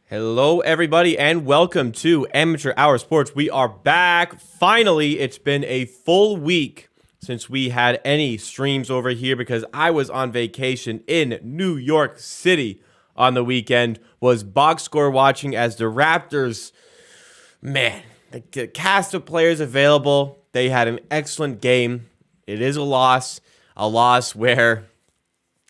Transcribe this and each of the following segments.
Hello, everybody, and welcome to Amateur Hour Sports. We are back. Finally, it's been a full week since we had any streams over here because I was on vacation in New York City on the weekend. Was box score watching as the Raptors, man, the cast of players available, they had an excellent game. It is a loss where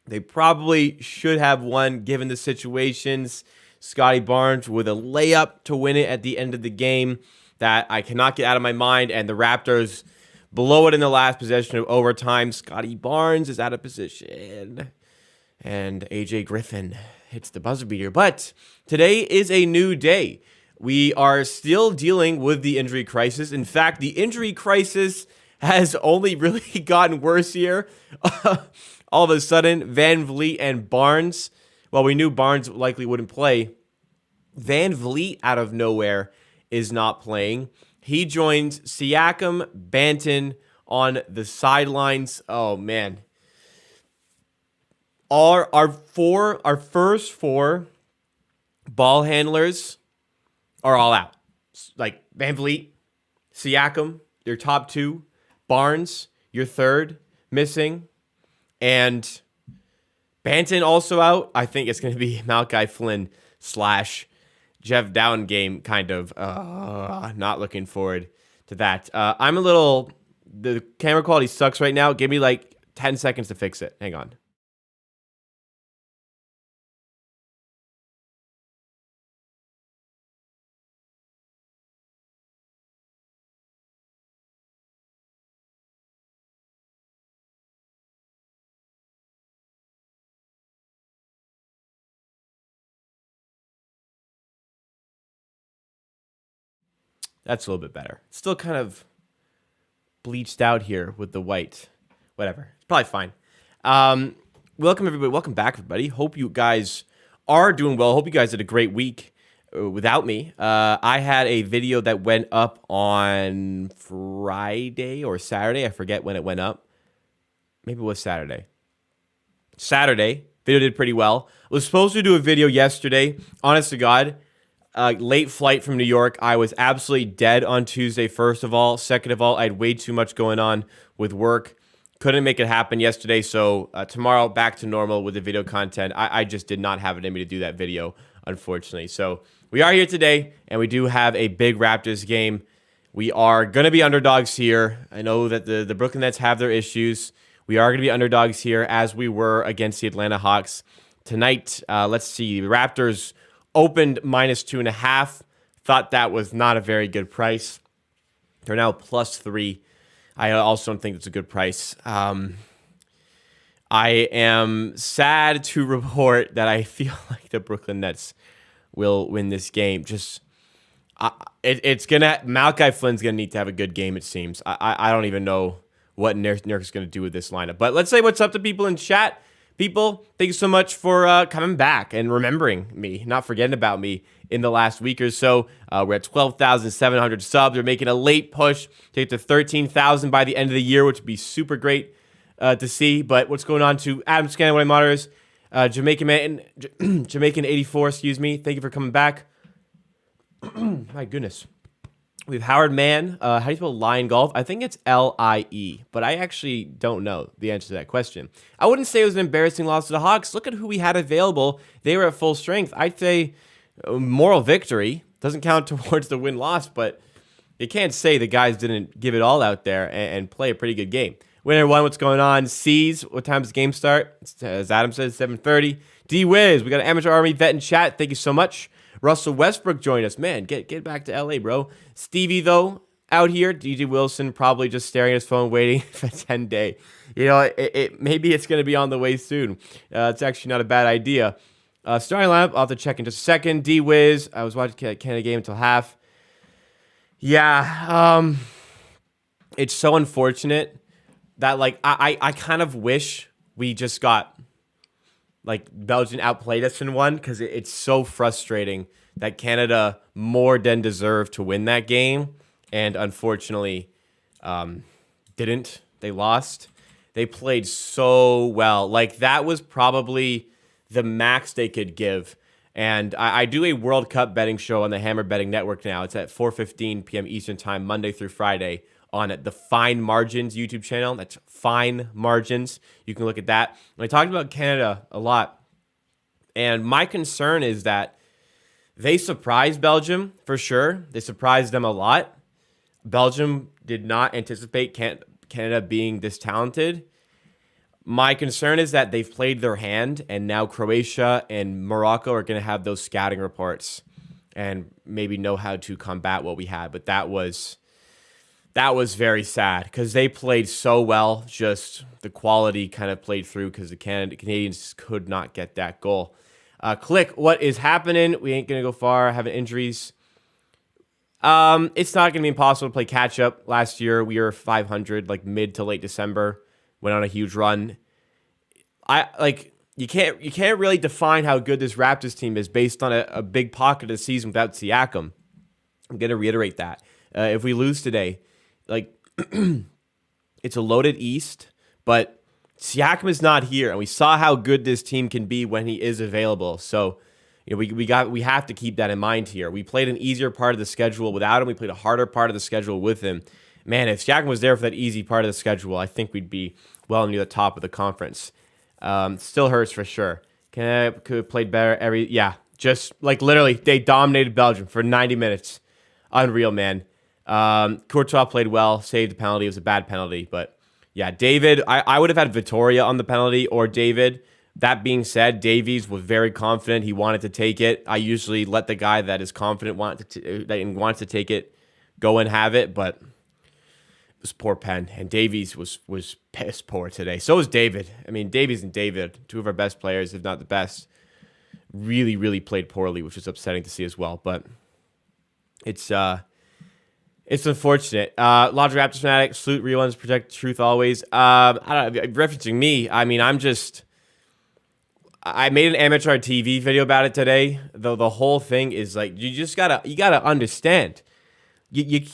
they probably should have won given the situations. Scottie Barnes with a layup to win it at the end of the game that I cannot get out of my mind. And the Raptors blow it in the last possession of overtime. Scottie Barnes is out of position. And AJ Griffin hits the buzzer beater. But today is a new day. We are still dealing with the injury crisis. In fact, the injury crisis has only really gotten worse here. All of a sudden, Van Vliet and Barnes, well, we knew Barnes likely wouldn't play. Van Vliet, out of nowhere, is not playing. He joins Siakam, Banton on the sidelines. Oh, man. Our first four ball handlers are all out. Like Van Vliet, Siakam, your top two. Barnes, your third, missing. And Banton also out. I think it's going to be Malachi Flynn / Jeff Dowden game, kind of. Not looking forward to that. The camera quality sucks right now. Give me like 10 seconds to fix it. Hang on. That's a little bit better. Still kind of bleached out here with the white. Whatever. It's probably fine. Welcome, everybody. Welcome back, everybody. Hope you guys are doing well. Hope you guys had a great week without me. I had a video that went up on Friday or Saturday. I forget when it went up. Maybe it was Saturday. Video did pretty well. I was supposed to do a video yesterday. Honest to God. Late flight from New York. I was absolutely dead on Tuesday, first of all. Second of all, I had way too much going on with work. Couldn't make it happen yesterday, so tomorrow, back to normal with the video content. I just did not have it in me to do that video, unfortunately. So we are here today, and we do have a big Raptors game. We are going to be underdogs here. I know that the Brooklyn Nets have their issues. We are going to be underdogs here, as we were against the Atlanta Hawks. Tonight, let's see, the Raptors opened -2.5. Thought that was not a very good price. They're now +3. I also don't think it's a good price. I am sad to report that I feel like the Brooklyn Nets will win this game. Malachi Flynn's gonna need to have a good game, it seems. I don't even know what Nurk's gonna do with this lineup. But let's say what's up to people in chat. People, thank you so much for coming back and remembering me, not forgetting about me in the last week or so. We're at 12,700 subs. We're making a late push to get to 13,000 by the end of the year, which would be super great to see. But what's going on to Adam Scanlon, one of my monitors, Jamaican 84, excuse me. Thank you for coming back. My goodness. We have Howard Mann. How do you spell Lion Golf? I think it's L-I-E, but I actually don't know the answer to that question. I wouldn't say it was an embarrassing loss to the Hawks. Look at who we had available. They were at full strength. I'd say moral victory. Doesn't count towards the win-loss, but you can't say the guys didn't give it all out there and play a pretty good game. Winner one, what's going on? C's, what time does the game start? As Adam says, 7:30. D-Wiz, we got an Amateur Army vet in chat. Thank you so much. Russell Westbrook joined us. Man, get back to LA, bro. Stevie, though, out here. DJ Wilson probably just staring at his phone waiting for 10-day. You know, maybe it's going to be on the way soon. It's actually not a bad idea. Starting lineup, I'll have to check in just a second. D-Wiz, I was watching Canada game until half. Yeah, it's so unfortunate that, like, I kind of wish we just got, like, Belgium outplayed us in one, because it's so frustrating that Canada more than deserved to win that game, and unfortunately didn't. They lost. They played so well. Like, that was probably the max they could give. And I do a World Cup betting show on the Hammer Betting Network now. It's at 4:15 p.m. Eastern Time, Monday through Friday, on the Fine Margins YouTube channel. That's Fine Margins. You can look at that. And I talked about Canada a lot. And my concern is that they surprised Belgium, for sure. They surprised them a lot. Belgium did not anticipate Canada being this talented. My concern is that they've played their hand, and now Croatia and Morocco are going to have those scouting reports and maybe know how to combat what we had. But that was very sad because they played so well. Just the quality kind of played through because the Canadians could not get that goal. Click, what is happening? We ain't going to go far, having injuries. It's not going to be impossible to play catch up. Last year, we were 500, like mid to late December. Went on a huge run. You can't really define how good this Raptors team is based on a big pocket of the season without Siakam. I'm gonna reiterate that. If we lose today, it's a loaded East, but Siakam is not here, and we saw how good this team can be when he is available. So, we have to keep that in mind here. We played an easier part of the schedule without him. We played a harder part of the schedule with him. Man, if Siakam was there for that easy part of the schedule, I think we'd be well near the top of the conference. Still hurts for sure. Could have played better just literally, they dominated Belgium for 90 minutes. Unreal, man. Courtois played well, saved the penalty. It was a bad penalty, but yeah, David, I would have had Vittoria on the penalty or David. That being said, Davies was very confident. He wanted to take it. I usually let the guy that is confident wants to take it go and have it, but was poor pen, and Davies was piss poor today. So was David. I mean, Davies and David, two of our best players, if not the best, really, really played poorly, which was upsetting to see as well. But it's unfortunate. Large Raptors fanatic, salute real ones, protect the truth always. I don't know, referencing me, I mean, I made an amateur TV video about it today. Though the whole thing is you gotta understand. You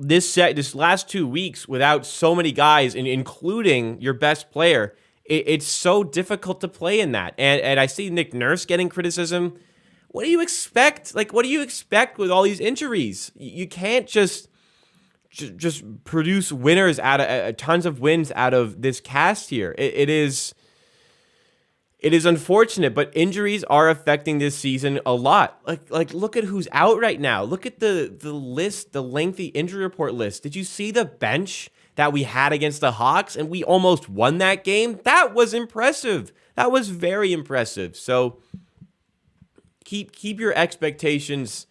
this last 2 weeks without so many guys, including your best player, it's so difficult to play in that. And I see Nick Nurse getting criticism. What do you expect? What do you expect with all these injuries? You can't just produce winners out of tons of wins out of this cast here. It is unfortunate, but injuries are affecting this season a lot. Look at who's out right now. Look at the list, the lengthy injury report list. Did you see the bench that we had against the Hawks and we almost won that game? That was impressive. That was very impressive. So keep your expectations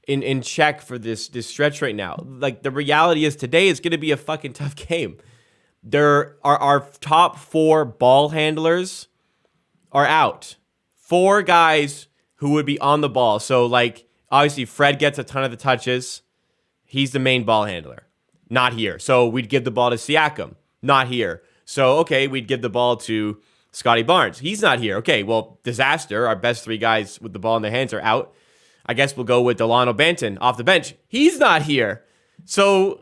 in check for this stretch right now. The reality is today is going to be a fucking tough game. There are our top 4 ball handlers are out. 4 guys who would be on the ball. So, obviously, Fred gets a ton of the touches. He's the main ball handler. Not here. So, we'd give the ball to Siakam. Not here. So, okay, we'd give the ball to Scottie Barnes. He's not here. Okay, well, disaster. Our best 3 guys with the ball in their hands are out. I guess we'll go with Delano Banton off the bench. He's not here. So,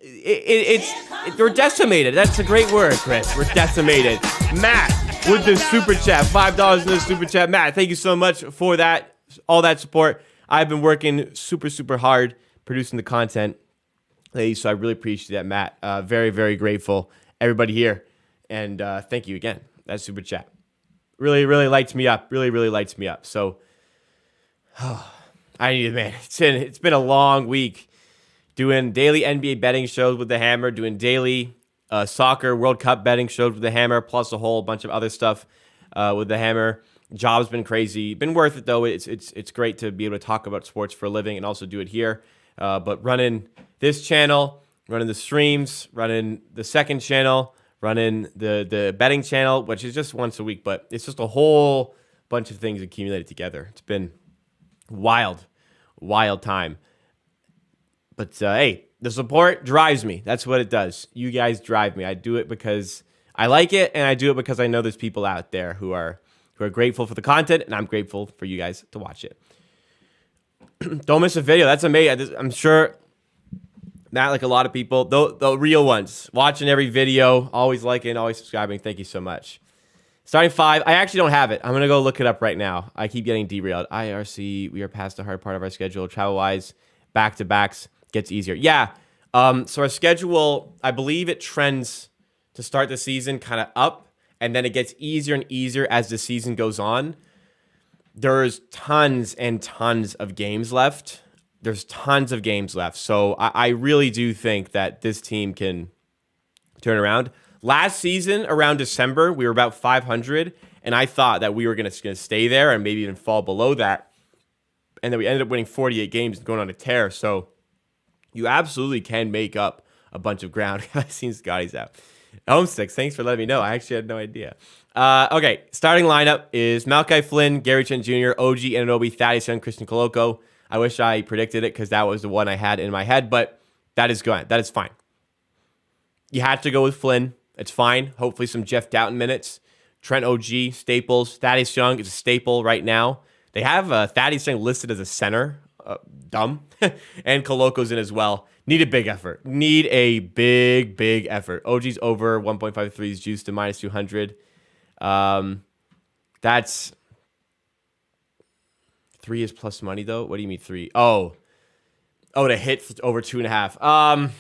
we're decimated. That's a great word, Chris. We're decimated. Matt with the super chat, $5 in the super chat. Matt, thank you so much for that, all that support. I've been working super, super hard producing the content, ladies, so I really appreciate that, Matt. Very, very grateful, everybody here, and thank you again. That super chat really, really lights me up. Really, really lights me up. So, I need it, man. It's been a long week doing daily NBA betting shows with the Hammer, doing daily soccer World Cup betting shows with the Hammer, plus a whole bunch of other stuff with the Hammer. Job's been crazy. Been worth it, though. It's great to be able to talk about sports for a living and also do it here. But running this channel, running the streams, running the second channel, running the betting channel, which is just once a week, but it's just a whole bunch of things accumulated together. It's been wild time. But hey, the support drives me. That's what it does. You guys drive me. I do it because I like it, and I do it because I know there's people out there who are grateful for the content, and I'm grateful for you guys to watch it. Don't miss a video. That's amazing. I'm sure, not like a lot of people, the real ones, watching every video, always liking, always subscribing. Thank you so much. Starting five. I actually don't have it. I'm going to go look it up right now. I keep getting derailed. IRC, we are past the hard part of our schedule. Travel-wise, back-to-backs gets easier. Yeah. So our schedule, I believe it trends to start the season kind of up, and then it gets easier and easier as the season goes on. There's tons and tons of games left. So I really do think that this team can turn around. Last season, around December, we were about 500, and I thought that we were going to stay there and maybe even fall below that. And then we ended up winning 48 games and going on a tear. So you absolutely can make up a bunch of ground. I've seen Scotty's out. Homesticks, thanks for letting me know. I actually had no idea. Okay, starting lineup is Malachi Flynn, Gary Trent Jr., OG Anunoby, Thaddeus Young, Christian Koloko. I wish I predicted it because that was the one I had in my head, but that is good. That is fine. You had to go with Flynn. It's fine. Hopefully some Jeff Doughton minutes. Trent OG, staples. Thaddeus Young is a staple right now. They have Thaddeus Young listed as a center. Dumb. And Koloko's in as well. Need a big effort. Need a big effort. OG's over 1.5 threes, juiced to minus 200. That's... 3 is plus money, though? What do you mean 3? Oh, to hit over 2.5.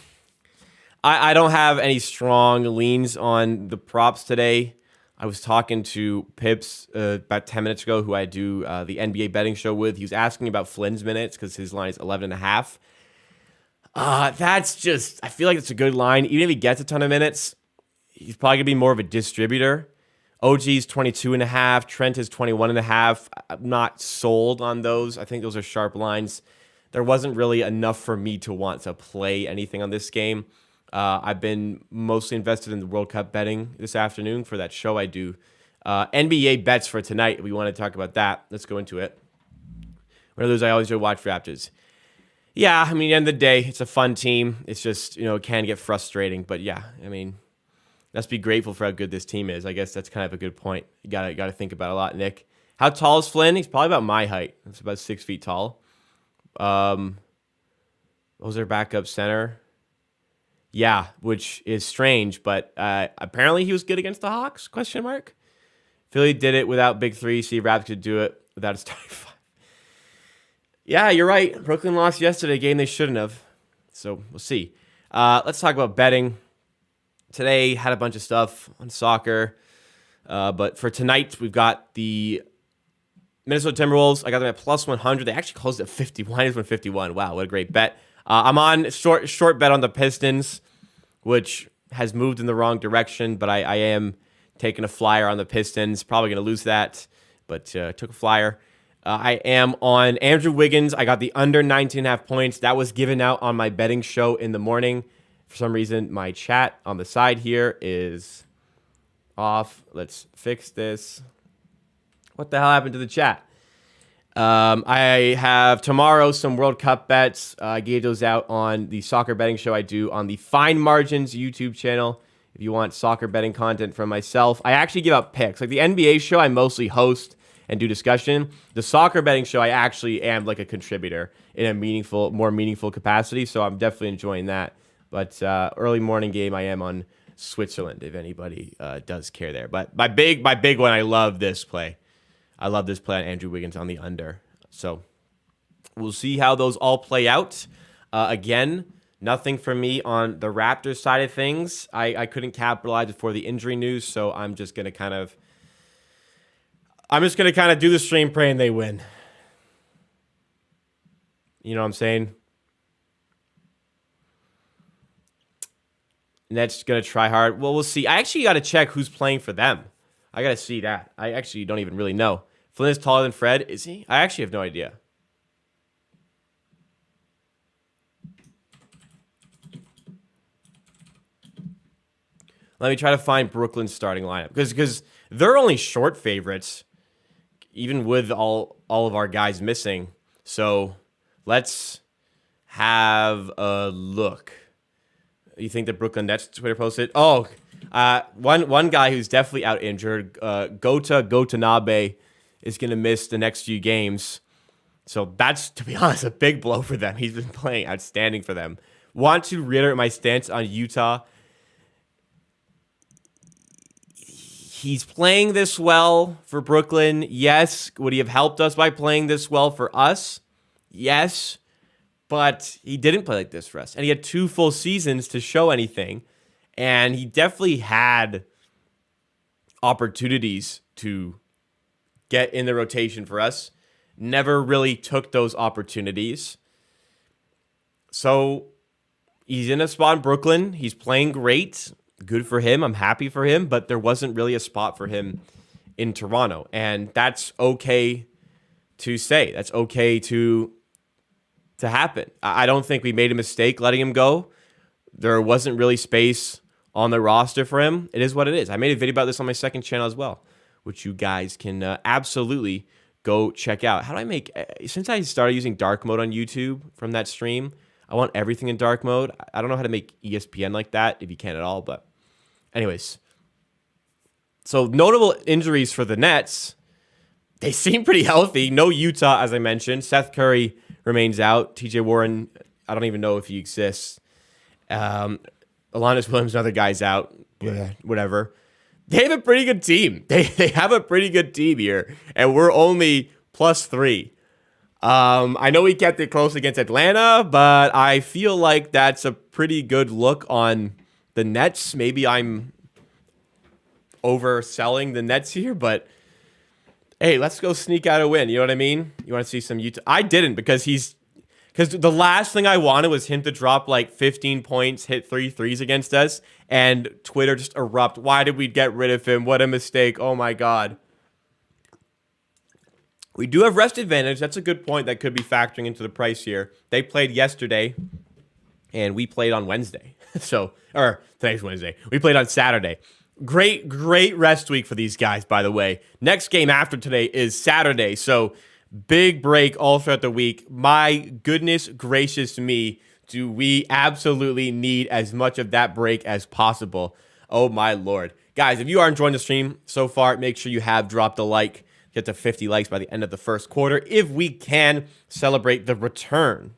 I don't have any strong leans on the props today. I was talking to Pips about 10 minutes ago, who I do the NBA betting show with. He was asking about Flynn's minutes because his line is 11.5. That's just, I feel like it's a good line. Even if he gets a ton of minutes, he's probably going to be more of a distributor. OG's 22.5. Trent is 21.5. I'm not sold on those. I think those are sharp lines. There wasn't really enough for me to want to play anything on this game. I've been mostly invested in the World Cup betting this afternoon for that show I do. NBA bets for tonight. If we want to talk about that, let's go into it. One of those I always do watch Raptors. Yeah, I mean, at the end of the day, it's a fun team. It's just, it can get frustrating. But yeah, I mean, let's be grateful for how good this team is. I guess that's kind of a good point. You gotta think about a lot, Nick. How tall is Flynn? He's probably about my height. That's about 6 feet tall. What was their backup center? Yeah, which is strange, but apparently he was good against the Hawks, ? Philly did it without big three. See if Raptors could do it without a starting five. Yeah, you're right. Brooklyn lost yesterday, a game they shouldn't have. So we'll see. Let's talk about betting. Today had a bunch of stuff on soccer. But for tonight, we've got the Minnesota Timberwolves. I got them at plus 100. They actually closed at 51. Minus 151. Wow, what a great bet. I'm on short bet on the Pistons, which has moved in the wrong direction, but I am taking a flyer on the Pistons. Probably going to lose that, but took a flyer. I am on Andrew Wiggins. I got the under 19.5 points. That was given out on my betting show in the morning. For some reason, my chat on the side here is off. Let's fix this. What the hell happened to the chat? I have tomorrow some World Cup bets. I gave those out on the soccer betting show I do on the Fine Margins YouTube channel. If you want soccer betting content from myself, I actually give out picks. Like the NBA show, I mostly host and do discussion. The soccer betting show, I actually am like a contributor in a more meaningful capacity. So I'm definitely enjoying that. But early morning game, I am on Switzerland, if anybody does care there. But my big one, I love this play. I love this play on Andrew Wiggins on the under. So we'll see how those all play out. Again, nothing for me on the Raptors side of things. I couldn't capitalize before the injury news, so I'm just gonna kind of do the stream praying they win. You know what I'm saying? Nets gonna try hard. Well, we'll see. I actually got to check who's playing for them. I got to see that. I actually don't even really know. Flynn is taller than Fred. Is he? I actually have no idea. Let me try to find Brooklyn's starting lineup. Because they're only short favorites, even with all of our guys missing. So let's have a look. You think the Brooklyn Nets Twitter posted? Oh, one guy who's definitely out injured, Gotanabe, is going to miss the next few games. So that's, to be honest, a big blow for them. He's been playing outstanding for them. Want to reiterate my stance on Utah. he's playing this well for Brooklyn. Yes. Would he have helped us by playing this well for us? Yes. But he didn't play like this for us. And he had 2 full seasons to show anything. And he definitely had opportunities to get in the rotation for us. Never really took those opportunities. So he's in a spot in Brooklyn. He's playing great. Good for him. I'm happy for him. But there wasn't really a spot for him in Toronto. And that's okay to say. That's okay to happen. I don't think we made a mistake letting him go. There wasn't really space on the roster for him. It is what it is. I made a video about this on my second channel as well, which you guys can absolutely go check out. How do I make, since I started using dark mode on YouTube from that stream, I want everything in dark mode. I don't know how to make ESPN like that, if you can at all, but anyways. So notable injuries for the Nets. They seem pretty healthy. No Utah, as I mentioned. Seth Curry remains out. TJ Warren, I don't even know if he exists. Alanis Williams, another guy's out. Yeah, whatever. They have a pretty good team. They have a pretty good team here, and we're only +3. I know we kept it close against Atlanta, but I feel like that's a pretty good look on the Nets. Maybe I'm overselling the Nets here, but hey, let's go sneak out a win. You know what I mean? You want to see some Utah? I didn't because the last thing I wanted was him to drop like 15 points, hit 3 threes against us, and Twitter just erupt. Why did we get rid of him? What a mistake. Oh my God. We do have rest advantage. That's a good point that could be factoring into the price here. They played yesterday, and we played on Wednesday. Or today's Wednesday. We played on Saturday. Great rest week for these guys, by the way. Next game after today is Saturday, so big break all throughout the week. My goodness gracious me, do we absolutely need as much of that break as possible. Oh my Lord. Guys, if you are enjoying the stream so far, make sure you have dropped a like. Get to 50 likes by the end of the first quarter if we can celebrate the return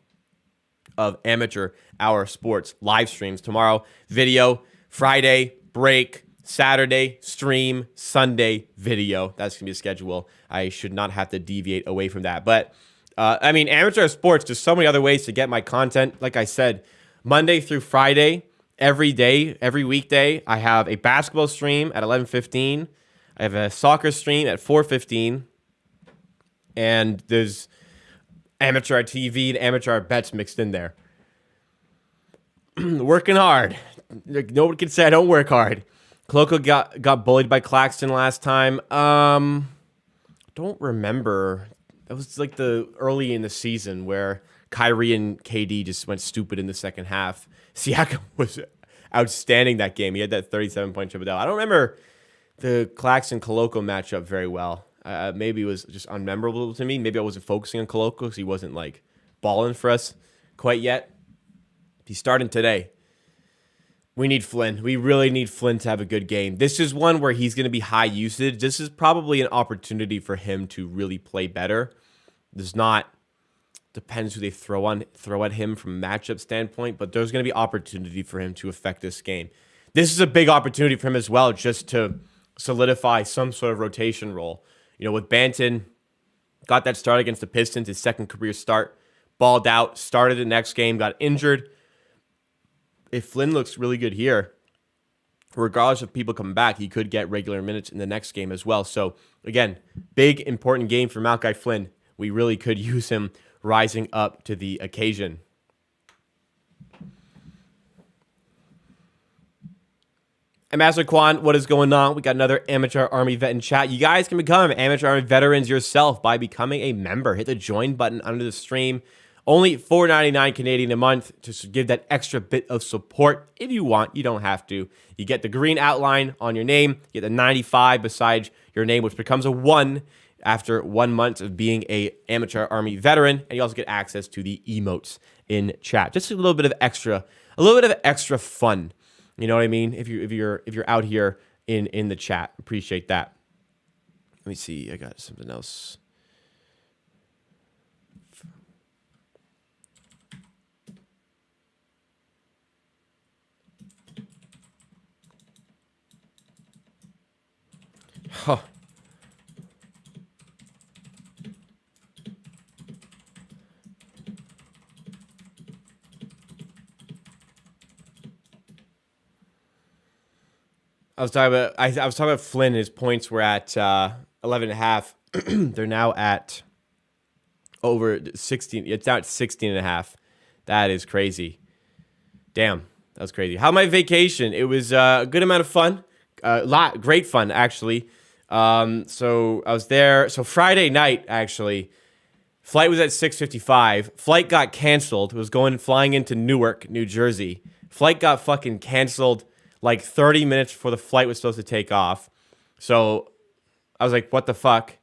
of Amateur Hour Sports live streams. Tomorrow, video. Friday, break. Saturday, stream. Sunday, video. That's going to be the schedule. I should not have to deviate away from that. But, I mean, Amateur Sports, there's so many other ways to get my content. Like I said, Monday through Friday, every day, every weekday, I have a basketball stream at 11:15. I have a soccer stream at 4:15. And there's Amateur TV and Amateur Bets mixed in there. Working hard. Nobody can say I don't work hard. Coloco got bullied by Claxton last time. Don't remember. That was like the early in the season where Kyrie and KD just went stupid in the second half. Siakam was outstanding that game. He had that 37-point triple double. I don't remember the Claxton Coloco matchup very well. Maybe it was just unmemorable to me. Maybe I wasn't focusing on Coloco because he wasn't like balling for us quite yet. He's starting today. We need Flynn. We really need Flynn to have a good game. This is one where he's going to be high usage. This is probably an opportunity for him to really play better. There's not, depends who they throw at him from a matchup standpoint, but there's going to be opportunity for him to affect this game. This is a big opportunity for him as well, just to solidify some sort of rotation role. You know, with Banton, got that start against the Pistons, his second career start, balled out, started the next game, got injured. If Flynn looks really good here, regardless of people coming back, he could get regular minutes in the next game as well. So, again, big, important game for Malachi Flynn. We really could use him rising up to the occasion. Ambassador Quan, what is going on? We got another Amateur Army vet in chat. You guys can become Amateur Army veterans yourself by becoming a member. Hit the join button under the stream. Only $4.99 Canadian a month to give that extra bit of support. If you want, you don't have to. You get the green outline on your name. You get the 95 beside your name, which becomes a 1 after 1 month of being a Amateur Army veteran. And you also get access to the emotes in chat. Just a little bit of extra fun. You know what I mean? If you're out here in the chat, appreciate that. Let me see. I got something else. Huh. I was talking about Flynn. His points were at 11 and a half. They're now at over 16. It's now at 16 and a half. That is crazy. Damn, that was crazy. How my vacation? It was a good amount of fun. Great fun actually. So I was there. So Friday night actually, flight was at 6:55. Flight got canceled. It was flying into Newark, New Jersey. Flight got fucking canceled like 30 minutes before the flight was supposed to take off. So I was like, what the fuck?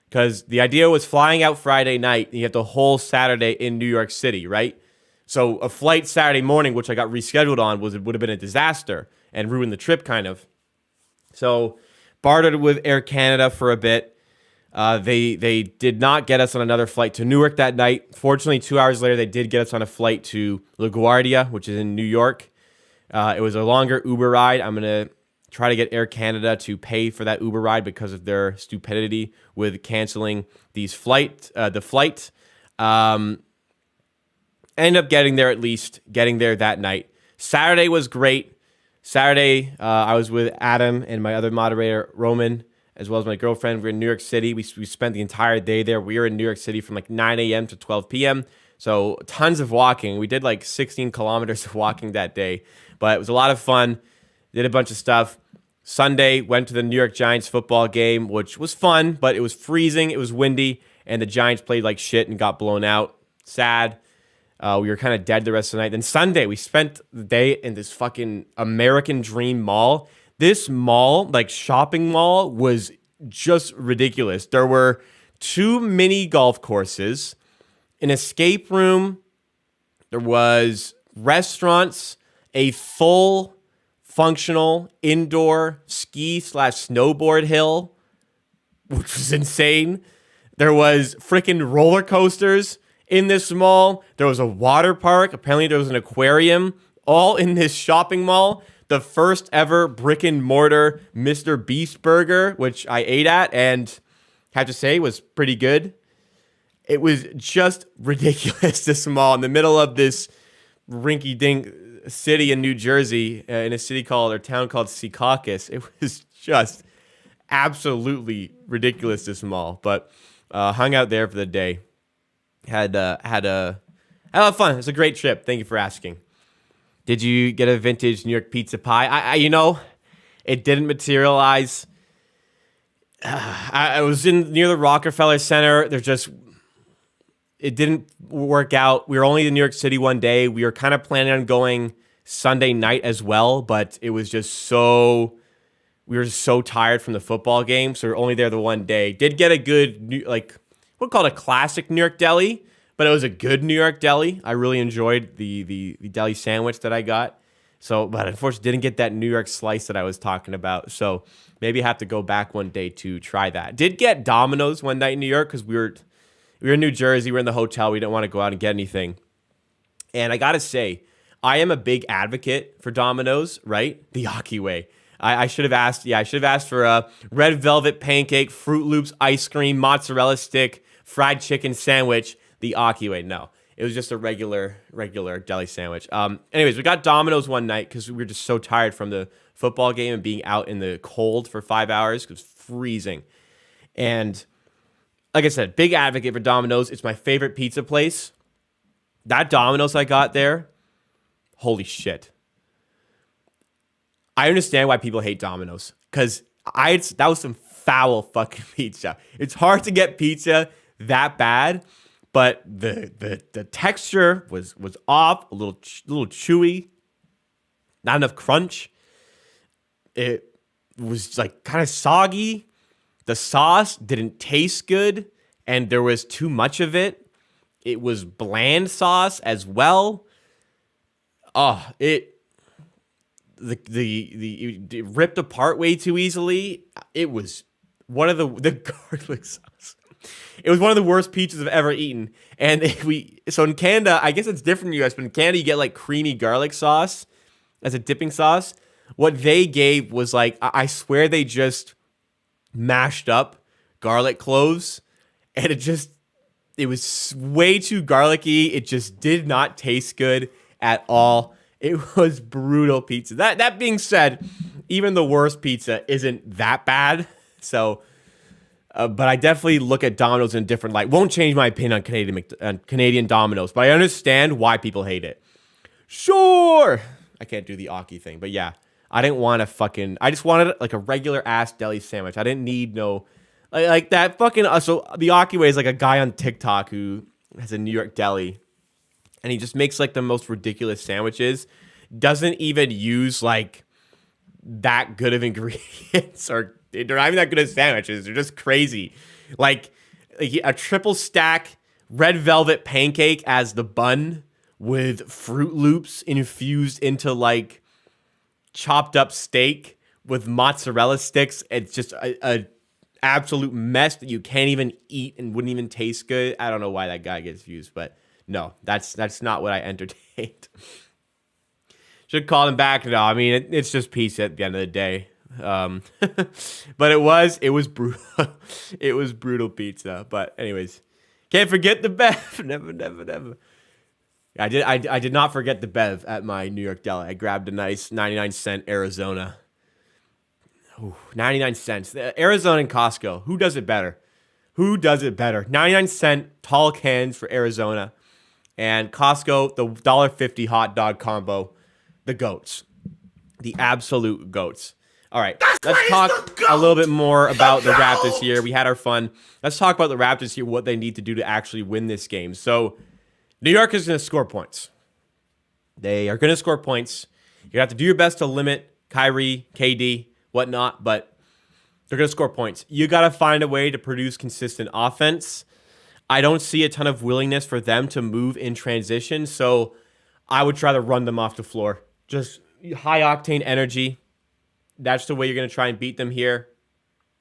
Because the idea was flying out Friday night, and you have the whole Saturday in New York City, right? So a flight Saturday morning, which I got rescheduled on, would have been a disaster and ruined the trip kind of. So bartered with Air Canada for a bit. They did not get us on another flight to Newark that night. Fortunately, 2 hours later, they did get us on a flight to LaGuardia, which is in New York. It was a longer Uber ride. I'm going to try to get Air Canada to pay for that Uber ride because of their stupidity with canceling the flight. End up getting there that night. Saturday was great. Saturday, I was with Adam and my other moderator, Roman, as well as my girlfriend. We were in New York City. We spent the entire day there. We were in New York City from like 9 a.m. to 12 p.m., so tons of walking. We did like 16 kilometers of walking that day, but it was a lot of fun. Did a bunch of stuff. Sunday, went to the New York Giants football game, which was fun, but it was freezing. It was windy, and the Giants played like shit and got blown out. Sad. We were kind of dead the rest of the night. Then Sunday, we spent the day in this fucking American Dream mall. This mall, like shopping mall, was just ridiculous. There were 2 mini golf courses, an escape room. There was restaurants, a full functional indoor ski/snowboard hill, which was insane. There was freaking roller coasters in this mall. There was a water park. Apparently there was an aquarium, all in this shopping mall. The first ever brick and mortar Mr. Beast burger, which I ate at and have to say was pretty good. It was just ridiculous, this mall in the middle of this rinky-dink city in New Jersey, in a town called Secaucus. It was just absolutely ridiculous, this mall. But hung out there for the day. Had a lot of fun. It was a great trip. Thank you for asking. Did you get a vintage New York pizza pie? I it didn't materialize. I was near the Rockefeller Center. It didn't work out. We were only in New York City one day. We were kind of planning on going Sunday night as well, but it was we were so tired from the football game, so we were only there the one day. Did get a good, we'll call it a classic New York deli, but it was a good New York deli. I really enjoyed the deli sandwich that I got. But unfortunately didn't get that New York slice that I was talking about. So maybe I have to go back one day to try that. Did get Domino's one night in New York because we were in New Jersey. We were in the hotel. We didn't want to go out and get anything. And I got to say, I am a big advocate for Domino's, right? The Aki way. I should have asked. Yeah, I should have asked for a red velvet pancake, Fruit Loops ice cream, mozzarella stick, fried chicken sandwich. The Aki way. No, it was just a regular deli sandwich. Anyways, we got Domino's one night because we were just so tired from the football game and being out in the cold for 5 hours. It was freezing. And like I said, big advocate for Domino's. It's my favorite pizza place. That Domino's I got there, holy shit. I understand why people hate Domino's because that was some foul fucking pizza. It's hard to get pizza that bad, but the texture was off, a little chewy, not enough crunch. It was like kind of soggy. The sauce didn't taste good, and there was too much of it. It was bland sauce as well. It ripped apart way too easily. It was one of the garlic sauce. It was one of the worst pizzas I've ever eaten. And so in Canada, I guess it's different in the US, but in Canada you get like creamy garlic sauce as a dipping sauce. What they gave was like, I swear they just mashed up garlic cloves, and it was way too garlicky. It just did not taste good at all. It was brutal pizza. That being said, even the worst pizza isn't that bad. So, but I definitely look at Domino's in a different light. Won't change my opinion on Canadian Domino's, but I understand why people hate it. Sure, I can't do the Aki thing, but yeah, I didn't want I just wanted like a regular ass deli sandwich. I didn't need no like that fucking. So the Aki way is like a guy on TikTok who has a New York deli, and he just makes like the most ridiculous sandwiches. Doesn't even use like that good of ingredients, or they're not even that good at sandwiches. They're just crazy. Like a triple stack red velvet pancake as the bun with Fruit Loops infused into like chopped up steak with mozzarella sticks. It's just a absolute mess that you can't even eat and wouldn't even taste good. I don't know why that guy gets used, but no, that's not what I entertained. Should call him back. No, I mean it's just pizza at the end of the day. But it was brutal. It was brutal pizza. But anyways, can't forget the Bev. Never. I did not forget the Bev at my New York deli. I grabbed a nice 99-cent Arizona. Ooh, 99 cents. Arizona and Costco. Who does it better? 99-cent tall cans for Arizona. And Costco, the $1.50 hot dog combo. The GOATs. The absolute GOATs. All right, let's talk a little bit more about the Raptors here. We had our fun. Let's talk about the Raptors here, what they need to do to actually win this game. So New York is going to score points. They are going to score points. You're going to have to do your best to limit Kyrie, KD, whatnot, but they're going to score points. You got to find a way to produce consistent offense. I don't see a ton of willingness for them to move in transition, so I would try to run them off the floor. Just high-octane energy. That's the way you're going to try and beat them here.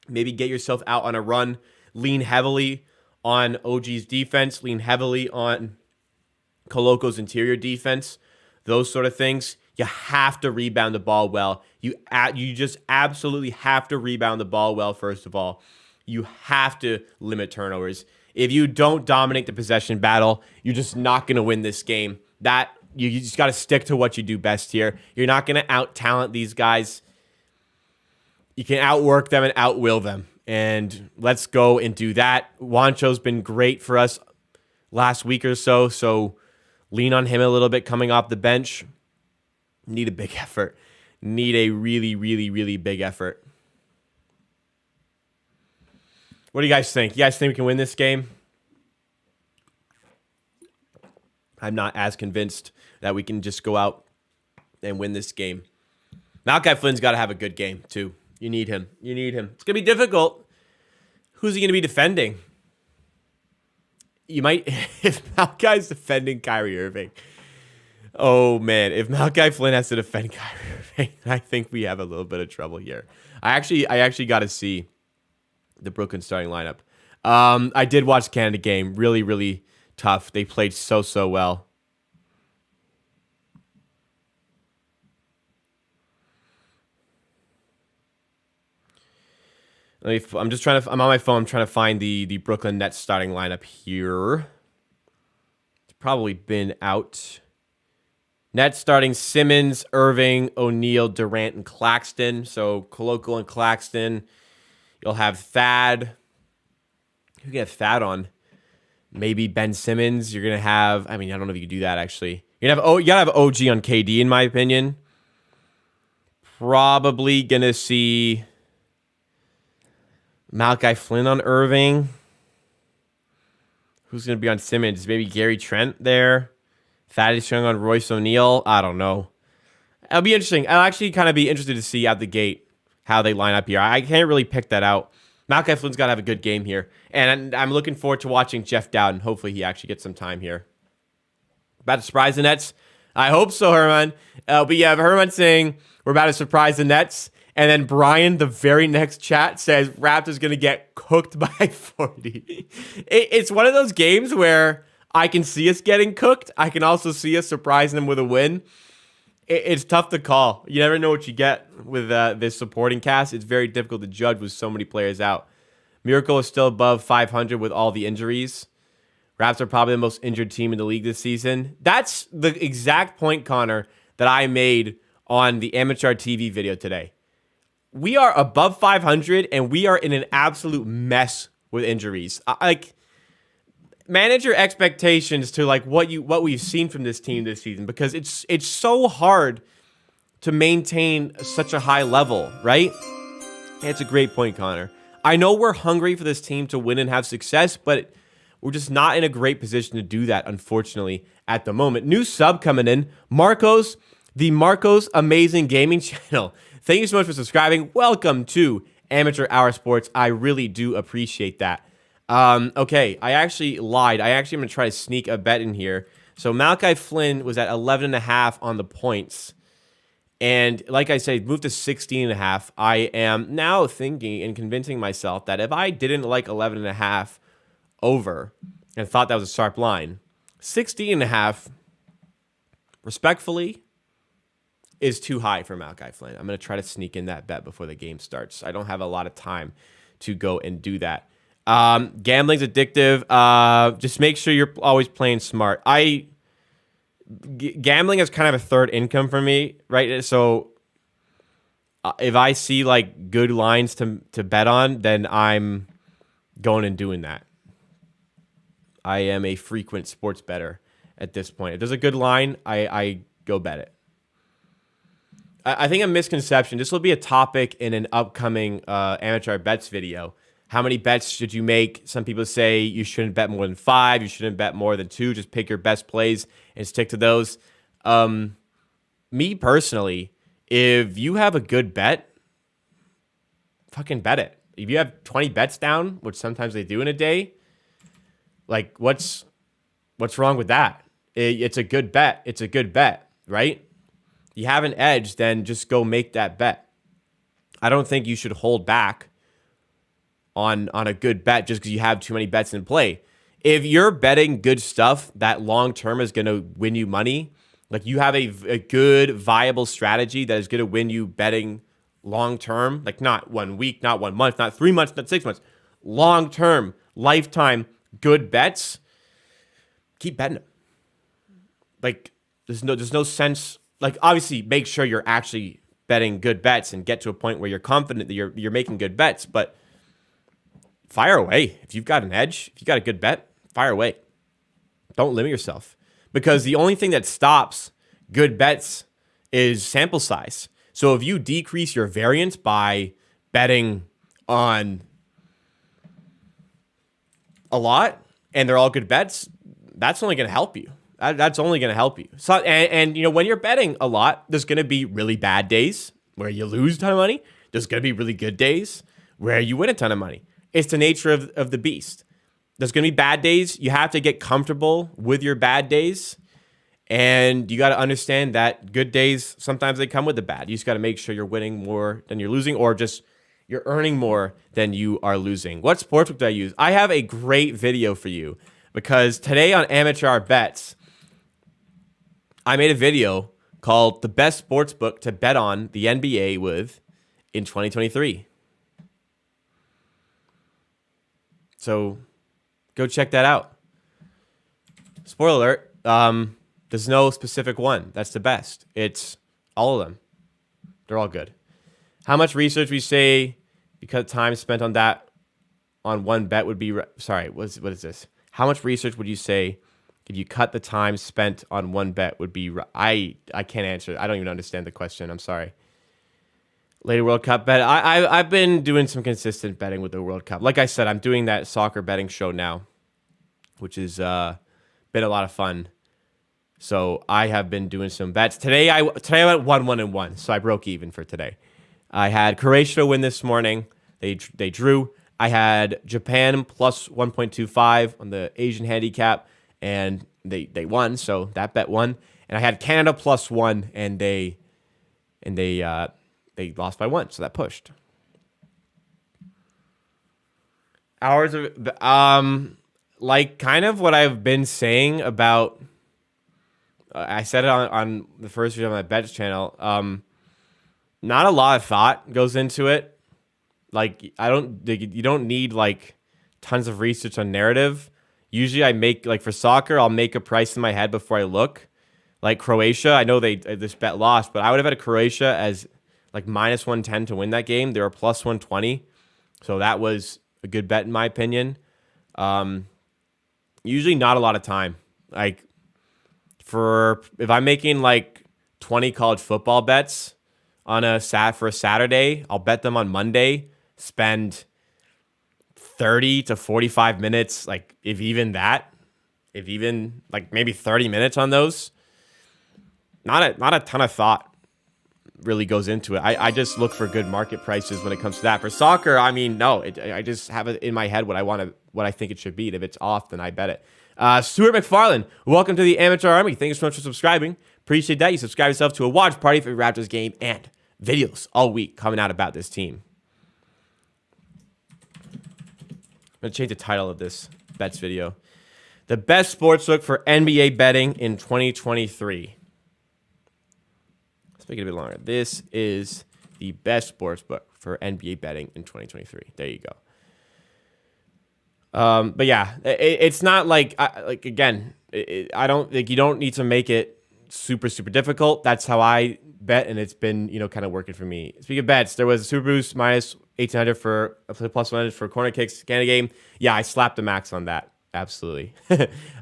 Maybe get yourself out on a run. Lean heavily on OG's defense. Lean heavily on Coloco's interior defense. Those sort of things. You have to rebound the ball well. You just absolutely have to rebound the ball well, first of all. You have to limit turnovers. If you don't dominate the possession battle, you're just not going to win this game. You just got to stick to what you do best here. You're not going to out-talent these guys. You can outwork them and outwill them. And let's go and do that. Juancho's been great for us last week or so, so lean on him a little bit coming off the bench. Need a big effort. Need a really, really, really big effort. What do you guys think? You guys think we can win this game? I'm not as convinced that we can just go out and win this game. Malachi Flynn's got to have a good game, too. You need him. It's going to be difficult. Who's he going to be defending? You might, if Malachi's defending Kyrie Irving. Oh, man. If Malachi Flynn has to defend Kyrie Irving, I think we have a little bit of trouble here. I actually got to see the Brooklyn starting lineup. I did watch the Canada game. Really, really tough. They played so well. I'm on my phone. I'm trying to find the Brooklyn Nets starting lineup here. It's probably been out. Nets starting Simmons, Irving, O'Neal, Durant, and Claxton. So Coloco and Claxton. You'll have Thad. You can have Thad on. Maybe Ben Simmons. You're gonna have. I mean, I don't know if you can do that actually. You gotta have OG on KD in my opinion. Probably gonna see Malachi Flynn on Irving. Who's going to be on Simmons? Maybe Gary Trent there. Thaddeus Young on Royce O'Neal. I don't know. It'll be interesting. I'll actually kind of be interested to see out the gate how they line up here. I can't really pick that out. Malachi Flynn's got to have a good game here. And I'm looking forward to watching Jeff Dowden. Hopefully he actually gets some time here. About to surprise the Nets? I hope so, Herman. But yeah, Herman saying we're about to surprise the Nets. And then Brian, the very next chat, says Raptors going to get cooked by 40. It's one of those games where I can see us getting cooked. I can also see us surprising them with a win. It's tough to call. You never know what you get with this supporting cast. It's very difficult to judge with so many players out. Miracle is still above 500 with all the injuries. Raps are probably the most injured team in the league this season. That's the exact point, Connor, that I made on the Amateur TV video today. We are above 500, and we are in an absolute mess with injuries. Manage your expectations to what we've seen from this team this season, because it's so hard to maintain such a high level, right? It's a great point, Connor. I know we're hungry for this team to win and have success, but we're just not in a great position to do that, unfortunately, at the moment. New sub coming in, Marcos, the Marcos Amazing Gaming Channel. Thank you so much for subscribing. Welcome to Amateur Hour Sports. I really do appreciate that. Okay, I actually lied. I actually am going to try to sneak a bet in here. So Malachi Flynn was at 11.5 on the points. And like I said, moved to 16.5. I am now thinking and convincing myself that if I didn't like 11.5 over and thought that was a sharp line, 16.5, respectfully, is too high for Malachi Flynn. I'm going to try to sneak in that bet before the game starts. I don't have a lot of time to go and do that. Gambling's addictive. Just make sure you're always playing smart. Gambling is kind of a third income for me, right? So if I see like good lines to bet on, then I'm going and doing that. I am a frequent sports bettor at this point. If there's a good line, I go bet it. I think a misconception, this will be a topic in an upcoming amateur bets video. How many bets should you make? Some people say you shouldn't bet more than 5. You shouldn't bet more than 2. Just pick your best plays and stick to those. Me personally, if you have a good bet, fucking bet it. If you have 20 bets down, which sometimes they do in a day, like what's wrong with that? It's a good bet. It's a good bet, right? You have an edge, then just go make that bet. I don't think you should hold back on a good bet just because you have too many bets in play. If you're betting good stuff that long term is going to win you money, like you have a good viable strategy that is going to win you betting long term, like not 1 week, not 1 month, not 3 months, not 6 months, long term, lifetime good bets, keep betting them. Like there's no sense. Like obviously make sure you're actually betting good bets and get to a point where you're confident that you're making good bets, but fire away. If you've got an edge, if you got a good bet, fire away. Don't limit yourself, because the only thing that stops good bets is sample size. So if you decrease your variance by betting on a lot and they're all good bets, that's only going to help you. That's only going to help you. So, and you know, when you're betting a lot, there's going to be really bad days where you lose a ton of money. There's going to be really good days where you win a ton of money. It's the nature of the beast. There's going to be bad days. You have to get comfortable with your bad days. And you got to understand that good days, sometimes they come with the bad. You just got to make sure you're winning more than you're losing, or just you're earning more than you are losing. What sportsbook do I use? I have a great video for you, because today on Amateur Bets, I made a video called The Best Sportsbook to Bet on the NBA with in 2023. So go check that out. Spoiler alert, there's no specific one that's the best. It's all of them. They're all good. How much research we say because time spent on that on one bet would be... Sorry, what is this? How much research would you say if you cut the time spent on one bet would be... I can't answer. I don't even understand the question. I'm sorry. Later World Cup bet. I've been doing some consistent betting with the World Cup. Like I said, I'm doing that soccer betting show now, which has been a lot of fun. So I have been doing some bets. Today I went 1-1-1, so I broke even for today. I had Croatia win this morning. They drew. I had Japan plus 1.25 on the Asian handicap, and they won, so that bet won. And I had Canada plus 1, and they lost by 1, so that pushed. Hours of like kind of what I've been saying about I said it on the first video on my bets channel. Not a lot of thought goes into it. Like you don't need like tons of research on narrative. Usually I make like for soccer, I'll make a price in my head before I look. Like Croatia, I know this bet lost, but I would have had Croatia as like minus 110 to win that game. They were plus 120. So that was a good bet in my opinion. Usually not a lot of time. Like if I'm making like 20 college football bets on for a Saturday, I'll bet them on Monday, spend 30 to 45 minutes, like if even like maybe 30 minutes on those. Not a ton of thought really goes into it. I just look for good market prices when it comes to that. For soccer, I mean, no, I just have it in my head what I think it should be. And if it's off, then I bet it. Stuart McFarland, welcome to the Amateur Army. Thank you so much for subscribing. Appreciate that. You subscribe yourself to a watch party for the Raptors game and videos all week coming out about this team. I'm going to change the title of this bets video. The best sportsbook for NBA betting in 2023. Let's make it a bit longer. This is the best sportsbook for NBA betting in 2023. There you go. But yeah, it's not like again, I don't think you don't need to make it super difficult. That's how I bet, and it's been kind of working for me. Speaking of bets, there was a Super Boost minus 1800 for plus 100 for corner kicks Canada game. Yeah, I slapped the max on that. Absolutely,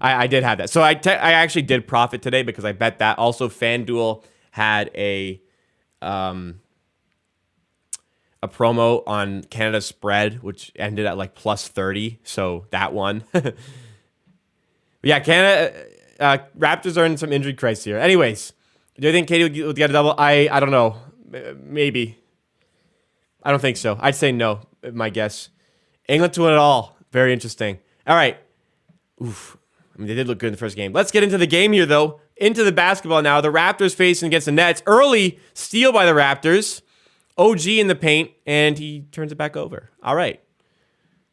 I did have that. So I actually did profit today because I bet that. Also, FanDuel had a promo on Canada spread, which ended at like plus 30. So that one. Yeah, Canada Raptors are in some injury crisis here. Anyways, do you think Katie will get a double? I don't know. Maybe. I don't think so. I'd say no, my guess. England to win it all. Very interesting. All right. Oof. I mean, they did look good in the first game. Let's get into the game here, though. Into the basketball now. The Raptors facing against the Nets. Early steal by the Raptors. OG in the paint, and he turns it back over. All right.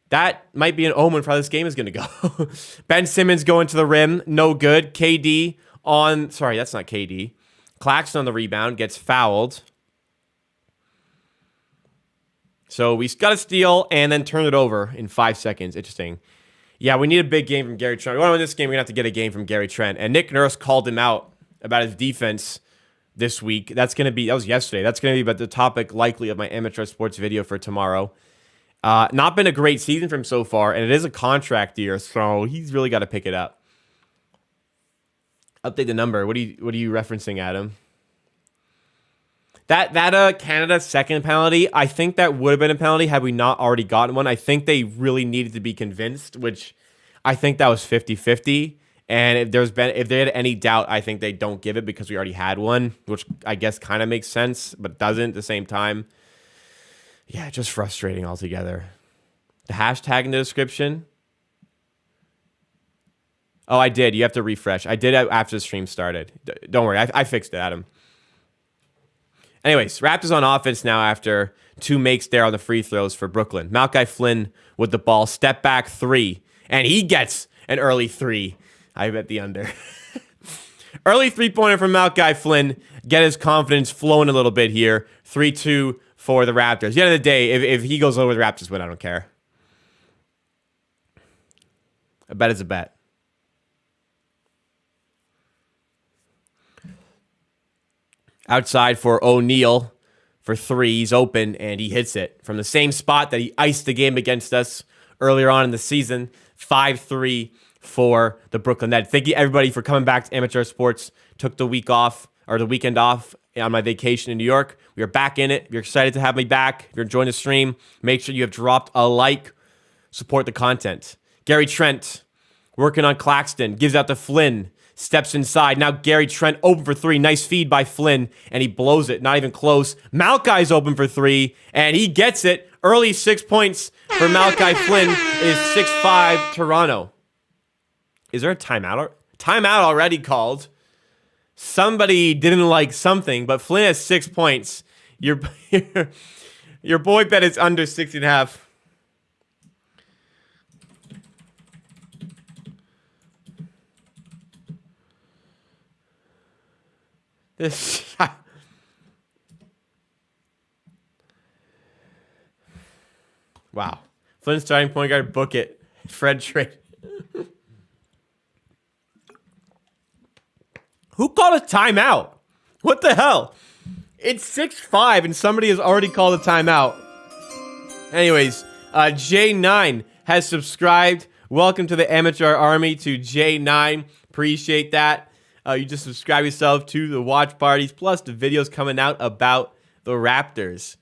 That might be an omen for how this game is going to go. Ben Simmons going to the rim. No good. KD on... Sorry, that's not KD. Claxton on the rebound. Gets fouled. So we got to steal and then turn it over in 5 seconds. Interesting. Yeah, we need a big game from Gary Trent. We want to win this game, we're going to have to get a game from Gary Trent. And Nick Nurse called him out about his defense this week. That was yesterday. That's going to be about the topic likely of my amateur sports video for tomorrow. Not been a great season for him so far, and it is a contract year, so he's really got to pick it up. Update the number. What are you referencing, Adam? That Canada second penalty, I think that would have been a penalty had we not already gotten one. I think they really needed to be convinced, which I think that was 50-50. And if they had any doubt, I think they don't give it because we already had one, which I guess kind of makes sense, but doesn't at the same time. Yeah, just frustrating altogether. The hashtag in the description. Oh, I did. You have to refresh. I did after the stream started. Don't worry. I fixed it, Adam. Anyways, Raptors on offense now after two makes there on the free throws for Brooklyn. Malachi Flynn with the ball. Step back three. And he gets an early three. I bet the under. Early three-pointer from Malachi Flynn. Get his confidence flowing a little bit here. 3-2 for the Raptors. At the end of the day, if he goes over, the Raptors win. I don't care. A bet is a bet. Outside for O'Neal for three. He's open, and he hits it from the same spot that he iced the game against us earlier on in the season. 5-3 for the Brooklyn Nets. Thank you, everybody, for coming back to Amateur Sports. Took the weekend off on my vacation in New York. We are back in it. You're excited to have me back. If you're enjoying the stream, make sure you have dropped a like. Support the content. Gary Trent working on Claxton. Gives out to Flynn. Steps inside. Now Gary Trent open for three. Nice feed by Flynn, and he blows it. Not even close. Malachi's open for three, and he gets it. Early 6 points for Malachi Flynn. It is 6-5 Toronto. Is there a timeout? Timeout already called. Somebody didn't like something, but Flynn has 6 points. Your boy bet is under 6.5. This. Wow. Flynn starting point guard, book it. Fred trade. Who called a timeout? What the hell? It's 6-5 and somebody has already called a timeout. Anyways, J9 has subscribed. Welcome to the amateur army to J9. Appreciate that. You just subscribe yourself to the watch parties plus the videos coming out about the Raptors.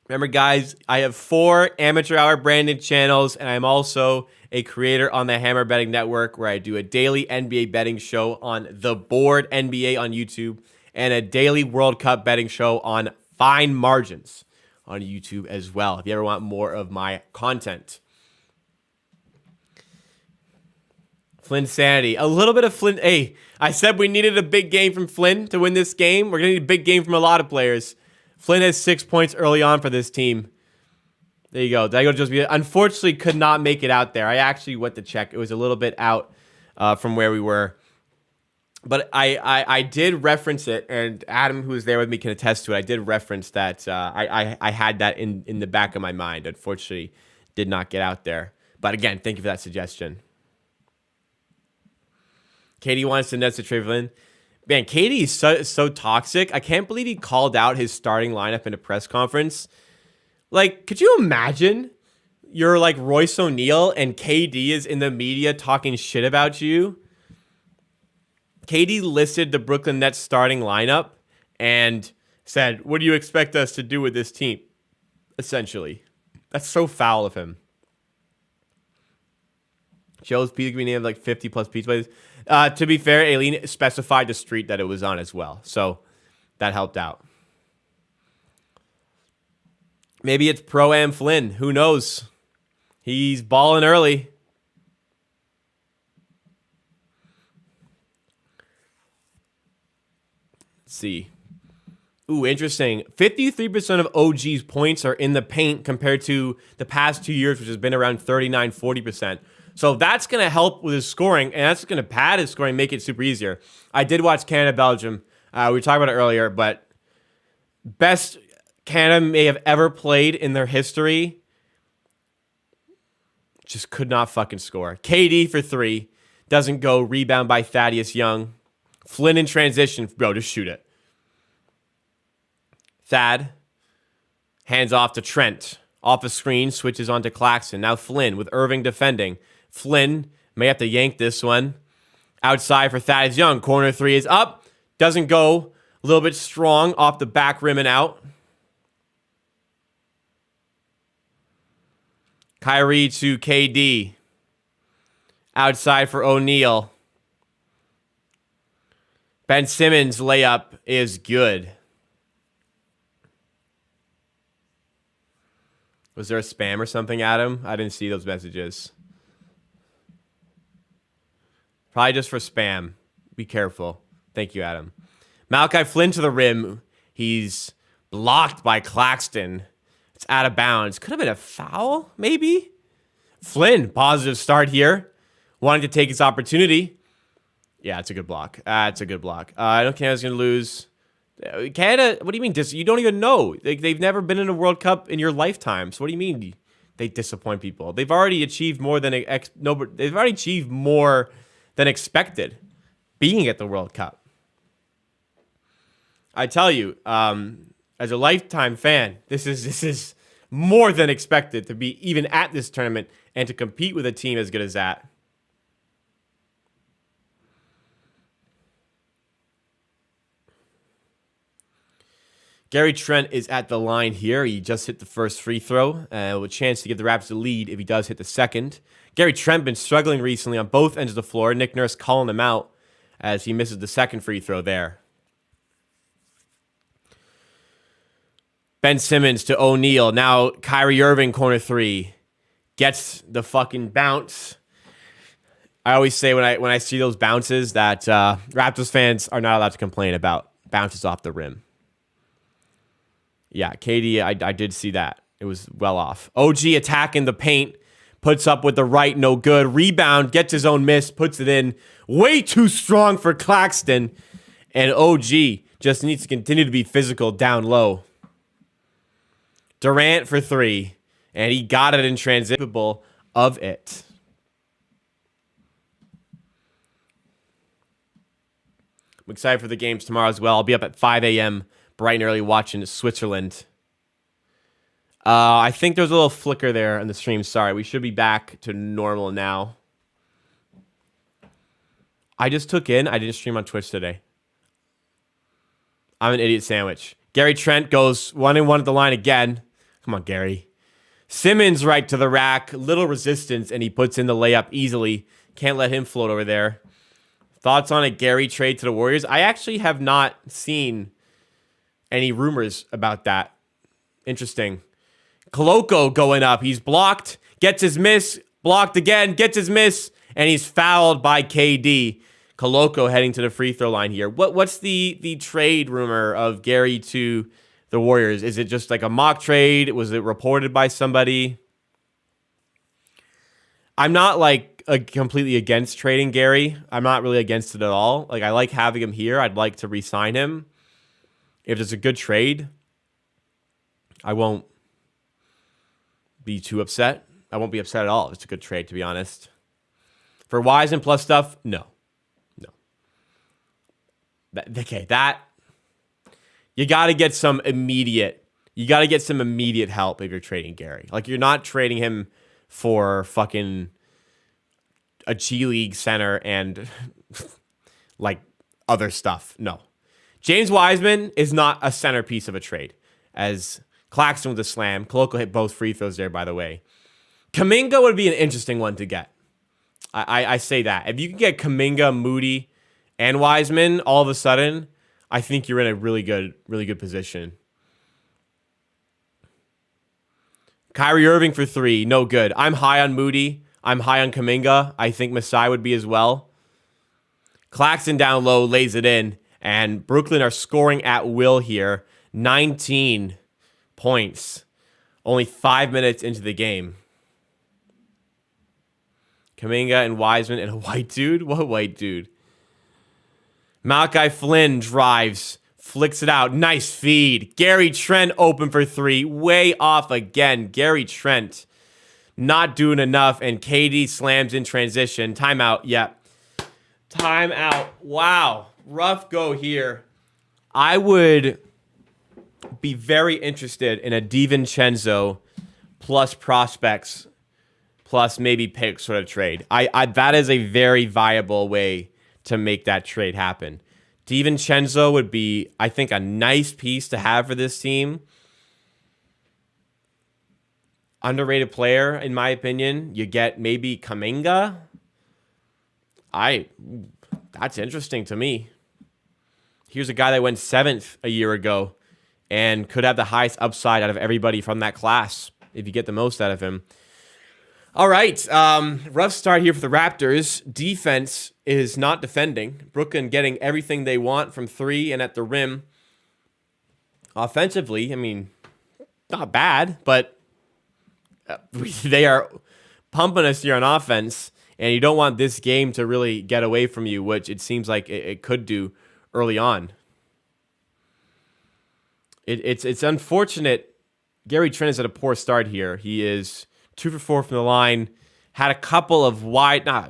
Remember, guys, I have 4 amateur hour branded channels, and I'm also a creator on the Hammer Betting Network where I do a daily NBA betting show on The Board NBA on YouTube and a daily World Cup betting show on Fine Margins on YouTube as well, if you ever want more of my content. Flynn sanity. A little bit of Flynn. Hey, I said we needed a big game from Flynn to win this game. We're going to need a big game from a lot of players. Flynn has 6 points early on for this team. There you go. Unfortunately, could not make it out there. I actually went to check. It was a little bit out from where we were. But I did reference it, and Adam, who was there with me, can attest to it. I did reference that. I had that in the back of my mind. Unfortunately, did not get out there. But again, thank you for that suggestion. Katie wants to Nets to Trae Flynn. Man, Katie is so toxic. I can't believe he called out his starting lineup in a press conference. Like, could you imagine you're like Royce O'Neal and KD is in the media talking shit about you? KD listed the Brooklyn Nets starting lineup and said, what do you expect us to do with this team? Essentially. That's so foul of him. Joe's pizza could be named like 50 plus pizza places. To be fair, Aileen specified the street that it was on as well. So that helped out. Maybe it's Pro-Am Flynn. Who knows? He's balling early. Let's see. Ooh, interesting. 53% of OG's points are in the paint compared to the past 2 years, which has been around 39, 40%. So that's going to help with his scoring, and that's going to pad his scoring, make it super easier. I did watch Canada-Belgium. We were talking about it earlier, but best Canada may have ever played in their history. Just could not fucking score. KD for 3. Doesn't go. Rebound by Thaddeus Young. Flynn in transition. Bro, just shoot it. Thad. Hands off to Trent. Off a screen. Switches on to Claxton. Now Flynn with Irving defending. Flynn may have to yank this one. Outside for Thaddeus Young. Corner 3 is up. Doesn't go. A little bit strong off the back rim and out. Kyrie to KD. Outside for O'Neal. Ben Simmons' layup is good. Was there a spam or something, Adam? I didn't see those messages. Probably just for spam. Be careful. Thank you, Adam. Malachi Flynn to the rim. He's blocked by Claxton. It's out of bounds. Could have been a foul, maybe? Flynn, positive start here. Wanting to take his opportunity. Yeah, it's a good block. It's a good block. I know Canada's going to lose. Canada, what do you mean? You don't even know. They've never been in a World Cup in your lifetime. So what do you mean they disappoint people? They've already achieved more than expected being at the World Cup. I tell you, as a lifetime fan, this is more than expected to be even at this tournament and to compete with a team as good as that. Gary Trent is at the line here. He just hit the first free throw. With a chance to give the Raptors a lead if he does hit the second. Gary Trent been struggling recently on both ends of the floor. Nick Nurse calling him out as he misses the second free throw there. Ben Simmons to O'Neal. Now Kyrie Irving, corner 3. Gets the fucking bounce. I always say when I see those bounces that Raptors fans are not allowed to complain about bounces off the rim. Yeah, KD, I did see that. It was well off. OG attacking the paint. Puts up with the right, no good. Rebound, gets his own miss, puts it in. Way too strong for Claxton. And OG just needs to continue to be physical down low. Durant for 3. And he got it in transition of it. I'm excited for the games tomorrow as well. I'll be up at 5 a.m. bright and early watching Switzerland. I think there's a little flicker there on the stream. Sorry, we should be back to normal now. I just took in. I didn't stream on Twitch today. I'm an idiot sandwich. Gary Trent goes 1-1 at the line again. Come on, Gary. Simmons right to the rack. Little resistance, and he puts in the layup easily. Can't let him float over there. Thoughts on a Gary trade to the Warriors? I actually have not seen any rumors about that. Interesting. Koloko going up. He's blocked. Gets his miss. Blocked again. Gets his miss. And he's fouled by KD. Koloko heading to the free throw line here. What's the trade rumor of Gary to the Warriors? Is it just like a mock trade? Was it reported by somebody? I'm not like completely against trading Gary. I'm not really against it at all. Like, I like having him here. I'd like to re-sign him. If it's a good trade, I won't be too upset. I won't be upset at all if it's a good trade, to be honest. For Wiseman plus stuff, no. That you got to get some immediate. You got to get some immediate help if you're trading Gary. Like, you're not trading him for fucking a G League center and like other stuff. No. James Wiseman is not a centerpiece of a trade. As Claxton with the slam. Koloko hit both free throws there, by the way. Kuminga would be an interesting one to get. I say that. If you can get Kuminga, Moody, and Wiseman all of a sudden, I think you're in a really good position. Kyrie Irving for 3, no good. I'm high on Moody. I'm high on Kuminga. I think Masai would be as well. Claxton down low lays it in, and Brooklyn are scoring at will here. 19 points. Only 5 minutes into the game. Kuminga and Wiseman and a white dude? What white dude? Malachi Flynn drives, flicks it out. Nice feed. Gary Trent open for 3. Way off again. Gary Trent not doing enough, and KD slams in transition. Timeout. Yep. Timeout. Wow. Rough go here. I would be very interested in a DiVincenzo plus prospects plus maybe picks sort of trade. That is a very viable way to make that trade happen. DiVincenzo would be, I think, a nice piece to have for this team. Underrated player, in my opinion. You get maybe Kuminga. That's interesting to me. Here's a guy that went 7th a year ago and could have the highest upside out of everybody from that class if you get the most out of him. All right, rough start here for the Raptors. Defense is not defending. Brooklyn getting everything they want from 3 and at the rim. Offensively, I mean, not bad, but they are pumping us here on offense, and you don't want this game to really get away from you, which it seems like it could do early on. It's unfortunate. Gary Trent has had a poor start here. He is 2 for 4 from the line. Had a couple of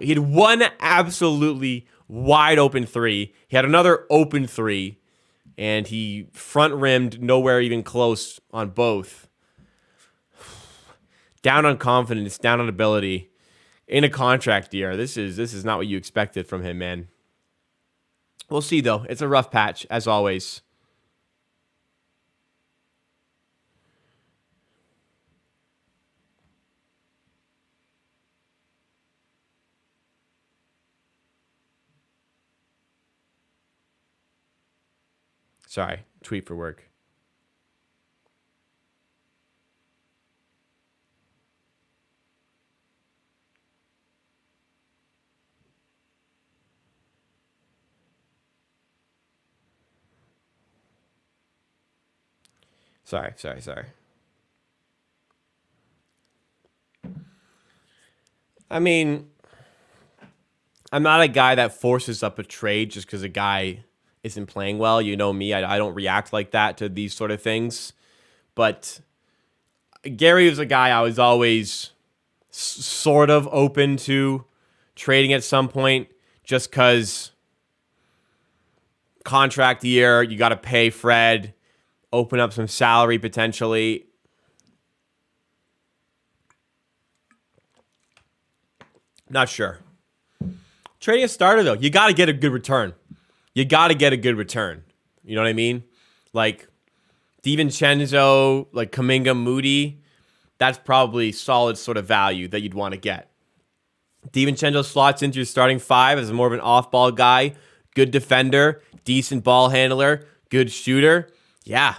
he had one absolutely wide open 3. He had another open 3, and he front rimmed nowhere even close on both. Down on confidence, down on ability. In a contract year, this is not what you expected from him, man. We'll see though. It's a rough patch as always. Sorry, tweet for work. Sorry. I mean, I'm not a guy that forces up a trade just because a guy isn't playing well. You know me, I don't react like that to these sort of things. But Gary was a guy I was always sort of open to trading at some point, just because contract year, you got to pay Fred, open up some salary potentially. Not sure. Trading a starter, though, you got to get a good return. You know what I mean? Like DiVincenzo, like Kuminga, Moody, that's probably solid sort of value that you'd want to get. DiVincenzo slots into your starting five as more of an off-ball guy, good defender, decent ball handler, good shooter. Yeah.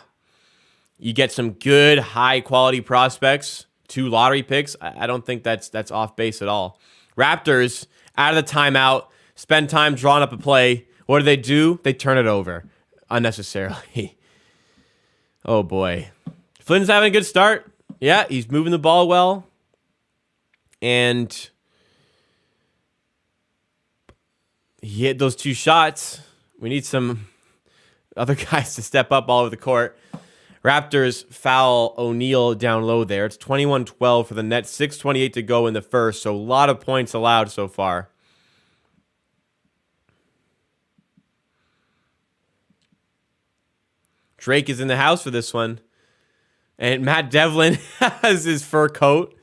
You get some good, high-quality prospects, 2 lottery picks. I don't think that's off base at all. Raptors, out of the timeout, spend time drawing up a play. What do? They turn it over unnecessarily. Oh, boy. Flynn's having a good start. Yeah, he's moving the ball well. And he hit those 2 shots. We need some other guys to step up all over the court. Raptors foul O'Neal down low there. It's 21-12 for the Nets. 6:28 to go in the first, so a lot of points allowed so far. Drake is in the house for this one. And Matt Devlin has his fur coat.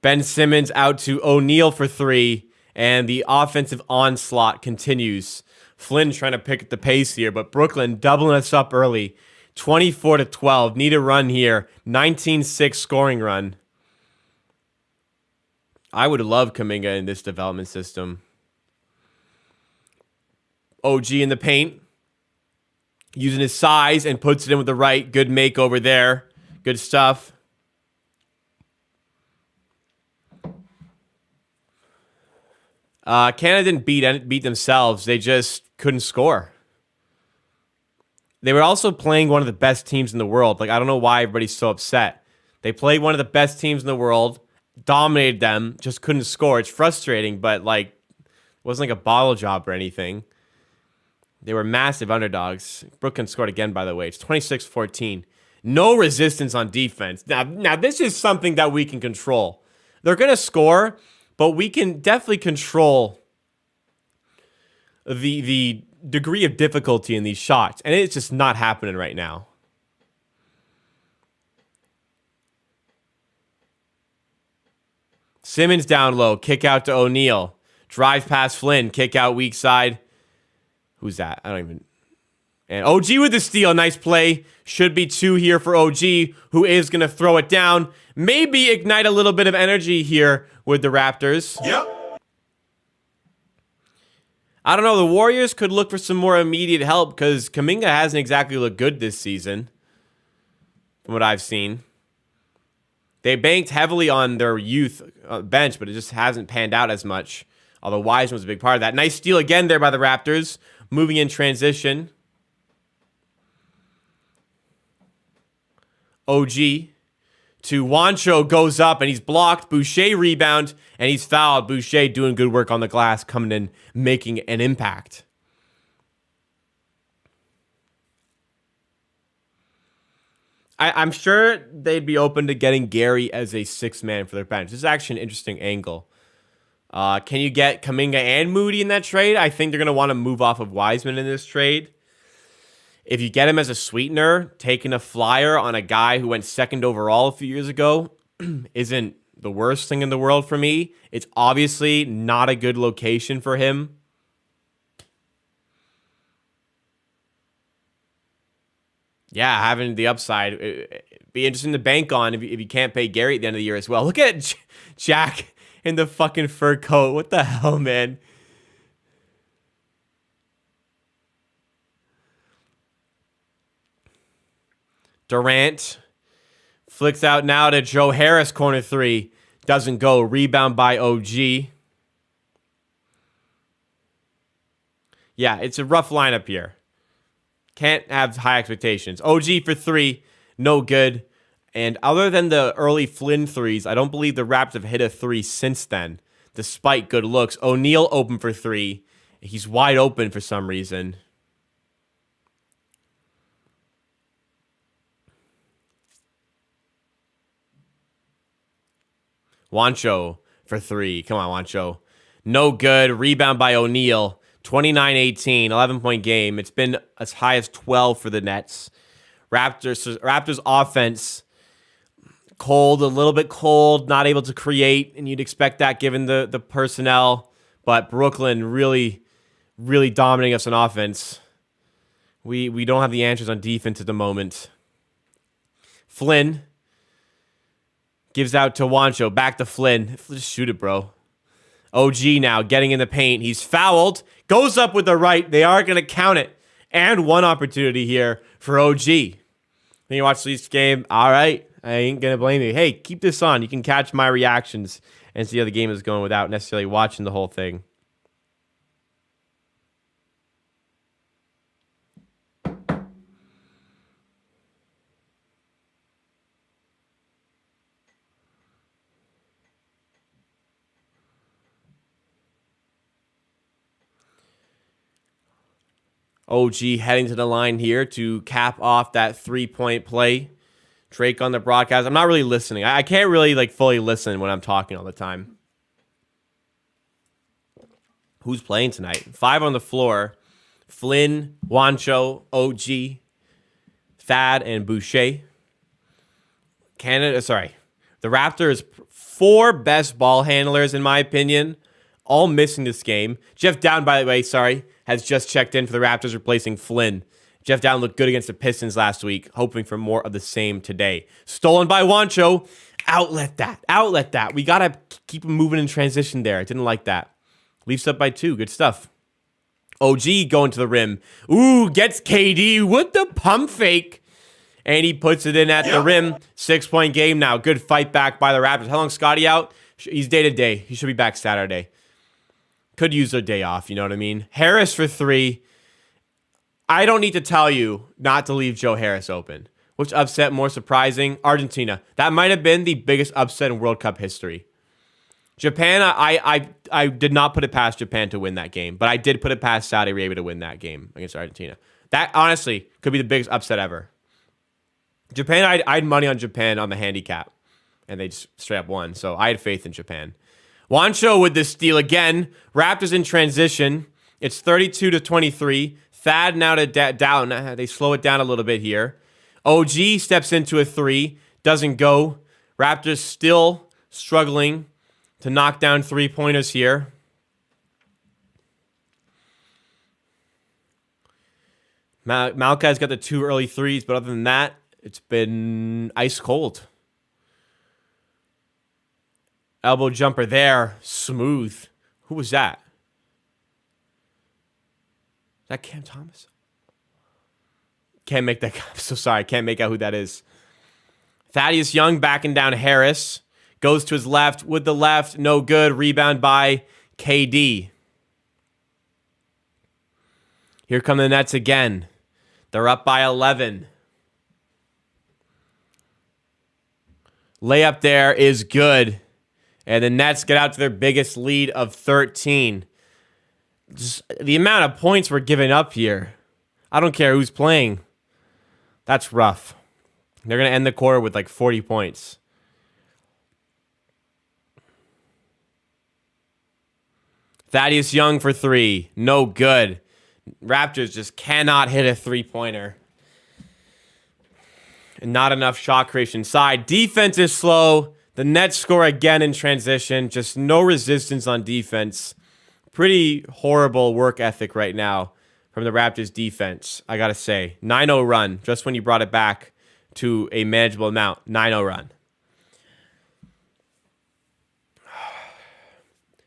Ben Simmons out to O'Neal for 3. And the offensive onslaught continues. Flynn trying to pick up the pace here, but Brooklyn doubling us up early. 24-12. Need a run here. 19-6 scoring run. I would love Kuminga in this development system. OG in the paint. Using his size and puts it in with the right. Good makeover there. Good stuff. Canada didn't beat themselves. They just couldn't score. They were also playing one of the best teams in the world. Like, I don't know why everybody's so upset. They played one of the best teams in the world, dominated them, just couldn't score. It's frustrating, but like, it wasn't like a bottle job or anything. They were massive underdogs. Brooklyn scored again, by the way. It's 26-14. No resistance on defense. Now this is something that we can control. They're going to score, but we can definitely control the degree of difficulty in these shots. And it's just not happening right now. Simmons down low. Kick out to O'Neal. Drive past Flynn. Kick out weak side. Who's that? I don't even... And OG with the steal. Nice play. Should be 2 here for OG, who is going to throw it down. Maybe ignite a little bit of energy here with the Raptors. Yep. I don't know. The Warriors could look for some more immediate help because Kuminga hasn't exactly looked good this season, from what I've seen. They banked heavily on their youth bench, but it just hasn't panned out as much. Although Wiseman was a big part of that. Nice steal again there by the Raptors. Moving in transition. OG to Juancho goes up and he's blocked. Boucher rebound and he's fouled. Boucher doing good work on the glass, coming in, making an impact. I'm sure they'd be open to getting Gary as a 6th man for their bench. This is actually an interesting angle. Can you get Kuminga and Moody in that trade? I think they're going to want to move off of Wiseman in this trade. If you get him as a sweetener, taking a flyer on a guy who went 2nd overall a few years ago isn't the worst thing in the world for me. It's obviously not a good location for him. Yeah, having the upside. It'd be interesting to bank on if you can't pay Gary at the end of the year as well. Look at Jack in the fucking fur coat. What the hell, man? Durant flicks out now to Joe Harris, corner 3. Doesn't go. Rebound by OG. Yeah, it's a rough lineup here. Can't have high expectations. OG for 3. No good. And other than the early Flynn threes, I don't believe the Raptors have hit a 3 since then, despite good looks. O'Neal open for 3. He's wide open for some reason. Juancho for 3. Come on, Juancho. No good. Rebound by O'Neal. 29-18, 11-point game. It's been as high as 12 for the Nets. Raptors offense, cold, a little bit cold, not able to create, and you'd expect that given the personnel. But Brooklyn really, really dominating us on offense. We don't have the answers on defense at the moment. Flynn gives out to Juancho. Back to Flynn. Just shoot it, bro. OG now getting in the paint. He's fouled. Goes up with the right. They are going to count it. And one opportunity here for OG. Then you watch this game. All right. I ain't going to blame you. Hey, keep this on. You can catch my reactions and see how the game is going without necessarily watching the whole thing. OG heading to the line here to cap off that 3-point play. Drake on the broadcast. I'm not really listening. I can't really fully listen when I'm talking all the time. Who's playing tonight? 5 on the floor. Flynn, Juancho, OG, Thad, and Boucher. The Raptors' 4 best ball handlers, in my opinion, all missing this game. Jeff Dowtin, by the way, has just checked in for the Raptors, replacing Flynn. Jeff Dowtin looked good against the Pistons last week, hoping for more of the same today. Stolen by Juancho. Outlet that. We got to keep him moving in transition there. I didn't like that. Leafs up by 2. Good stuff. OG going to the rim. Ooh, gets KD with the pump fake. And he puts it in at the rim. 6-point game now. Good fight back by the Raptors. How long Scottie out? He's day to day. He should be back Saturday. Could use a day off, you know what I mean? Harris for 3. I don't need to tell you not to leave Joe Harris open. Which upset more surprising? Argentina. That might have been the biggest upset in World Cup history. Japan, I did not put it past Japan to win that game. But I did put it past Saudi Arabia to win that game against Argentina. That, honestly, could be the biggest upset ever. Japan, I had money on Japan on the handicap. And they just straight up won. So I had faith in Japan. Juancho with this steal again. Raptors in transition. It's 32-23. Thad now to down. They slow it down a little bit here. OG steps into a 3. Doesn't go. Raptors still struggling to knock down 3-pointers here. Malka's got the 2 early threes, but other than that, it's been ice cold. Elbow jumper there. Smooth. Who was that? Is that Cam Thomas? Can't make that. I'm so sorry. Can't make out who that is. Thaddeus Young backing down Harris. Goes to his left with the left. No good. Rebound by KD. Here come the Nets again. They're up by 11. Layup there is good. And the Nets get out to their biggest lead of 13. Just the amount of points we're giving up here. I don't care who's playing. That's rough. They're going to end the quarter with 40 points. Thaddeus Young for 3. No good. Raptors just cannot hit a 3-pointer. And not enough shot creation side. Defense is slow. The Nets score again in transition. Just no resistance on defense. Pretty horrible work ethic right now from the Raptors defense, I got to say. 9-0 run, just when you brought it back to a manageable amount. 9-0 run.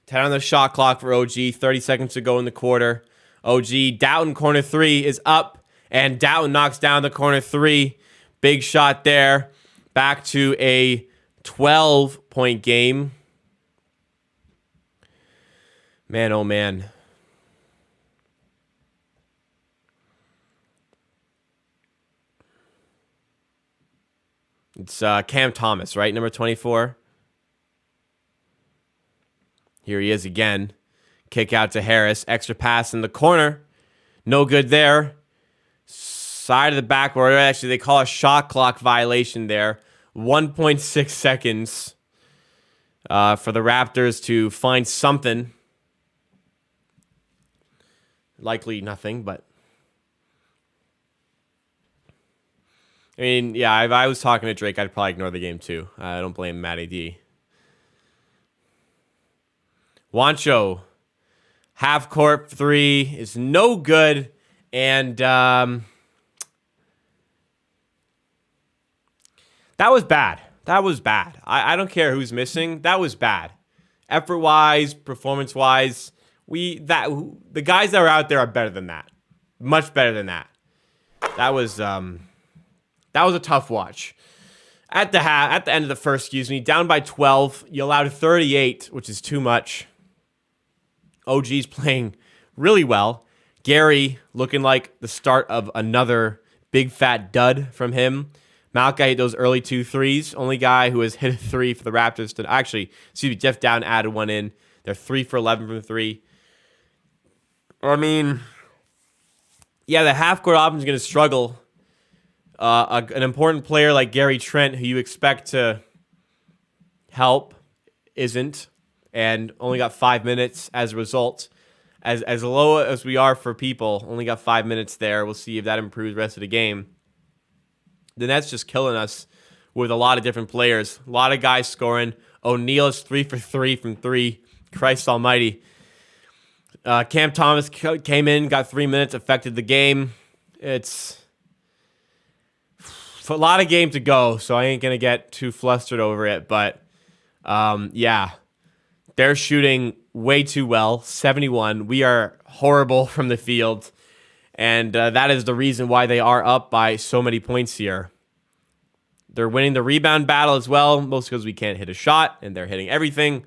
10 on the shot clock for OG. 30 seconds to go in the quarter. OG, Dowtin corner 3 is up. And Dowtin knocks down the corner 3. Big shot there. Back to a 12-point game. Man, oh man. It's Cam Thomas, right? Number 24. Here he is again. Kick out to Harris. Extra pass in the corner. No good there. Side of the backboard. Actually, they call a shot clock violation there. 1.6 seconds for the Raptors to find something. Likely nothing, but... I mean, yeah, if I was talking to Drake, I'd probably ignore the game too. I don't blame Matty D. Juancho, half court three is no good. And that was bad. That was bad. I don't care who's missing. That was bad. Effort-wise, performance-wise, the guys that are out there are better than that. Much better than that. That was a tough watch. At the end of the first, down by 12. You allowed 38, which is too much. OG's playing really well. Gary looking like the start of another big fat dud from him. Malka hit those early 2 threes. Only guy who has hit a 3 for the Raptors. Jeff Dowden added one in. They're 3 for 11 from 3. I mean, yeah, the half-court offense is going to struggle. An important player like Gary Trent, who you expect to help, isn't, and only got 5 minutes as a result. As low as we are for people, only got 5 minutes there. We'll see if that improves the rest of the game. The Nets just killing us with a lot of different players. A lot of guys scoring. O'Neal is 3 for 3 from 3. Christ almighty. Cam Thomas came in, got 3 minutes, affected the game. It's a lot of game to go, so I ain't going to get too flustered over it. But, yeah, they're shooting way too well, 71. We are horrible from the field, and that is the reason why they are up by so many points here. They're winning the rebound battle as well, mostly because we can't hit a shot, and they're hitting everything.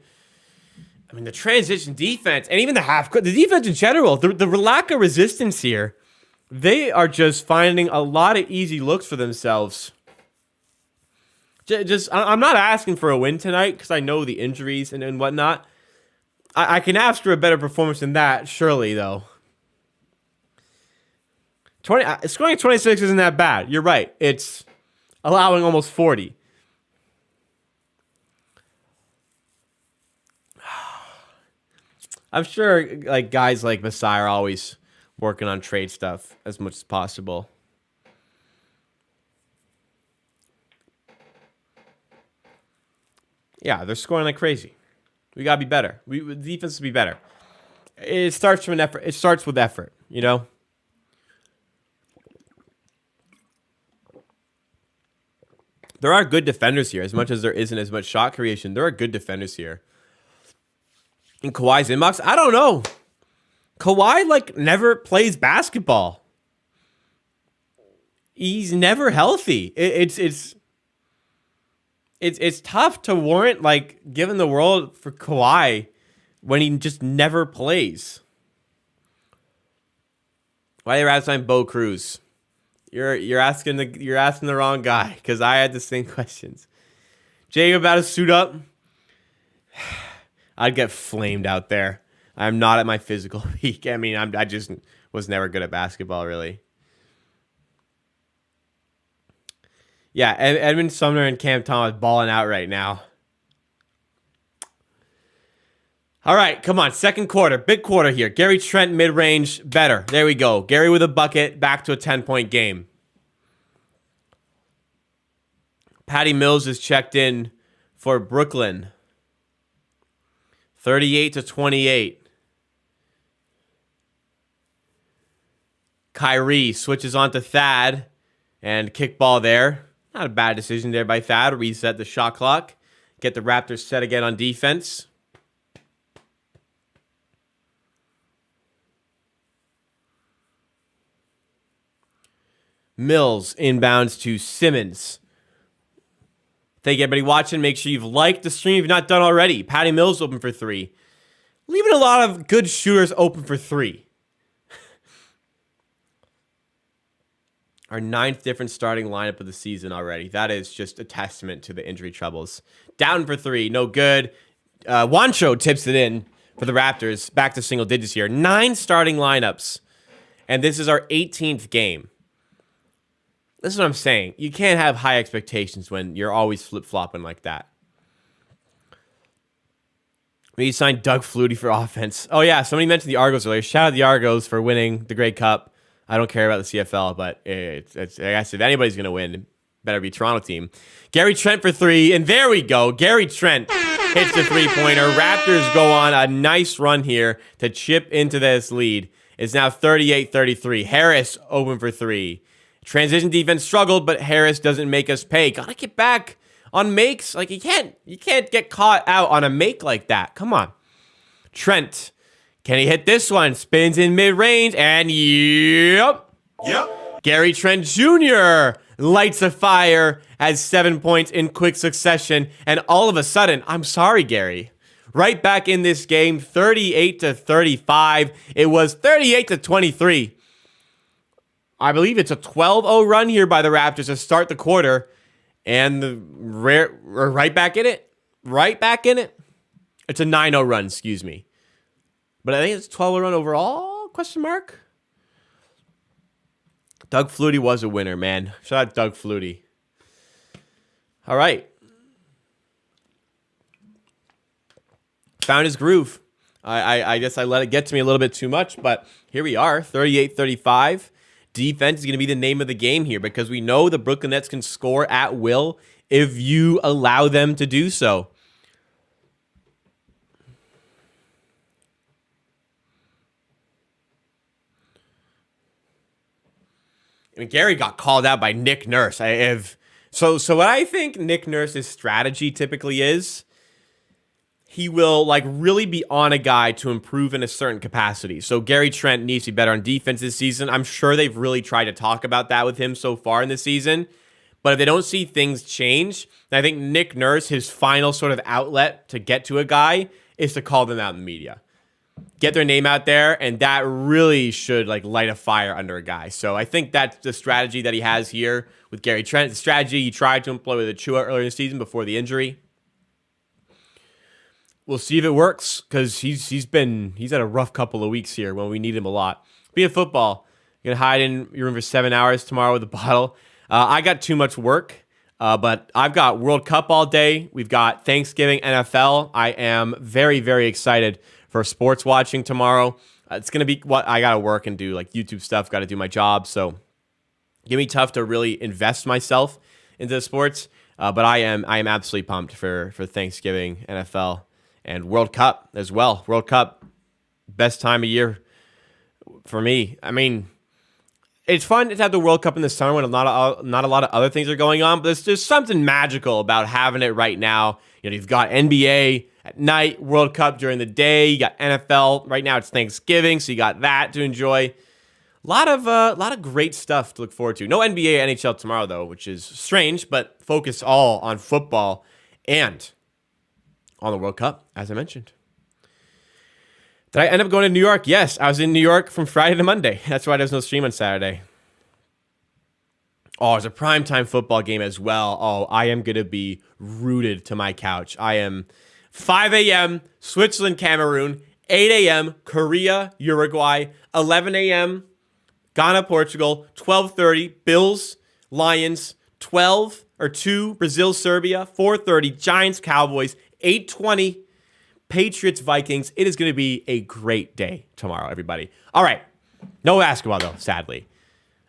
I mean, the transition defense, and even the defense in general, the lack of resistance here, they are just finding a lot of easy looks for themselves. I'm not asking for a win tonight because I know the injuries and whatnot. I can ask for a better performance than that, surely, though. Scoring 26 isn't that bad. You're right. It's allowing almost 40. I'm sure guys like Masai are always working on trade stuff as much as possible. Yeah, they're scoring like crazy. We gotta be better. The defense to be better. It starts from an effort. It starts with effort, you know. There are good defenders here, as much as there isn't as much shot creation. There are good defenders here. In Kawhi's inbox, I don't know. Kawhi never plays basketball. He's never healthy. It's tough to warrant giving the world for Kawhi when he just never plays. Why are you asking Bo Cruz? You're asking the wrong guy because I had the same questions. Jacob about to suit up. I'd get flamed out there. I'm not at my physical peak. I mean, I just was never good at basketball, really. Yeah, Edmund Sumner and Cam Thomas balling out right now. All right, come on. Second quarter. Big quarter here. Gary Trent mid-range. Better. There we go. Gary with a bucket. Back to a 10-point game. Patty Mills is checked in for Brooklyn. 38-28. Kyrie switches on to Thad. And kickball there. Not a bad decision there by Thad. Reset the shot clock. Get the Raptors set again on defense. Mills inbounds to Simmons. Thank you, everybody watching. Make sure you've liked the stream if you've not done already. Patty Mills open for 3. Leaving a lot of good shooters open for 3. Our 9th different starting lineup of the season already. That is just a testament to the injury troubles. Down for 3, no good. Juancho tips it in for the Raptors, back to single digits here. 9 starting lineups, and this is our 18th game. This is what I'm saying. You can't have high expectations when you're always flip-flopping like that. We signed Doug Flutie for offense. Oh, yeah, somebody mentioned the Argos earlier. Shout out the Argos for winning the Grey Cup. I don't care about the CFL, but it's I guess if anybody's going to win, it better be a Toronto team. Gary Trent for 3, and there we go. Gary Trent hits the three-pointer. Raptors go on a nice run here to chip into this lead. It's now 38-33. Harris open for 3. Transition defense struggled, but Harris doesn't make us pay. Gotta get back on makes. Like, you can't get caught out on a make like that. Come on. Trent, can he hit this one? Spins in mid-range, and yep. Gary Trent Jr. lights a fire, has 7 points in quick succession, and all of a sudden, I'm sorry, Gary, right back in this game, 38-35. It was 38-23. I believe it's a 12-0 run here by the Raptors to start the quarter, and we're right back in it. Right back in it. It's a 9-0 run, excuse me. But I think it's a 12-0 run overall, question mark? Doug Flutie was a winner, man. Shout out Doug Flutie. All right. Found his groove. I guess I let it get to me a little bit too much, but here we are, 38-35. Defense is going to be the name of the game here because we know the Brooklyn Nets can score at will if you allow them to do so. I mean, Gary got called out by Nick Nurse. So what I think Nick Nurse's strategy typically is, he will like really be on a guy to improve in a certain capacity. So Gary Trent needs to be better on defense this season. I'm sure they've really tried to talk about that with him so far in the season. But if they don't see things change, then I think Nick Nurse, his final sort of outlet to get to a guy is to call them out in the media. Get their name out there, and that really should like light a fire under a guy. So I think that's the strategy that he has here with Gary Trent. The strategy he tried to employ with Achua earlier in the season before the injury. We'll see if it works because he's had a rough couple of weeks here when we need him a lot. Be a football. You're gonna hide in your room for 7 hours tomorrow with a bottle. I got too much work, but I've got World Cup all day. We've got Thanksgiving, NFL. I am very, very excited for sports watching tomorrow. It's going to be what I got to work and do, like YouTube stuff, got to do my job. So it's going to be tough to really invest myself into the sports. But I am absolutely pumped for Thanksgiving, NFL, and World Cup as well. World Cup, best time of year for me. I mean, it's fun to have the World Cup in the summer when not a lot of other things are going on, but there's just something magical about having it right now. You know, you've got NBA at night, World Cup during the day. You got NFL. Right now it's Thanksgiving, so you got that to enjoy. A lot of great stuff to look forward to. No NBA, NHL tomorrow, though, which is strange, but focus all on football and on the World Cup, as I mentioned. Did I end up going to New York? Yes, I was in New York from Friday to Monday. That's why there's no stream on Saturday. Oh, there's a primetime football game as well. Oh, I am going to be rooted to my couch. I am 5 a.m., Switzerland, Cameroon, 8 a.m., Korea, Uruguay, 11 a.m., Ghana, Portugal, 12:30, Bills, Lions, 2, Brazil, Serbia, 4:30, Giants, Cowboys, 8:20, Patriots, Vikings. It is going to be a great day tomorrow, everybody. All right. No basketball, though, sadly.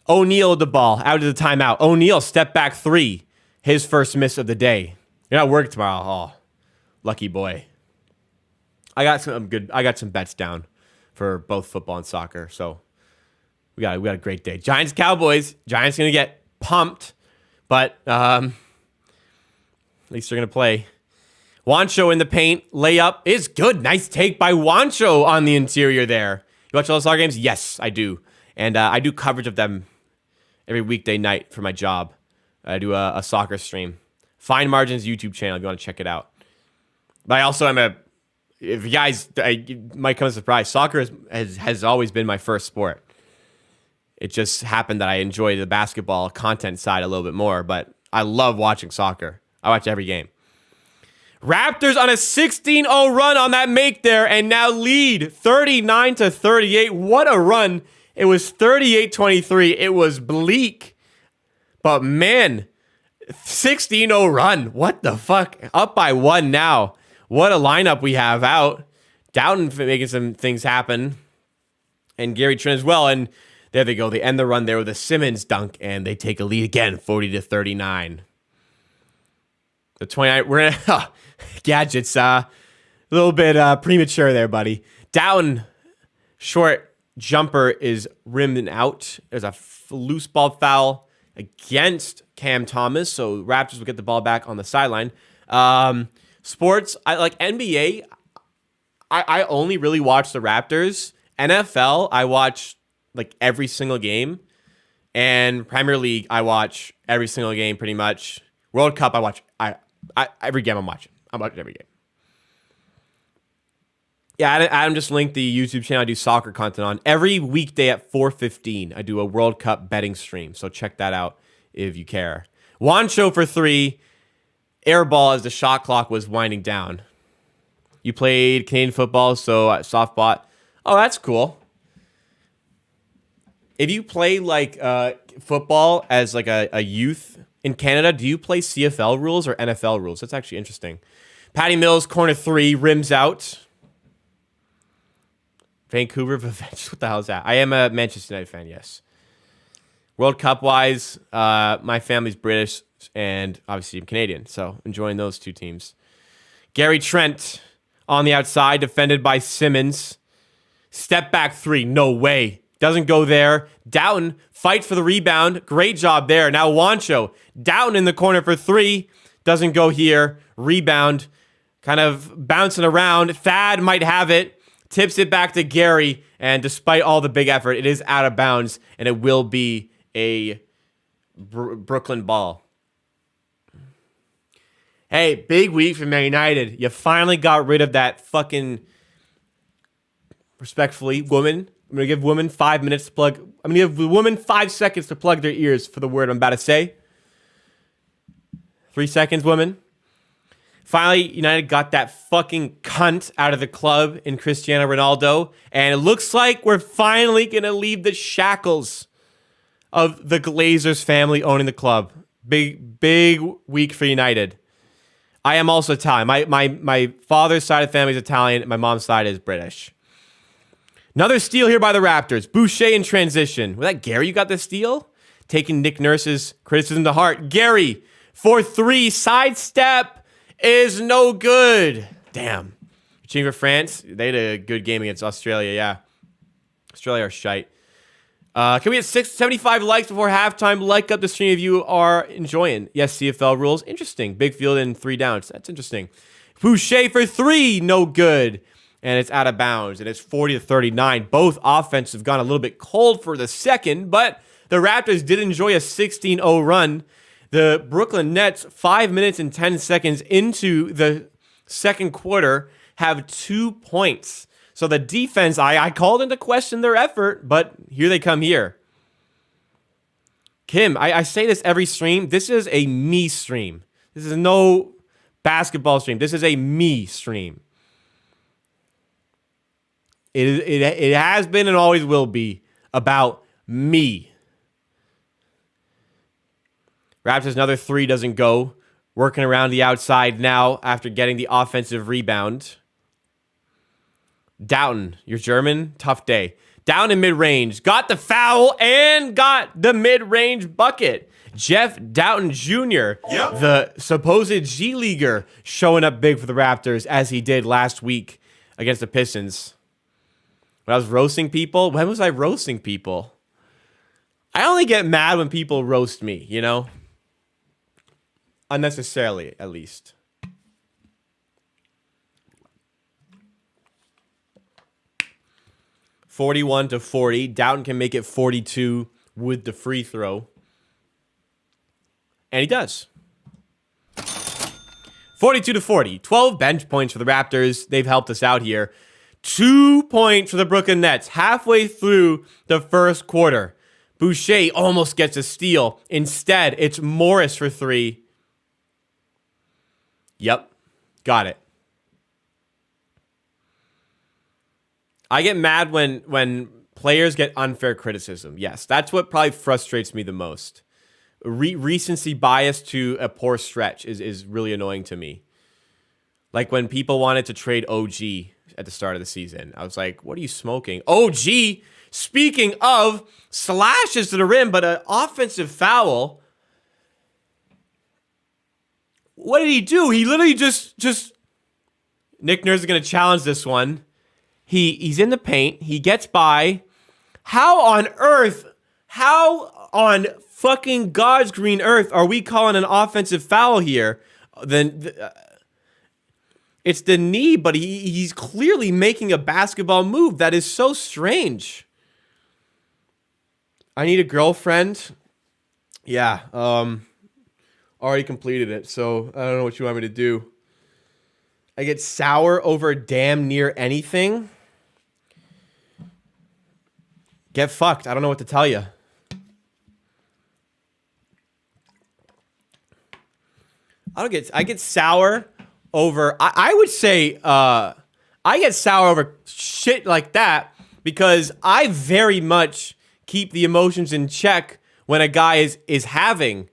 O'Neal with the ball, out of the timeout. O'Neal, step back 3. His first miss of the day. You're not working tomorrow. Oh, lucky boy. I got some bets down for both football and soccer. So we got a great day. Giants, Cowboys. Giants going to get pumped, but at least they're going to play. Juancho in the paint. Layup is good. Nice take by Juancho on the interior there. You watch all the soccer games? Yes, I do. And I do coverage of them every weekday night for my job. I do a soccer stream. Fine Margins YouTube channel if you want to check it out. But I also am if you guys, you might come as a surprise, soccer has always been my first sport. It just happened that I enjoy the basketball content side a little bit more, but I love watching soccer. I watch every game. Raptors on a 16-0 run on that make there and now lead 39-38. What a run. It was 38-23. It was bleak. But man, 16-0 run. What the fuck? Up by 1 now. What a lineup we have out. Doughton making some things happen. And Gary Trent as well. And there they go. They end the run there with a Simmons dunk. And they take a lead again, 40-39. The 29, we're going to... Gadgets, a little bit premature there, buddy. Doughton, short jumper is rimmed out. There's a loose ball foul against Cam Thomas, so Raptors will get the ball back on the sideline. Sports, I like NBA. I only really watch the Raptors. NFL, I watch like every single game, and Premier League, I watch every single game pretty much. World Cup, I watch every game I'm watching. I'm watching every game. Yeah, Adam just linked the YouTube channel I do soccer content on. Every weekday at 4:15, I do a World Cup betting stream. So check that out if you care. Juancho for 3. Air ball as the shot clock was winding down. You played Canadian football, so softball. Oh, that's cool. If you play like football as like a youth in Canada, do you play CFL rules or NFL rules? That's actually interesting. Patty Mills, corner 3, rims out. Vancouver, what the hell is that? I am a Manchester United fan, yes. World Cup-wise, my family's British and obviously I'm Canadian, so enjoying those two teams. Gary Trent on the outside, defended by Simmons. Step back 3, no way. Doesn't go there. Doughton, fight for the rebound. Great job there. Now Juancho, Doughton in the corner for 3. Doesn't go here. Rebound. Kind of bouncing around. Thad might have it. Tips it back to Gary. And despite all the big effort, it is out of bounds. And it will be a Brooklyn ball. Hey, big week for Man United. You finally got rid of that fucking, respectfully, woman. I'm going to give women 5 minutes to plug. I'm going to give women 5 seconds to plug their ears for the word I'm about to say. 3 seconds, woman. Finally, United got that fucking cunt out of the club in Cristiano Ronaldo. And it looks like we're finally going to leave the shackles of the Glazers family owning the club. Big week for United. I am also Italian. My father's side of the family is Italian. And my mom's side is British. Another steal here by the Raptors. Boucher in transition. Was that Gary you got the steal? Taking Nick Nurse's criticism to heart. Gary, for 3, sidestep is no good. Damn. Cheating for France. They had a good game against Australia, yeah. Australia are shite. Can we get 75 likes before halftime? Like up the stream if you are enjoying. Yes, CFL rules. Interesting. Big field and 3 downs. That's interesting. Boucher for 3. No good. And it's out of bounds. And it's 40-39. Both offenses have gone a little bit cold for the second, but the Raptors did enjoy a 16-0 run. The Brooklyn Nets, 5 minutes and 10 seconds into the second quarter, have 2 points. So the defense, I called into question their effort, but here they come here. Kim, I say this every stream. This is a me stream. This is no basketball stream. This is a me stream. It has been and always will be about me. Raptors, another 3 doesn't go. Working around the outside now after getting the offensive rebound. Doughton, you're German? Tough day. Down in mid-range. Got the foul and got the mid-range bucket. Jeff Doughton Jr., the supposed G-Leaguer, showing up big for the Raptors as he did last week against the Pistons. When I was roasting people, when was I roasting people? I only get mad when people roast me, you know? Unnecessarily, at least. (41-40). Doughton can make it 42 with the free throw. And he does. 42-40. 12 bench points for the Raptors. They've helped us out here. 2 points for the Brooklyn Nets halfway through the first quarter. Boucher almost gets a steal. Instead, it's Morris for 3. Yep. Got it. I get mad when players get unfair criticism. Yes, that's what probably frustrates me the most. Recency bias to a poor stretch is really annoying to me. Like when people wanted to trade OG at the start of the season. I was like, what are you smoking? OG, speaking of, slashes to the rim, but an offensive foul. What did he do? He literally just Nick Nurse is going to challenge this one. He's in the paint. He gets by. How on fucking God's green earth are we calling an offensive foul here? It's the knee, but he's clearly making a basketball move. That is so strange. I need a girlfriend. Yeah, already completed it, so I don't know what you want me to do. I get sour over damn near anything. Get fucked. I don't know what to tell you. I get sour over, I would say, I get sour over shit like that because I very much keep the emotions in check when a guy is having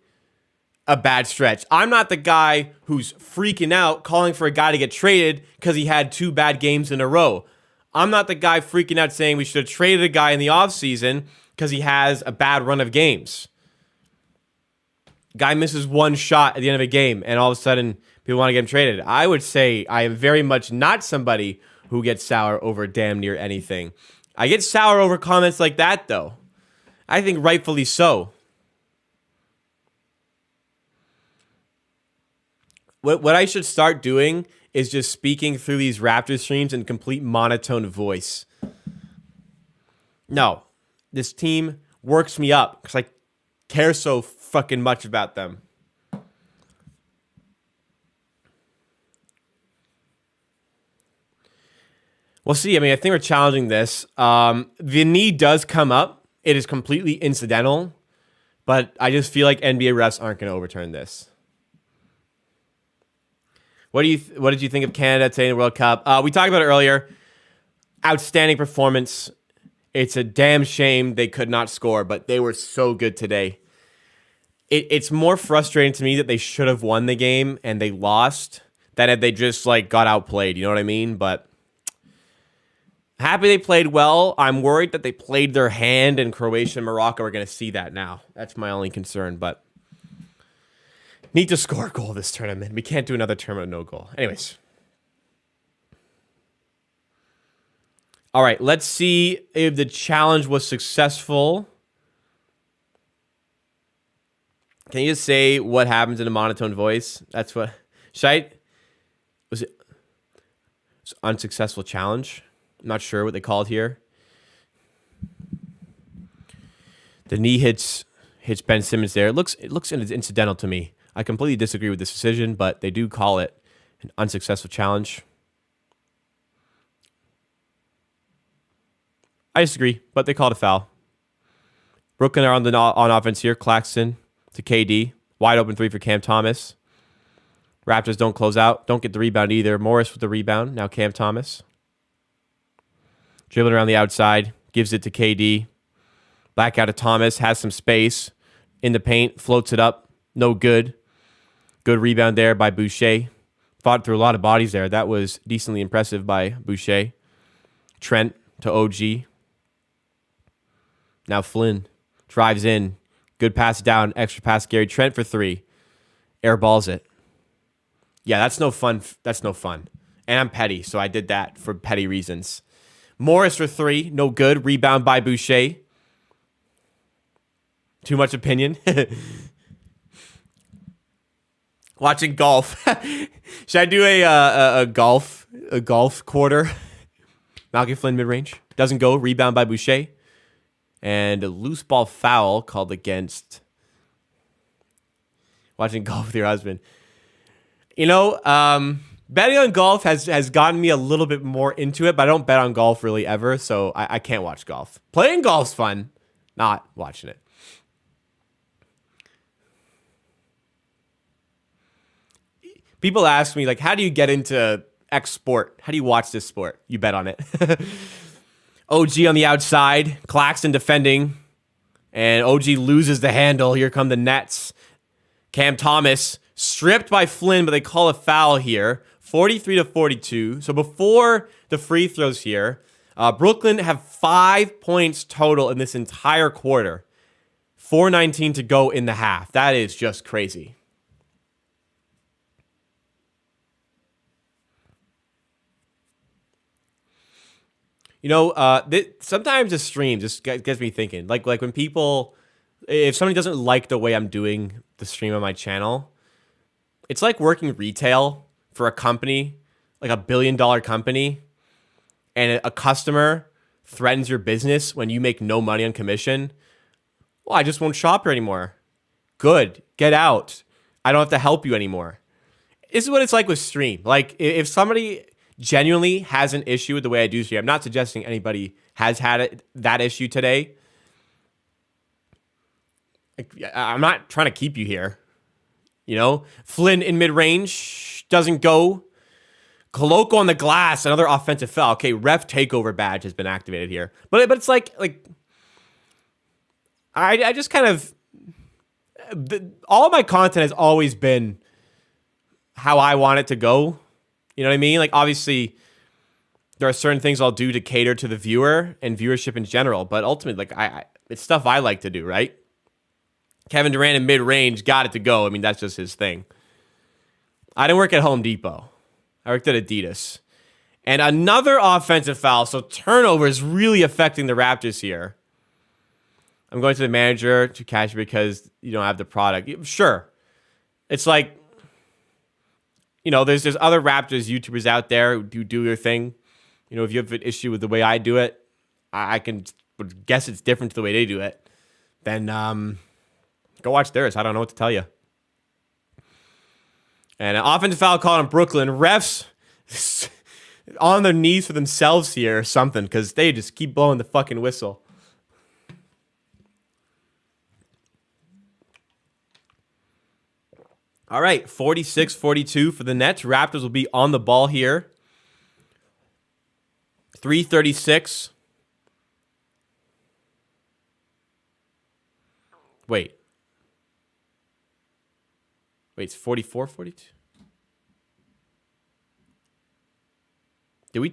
a bad stretch. I'm not the guy who's freaking out, calling for a guy to get traded because he had 2 bad games in a row. I'm not the guy freaking out saying we should have traded a guy in the offseason because he has a bad run of games. Guy misses 1 shot at the end of a game, and all of a sudden, people want to get him traded. I would say I am very much not somebody who gets sour over damn near anything. I get sour over comments like that, though. I think rightfully so. What I should start doing is just speaking through these Raptors streams in complete monotone voice. No, this team works me up because I care so fucking much about them. We'll see. I mean, I think we're challenging this. The knee does come up. It is completely incidental, but I just feel like NBA refs aren't going to overturn this. What did you think of Canada today in the World Cup? We talked about it earlier. Outstanding performance. It's a damn shame they could not score, but they were so good today. It's more frustrating to me that they should have won the game and they lost than if they just got outplayed. You know what I mean? But happy they played well. I'm worried that they played their hand, and Croatia and Morocco are going to see that now. That's my only concern, but need to score a goal this tournament. We can't do another tournament no goal. Anyways. All right, let's see if the challenge was successful. Can you just say what happens in a monotone voice? That's what... Was it unsuccessful challenge? I'm not sure what they called here. The knee hits Ben Simmons there. It looks incidental to me. I completely disagree with this decision, but they do call it an unsuccessful challenge. I disagree, but they called a foul. Brooklyn are on offense here. Claxton to KD. Wide open 3 for Cam Thomas. Raptors don't close out. Don't get the rebound either. Morris with the rebound. Now Cam Thomas. Dribbling around the outside. Gives it to KD. Back out to Thomas. Has some space. In the paint. Floats it up. No good. Good rebound there by Boucher. Fought through a lot of bodies there. That was decently impressive by Boucher. Trent to OG. Now Flynn drives in. Good pass down. Extra pass. Gary Trent for 3. Airballs it. Yeah, that's no fun. That's no fun. And I'm petty, so I did that for petty reasons. Morris for 3. No good. Rebound by Boucher. Too much opinion. Watching golf. Should I do a golf quarter? Malcolm Flynn mid-range. Doesn't go. Rebound by Boucher. And a loose ball foul called against. Watching golf with your husband. You know, betting on golf has gotten me a little bit more into it, but I don't bet on golf really ever, so I can't watch golf. Playing golf's fun, not watching it. People ask me, like, how do you get into X sport? How do you watch this sport? You bet on it. OG on the outside, Claxton defending, and OG loses the handle. Here come the Nets. Cam Thomas stripped by Flynn, but they call a foul here. 43-42. So before the free throws here, Brooklyn have 5 points total in this entire quarter. 4:19 to go in the half. That is just crazy. You know, sometimes the stream just gets me thinking. Like when people, if somebody doesn't like the way I'm doing the stream on my channel, it's like working retail for a company, like $1 billion company, and a customer threatens your business when you make no money on commission. Well, I just won't shop here anymore. Good. Get out. I don't have to help you anymore. This is what it's like with stream. Like, if somebody genuinely has an issue with the way I do stream, I'm not suggesting anybody has had that issue today. I'm not trying to keep you here. You know? Flynn in mid-range doesn't go. Koloko on the glass, another offensive foul. Okay, ref takeover badge has been activated here. But it's like I just kind of, all of my content has always been how I want it to go. You know what I mean? Like, obviously, there are certain things I'll do to cater to the viewer and viewership in general. But ultimately, like, it's stuff I like to do, right? Kevin Durant in mid-range got it to go. I mean, that's just his thing. I didn't work at Home Depot. I worked at Adidas. And another offensive foul. So turnover is really affecting the Raptors here. I'm going to the manager to cash because you don't have the product. Sure. It's like, you know, there's other Raptors YouTubers out there who do your thing. You know, if you have an issue with the way I do it, I can guess it's different to the way they do it. Then go watch theirs. I don't know what to tell you. And an offensive foul called on Brooklyn. Refs on their knees for themselves here or something because they just keep blowing the fucking whistle. All right, 46-42 for the Nets. Raptors will be on the ball here. 3:36. Wait, it's 44-42? Did we...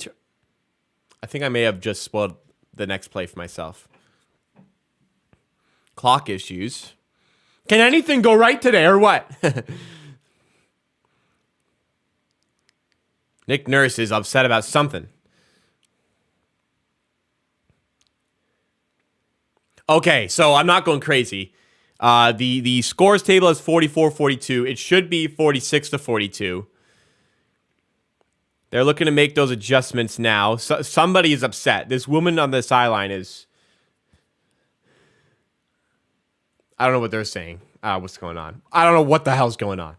I think I may have just spoiled the next play for myself. Clock issues. Can anything go right today or what? Nick Nurse is upset about something. Okay, so I'm not going crazy. The scores table is 44-42. It should be 46-42. They're looking to make those adjustments now. So, somebody is upset. This woman on the sideline is... I don't know what they're saying. What's going on? I don't know what the hell's going on.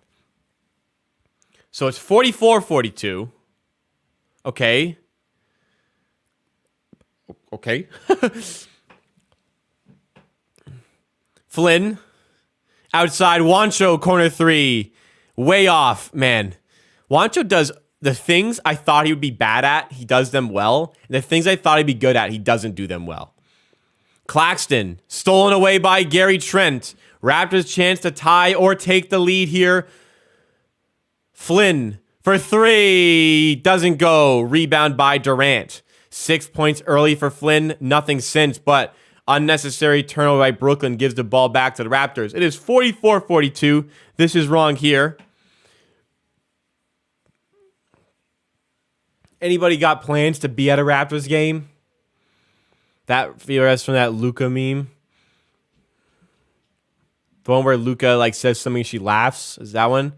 So it's 44-42. Okay. Okay. Flynn. Outside. Juancho, corner three. Way off, man. Juancho does the things I thought he would be bad at. He does them well. And the things I thought he'd be good at, he doesn't do them well. Claxton, stolen away by Gary Trent. Raptors chance to tie or take the lead here. Flynn for three. Doesn't go. Rebound by Durant. 6 points early for Flynn. Nothing since, but unnecessary turnover by Brooklyn gives the ball back to the Raptors. It is 44-42. This is wrong here. Anybody got plans to be at a Raptors game? That VRS from that Luca meme. The one where Luca like says something, she laughs. Is that one?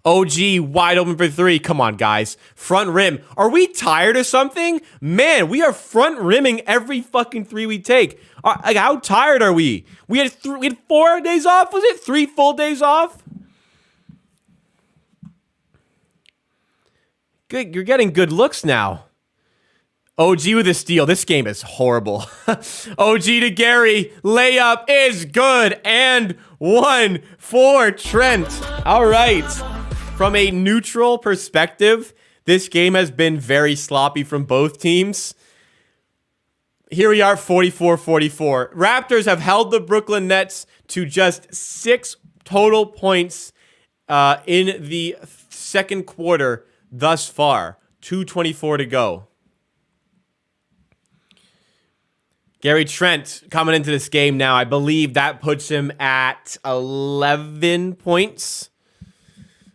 OG wide open for three. Come on, guys. Front rim. Are we tired of something? Man, we are front rimming every fucking three we take. Like, how tired are we? We had 4 days off. Was it 3 full days off? Good. You're getting good looks now. OG with a steal. This game is horrible. OG to Gary. Layup is good. And one for Trent. All right. From a neutral perspective, this game has been very sloppy from both teams. Here we are, 44-44. Raptors have held the Brooklyn Nets to just 6 total points in the second quarter thus far. 2:24 to go. Gary Trent coming into this game now. I believe that puts him at 11 points.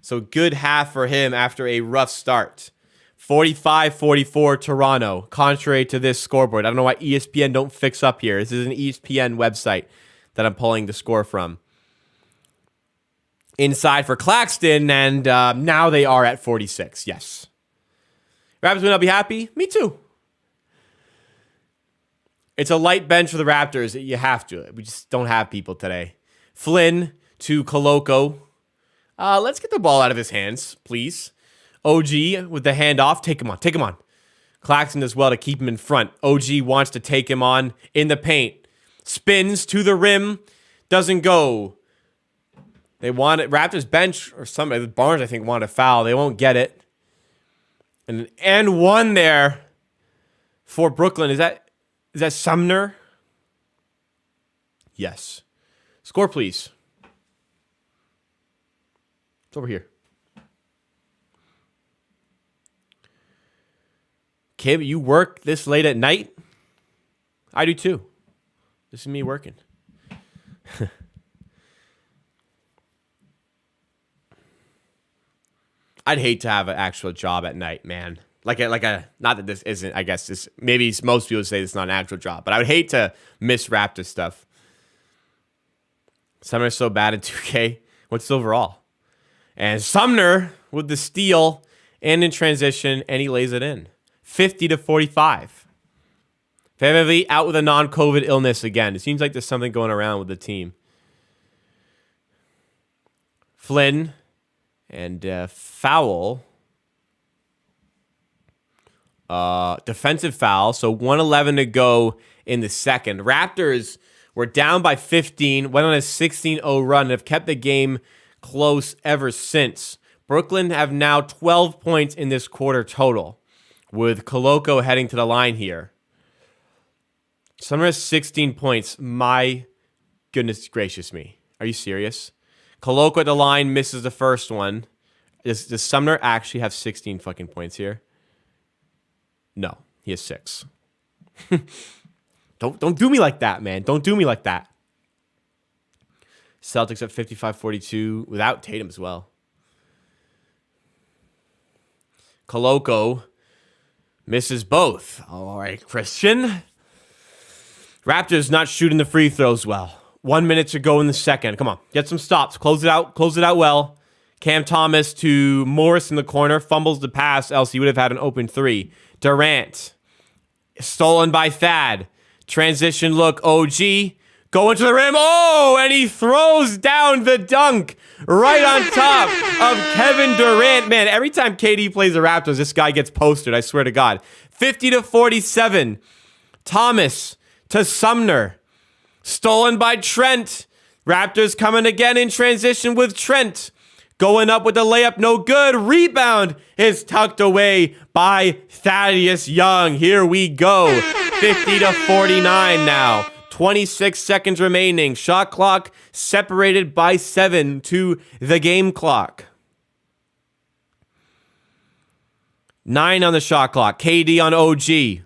So good half for him after a rough start. 45-44 Toronto, contrary to this scoreboard. I don't know why ESPN don't fix up here. This is an ESPN website that I'm pulling the score from. Inside for Claxton, and now they are at 46. Yes. Raptors will not be happy? Me too. It's a light bench for the Raptors. You have to. We just don't have people today. Flynn to Koloko. Let's get the ball out of his hands, please. OG with the handoff. Take him on. Take him on. Claxton as well to keep him in front. OG wants to take him on in the paint. Spins to the rim. Doesn't go. They want it. Raptors bench or somebody. Barnes, I think, wanted a foul. They won't get it. And one there for Brooklyn. Is that Sumner? Yes. Score, please. It's over here. Kib, you work this late at night? I do too. This is me working. I'd hate to have an actual job at night, man. Like a not that this isn't, I guess this maybe most people say it's not an actual job, but I would hate to miss Raptor stuff. Sumner's so bad in 2K. What's overall? And Sumner with the steal and in transition, and he lays it in. 50-45. Fairly out with a non-COVID illness again. It seems like there's something going around with the team. Flynn and foul. Defensive foul. So 1:11 to go in the second. Raptors were down by 15, went on a 16-0 run, and have kept the game close ever since. Brooklyn have now 12 points in this quarter total, with Koloko heading to the line here. Sumner has 16 points. My goodness gracious me. Are you serious? Koloko at the line misses the first one. Does Sumner actually have 16 fucking points here? No, he has 6. Don't do me like that, man. Don't do me like that. Celtics at 55-42 without Tatum as well. Koloko misses both. All right, Christian. Raptors not shooting the free throws well. 1 minute to go in the second. Come on, get some stops. Close it out. Close it out well. Cam Thomas to Morris in the corner. Fumbles the pass, else he would have had an open three. Durant. Stolen by Thad. Transition look. OG. Going to the rim. Oh, and he throws down the dunk right on top of Kevin Durant. Man, every time KD plays the Raptors, this guy gets posted. I swear to God. 50-47. Thomas to Sumner. Stolen by Trent. Raptors coming again in transition with Trent. Going up with the layup, no good. Rebound is tucked away by Thaddeus Young. Here we go. 50-49 now. 26 seconds remaining. Shot clock separated by 7 to the game clock. 9 on the shot clock. KD on OG.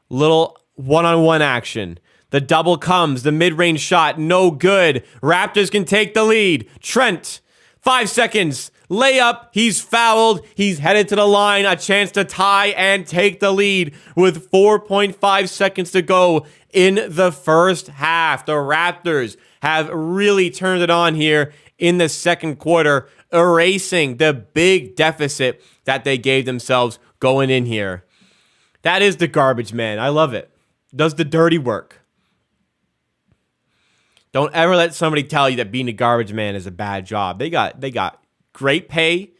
Little one-on-one action. The double comes. The mid-range shot, no good. Raptors can take the lead. Trent, 5 seconds. Layup. He's fouled. He's headed to the line. A chance to tie and take the lead with 4.5 seconds to go in the first half. The Raptors have really turned it on here in the second quarter, erasing the big deficit that they gave themselves going in here. That is the garbage man. I love it. Does the dirty work. Don't ever let somebody tell you that being a garbage man is a bad job. They got great pay,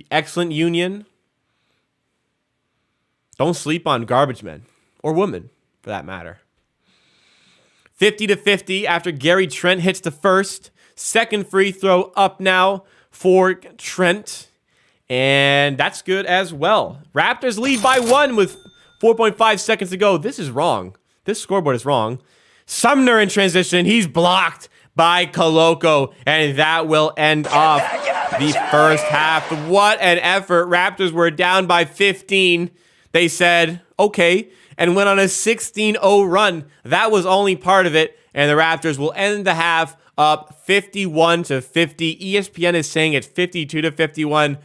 excellent union. Don't sleep on garbage men or women, for that matter. 50-50 after Gary Trent hits the first. Second free throw up now for Trent, and that's good as well. Raptors lead by 1 with 4.5 seconds to go. This is wrong. This scoreboard is wrong. Sumner in transition. He's blocked by Koloko, and that will end off the first half. What an effort. Raptors were down by 15. They said, okay, and went on a 16-0 run. That was only part of it, and the Raptors will end the half up 51-50. ESPN is saying it's 52-51.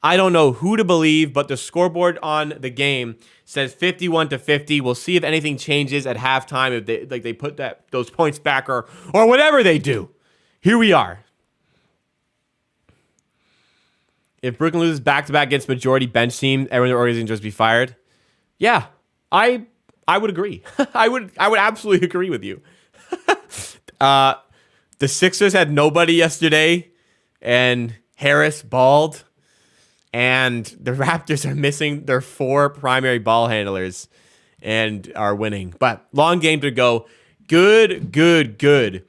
I don't know who to believe, but the scoreboard on the game says 51-50. We'll see if anything changes at halftime, if they put those points back or whatever they do. Here we are. If Brooklyn loses back-to-back against majority bench team, everyone in the organization just be fired. Yeah, I would agree. I would absolutely agree with you. The Sixers had nobody yesterday, and Harris balled. And the Raptors are missing their 4 primary ball handlers and are winning. But long game to go. Good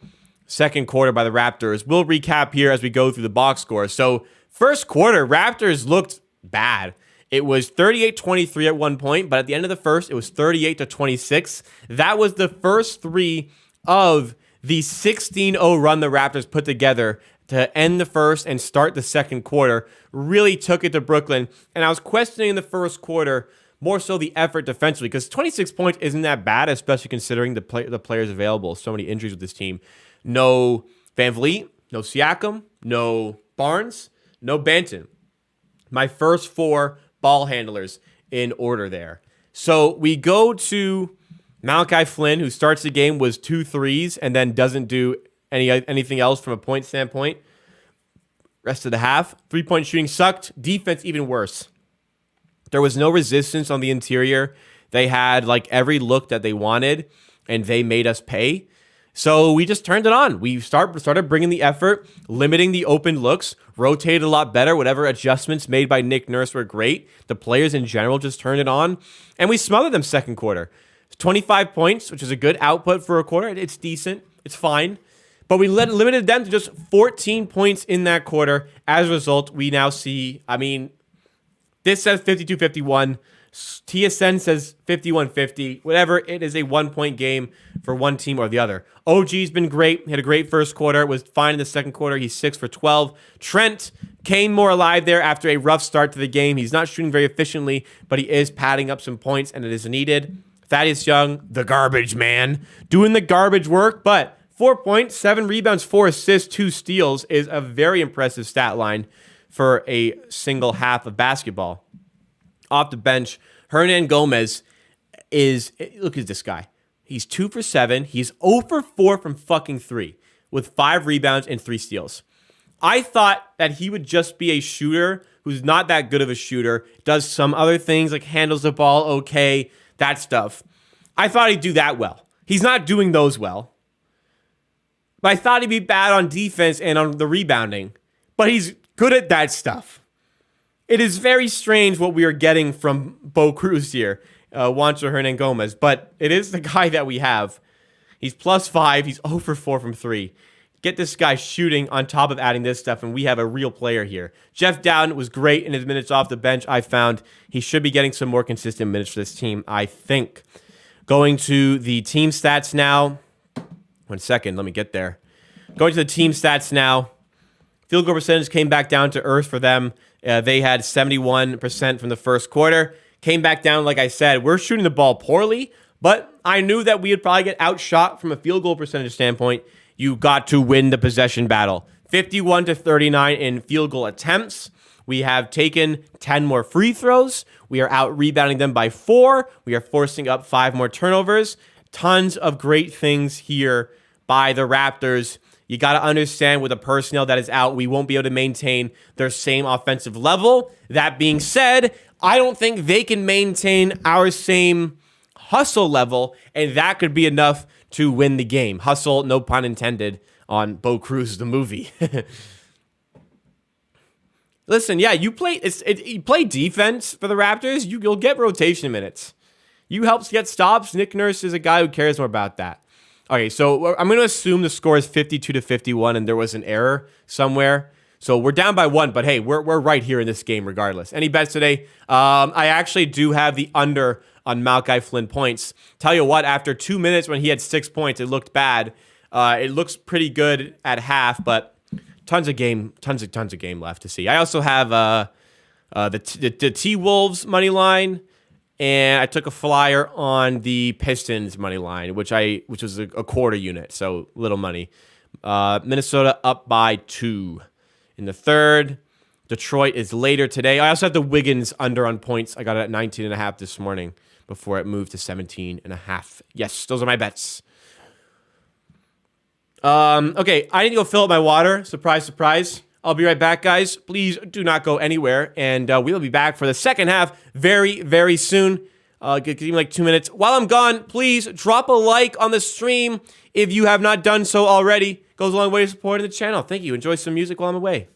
second quarter by the Raptors. We'll recap here as we go through the box score. So first quarter, Raptors looked bad. It was 38-23 at one point, but at the end of the first, it was 38-26. That was the first 3 of the 16-0 run the Raptors put together to end the first and start the second quarter. Really took it to Brooklyn. And I was questioning in the first quarter more so the effort defensively, because 26 points isn't that bad, especially considering the players available. So many injuries with this team. No Van Vliet, no Siakam, no Barnes, no Banton. My first 4 ball handlers in order there. So we go to Malachi Flynn, who starts the game, was 2 threes and then doesn't do anything else from a point standpoint. Rest of the half, 3-point shooting sucked. Defense even worse. There was no resistance on the interior. They had like every look that they wanted, and they made us pay. So we just turned it on. We started bringing the effort, limiting the open looks, rotated a lot better. Whatever adjustments made by Nick Nurse were great. The players in general just turned it on, and we smothered them second quarter. 25 points, which is a good output for a quarter. It's decent. It's fine. But we limited them to just 14 points in that quarter. As a result, we now see, this says 52-51. TSN says 51-50. Whatever, it is a 1-point game for one team or the other. OG's been great. He had a great first quarter. Was fine in the second quarter. He's 6 for 12. Trent came more alive there after a rough start to the game. He's not shooting very efficiently, but he is padding up some points, and it is needed. Thaddeus Young, the garbage man, doing the garbage work, but 4 points, 7 rebounds, 4 assists, 2 steals is a very impressive stat line for a single half of basketball. Off the bench, Hernan Gomez look at this guy. He's 2 for 7. He's 0 for 4 from fucking 3 with 5 rebounds and 3 steals. I thought that he would just be a shooter who's not that good of a shooter, does some other things like handles the ball okay, that stuff. I thought he'd do that well. He's not doing those well. But I thought he'd be bad on defense and on the rebounding. But he's good at that stuff. It is very strange what we are getting from Bo Cruz here, Juancho Hernan Gomez. But it is the guy that we have. He's +5. He's 0 for 4 from 3. Get this guy shooting on top of adding this stuff, and we have a real player here. Jeff Dowden was great in his minutes off the bench. I found he should be getting some more consistent minutes for this team, I think. Going to the team stats now. 1 second, let me get there. Going to the team stats now. Field goal percentage came back down to earth for them. They had 71% from the first quarter. Came back down, like I said. We're shooting the ball poorly, but I knew that we would probably get outshot from a field goal percentage standpoint. You got to win the possession battle. 51-39 in field goal attempts. We have taken 10 more free throws. We are out rebounding them by 4. We are forcing up 5 more turnovers. Tons of great things here by the Raptors. You got to understand with the personnel that is out, we won't be able to maintain their same offensive level. That being said, I don't think they can maintain our same hustle level, and that could be enough to win the game. Hustle, no pun intended, on Bo Cruz, the movie. Listen, yeah, you play defense for the Raptors, you'll get rotation minutes. You help get stops. Nick Nurse is a guy who cares more about that. Okay, so I'm going to assume the score is 52-51 and there was an error somewhere. So we're down by 1, but hey, we're right here in this game regardless. Any bets today? I actually do have the under on Malachi Flynn points. Tell you what, after 2 minutes when he had 6 points, it looked bad. It looks pretty good at half, but tons of game left to see. I also have the T-Wolves money line, and I took a flyer on the Pistons money line, which was a quarter unit, so little money. Minnesota up by 2 in the third. Detroit is later today. I also have the Wiggins under on points. I got it at 19.5 this morning before it moved to 17.5. Yes, those are my bets. Okay, I need to go fill up my water. Surprise, surprise. I'll be right back, guys. Please do not go anywhere, and we'll be back for the second half very, very soon. Give me like 2 minutes. While I'm gone, please drop a like on the stream if you have not done so already. Goes a long way to supporting the channel. Thank you. Enjoy some music while I'm away.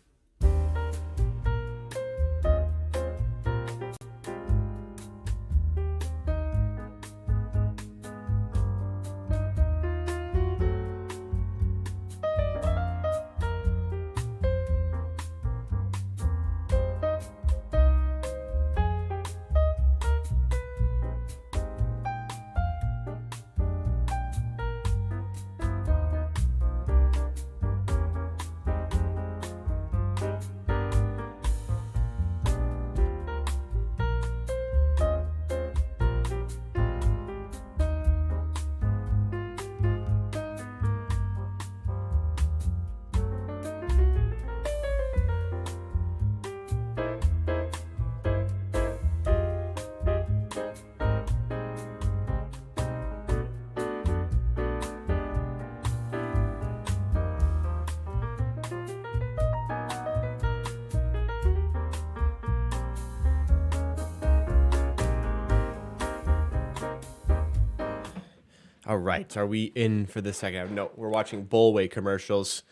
All right, are we in for the second half? No, we're watching Bullway commercials.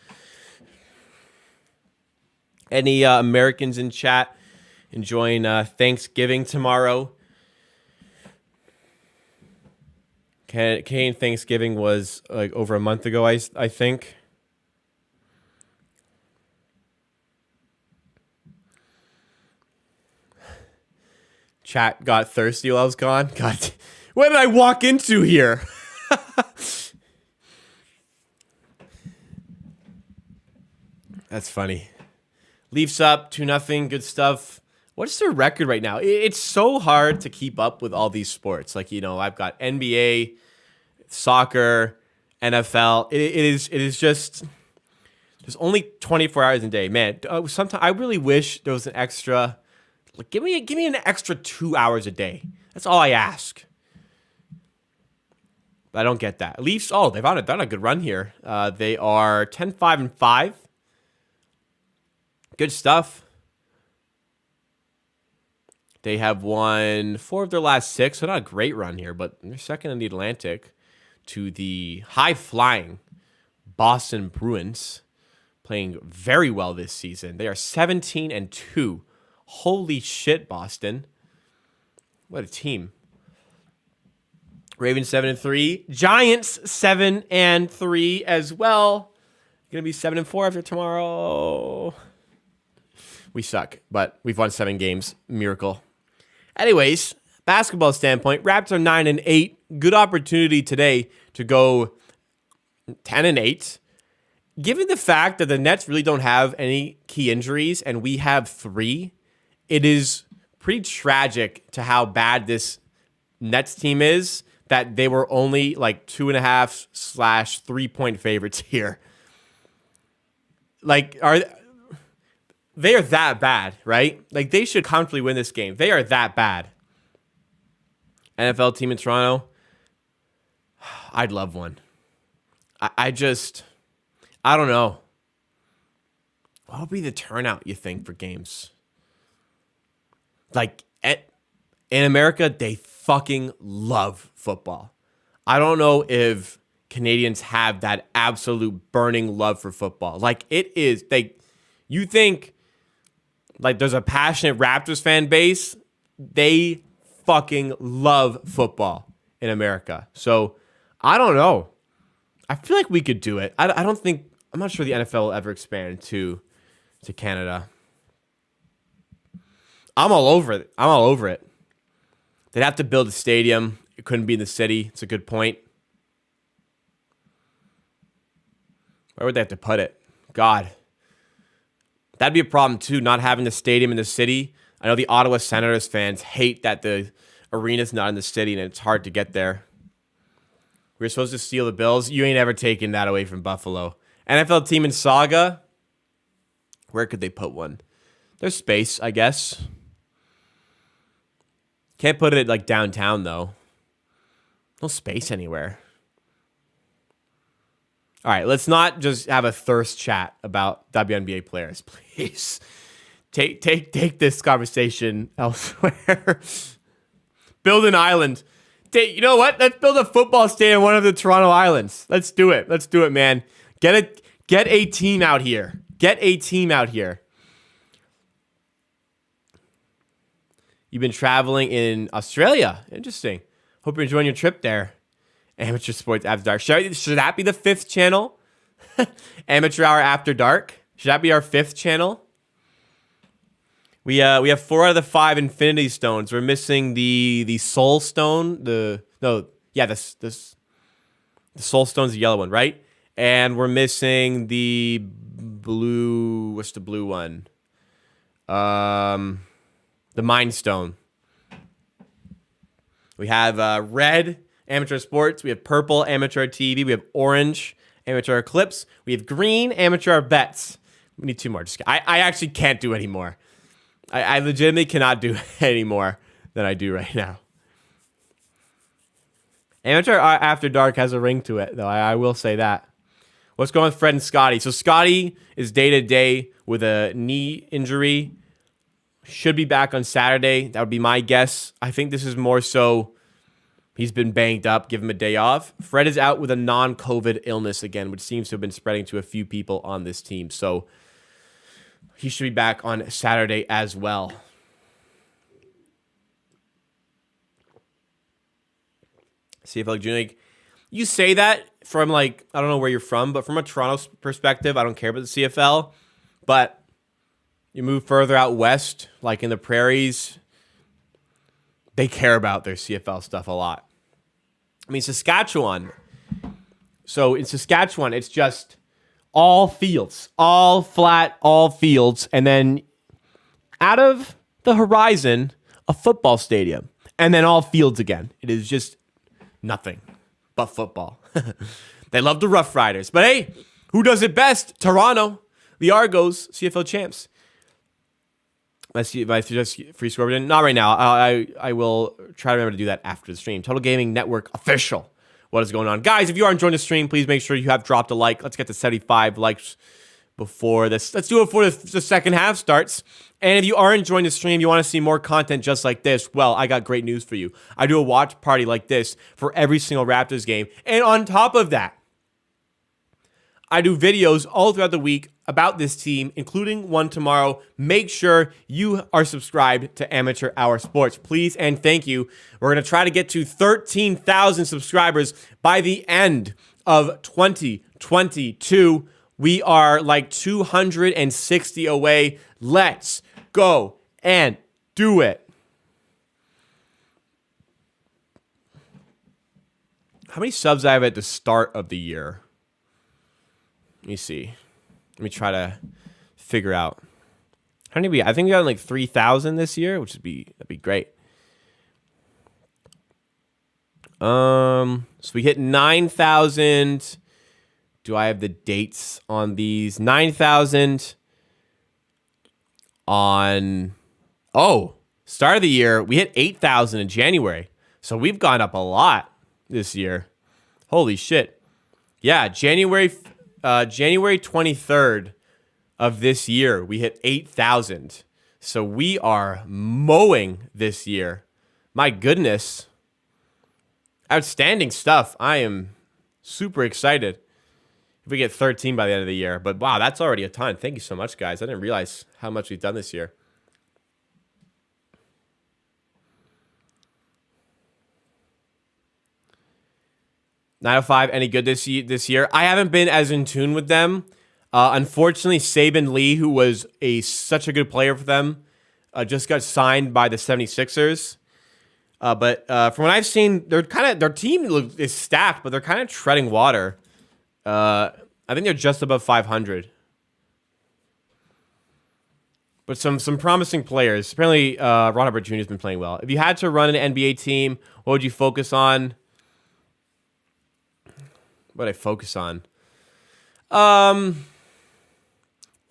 Any Americans in chat enjoying Thanksgiving tomorrow? Canadian Thanksgiving was like over a month ago, I think. Chat got thirsty while I was gone. God, what did I walk into here? That's funny. Leafs up 2-0. Good stuff. What's their record right now? It's so hard to keep up with all these sports. Like, I've got NBA, soccer, NFL. It is just there's only 24 hours in a day. Man, sometimes I really wish there was an extra. Like, give me an extra 2 hours a day. That's all I ask. But I don't get that. Leafs, they've done a good run here. They are 10-5-5. Good stuff. They have won 4 of their last 6, so not a great run here, but they're second in the Atlantic to the high-flying Boston Bruins, playing very well this season. They are 17-2. Holy shit, Boston. What a team. Ravens 7-3. Giants 7-3 as well. Gonna be 7-4 after tomorrow. We suck, but we've won 7 games. Miracle. Anyways, basketball standpoint, Raptors are 9-8. Good opportunity today to go 10-8. Given the fact that the Nets really don't have any key injuries and we have 3, it is pretty tragic to how bad this Nets team is that they were only like 2.5/3-point favorites here. Like, they are that bad, right? Like, they should comfortably win this game. They are that bad. NFL team in Toronto, I'd love one. I don't know. What would be the turnout, you think, for games? Like, in America, they fucking love football. I don't know if Canadians have that absolute burning love for football. Like, it is, you think, like, there's a passionate Raptors fan base. They fucking love football in America. So, I don't know. I feel like we could do it. I'm not sure the NFL will ever expand to to Canada. I'm all over it. I'm all over it. They'd have to build a stadium. It couldn't be in the city. It's a good point. Where would they have to put it? God. That'd be a problem, too, not having the stadium in the city. I know the Ottawa Senators fans hate that the arena's not in the city and it's hard to get there. We were supposed to steal the Bills. You ain't ever taken that away from Buffalo. NFL team in Saga. Where could they put one? There's space, I guess. Can't put it like downtown, though. No space anywhere. All right, let's not just have a thirst chat about WNBA players, please. Take this conversation elsewhere. Build an island. You know what? Let's build a football stadium on one of the Toronto Islands. Let's do it. Let's do it, man. Get a team out here. Get a team out here. You've been traveling in Australia. Interesting. Hope you're enjoying your trip there. Amateur Sports After Dark. Should that be the 5th channel? Amateur Hour After Dark. Should that be our 5th channel? We have 4 out of the 5 Infinity Stones. We're missing the Soul Stone. The Soul Stone's the yellow one, right? And we're missing the blue. What's the blue one? The Mind Stone. We have red Amateur Sports. We have purple Amateur TV. We have orange Amateur Eclipse. We have green Amateur Bets. We need 2 more. I actually can't do any more. I legitimately cannot do any more than I do right now. Amateur After Dark has a ring to it, though. I will say that. What's going on with Fred and Scottie? So Scottie is day-to-day with a knee injury. Should be back on Saturday. That would be my guess. I think this is more so he's been banged up. Give him a day off. Fred is out with a non-COVID illness again, which seems to have been spreading to a few people on this team. So he should be back on Saturday as well. CFL Junior League. You say that from I don't know where you're from, but from a Toronto perspective, I don't care about the CFL. But you move further out west, like in the prairies, they care about their CFL stuff a lot. I mean, Saskatchewan. So in Saskatchewan, it's just all fields, all flat, all fields. And then out of the horizon, a football stadium. And then all fields again. It is just nothing but football. They love the Rough Riders. But hey, who does it best? Toronto, the Argos, CFL champs. Let's see if I suggest free score. Not right now. I will try to remember to do that after the stream. Total Gaming Network official. What is going on? Guys, if you are enjoying the stream, please make sure you have dropped a like. Let's get to 75 likes before this. Let's do it before the second half starts. And if you are enjoying the stream, you want to see more content just like this, well, I got great news for you. I do a watch party like this for every single Raptors game. And on top of that, I do videos all throughout the week about this team, including one tomorrow. Make sure you are subscribed to Amateur Hour Sports, please and thank you. We're going to try to get to 13,000 subscribers by the end of 2022. We are like 260 away. Let's go and do it. How many subs I have at the start of the year? Let me see. Let me try to figure out. How many we? I think we got like 3,000 this year, which that'd be great. So we hit 9,000. Do I have the dates on these? 9,000 on start of the year. We hit 8,000 in January. So we've gone up a lot this year. Holy shit. Yeah, January 23rd of this year, we hit 8,000. So we are mowing this year. My goodness. Outstanding stuff. I am super excited if we get 13 by the end of the year. But wow, that's already a ton. Thank you so much, guys. I didn't realize how much we've done this year. Nine oh five, any good this year? I haven't been as in tune with them. Unfortunately, Saban Lee, who was such a good player for them, just got signed by the 76ers. But from what I've seen, their team is stacked, but they're kind of treading water. I think they're just above 500. But some promising players. Apparently, Ron Hubbard Jr. has been playing well. If you had to run an NBA team, what would you focus on? What would I focus on? I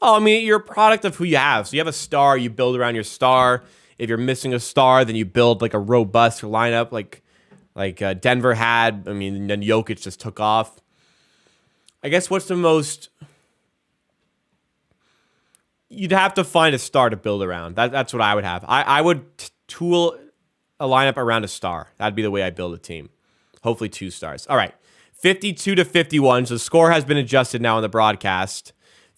mean, you're a product of who you have. So you have a star, you build around your star. If you're missing a star, then you build like a robust lineup like Denver had. I mean, then Jokic just took off. I guess what's the most... You'd have to find a star to build around. That's what I would have. I would tool a lineup around a star. That'd be the way I build a team. Hopefully 2 stars. All right. 52-51. So the score has been adjusted now on the broadcast.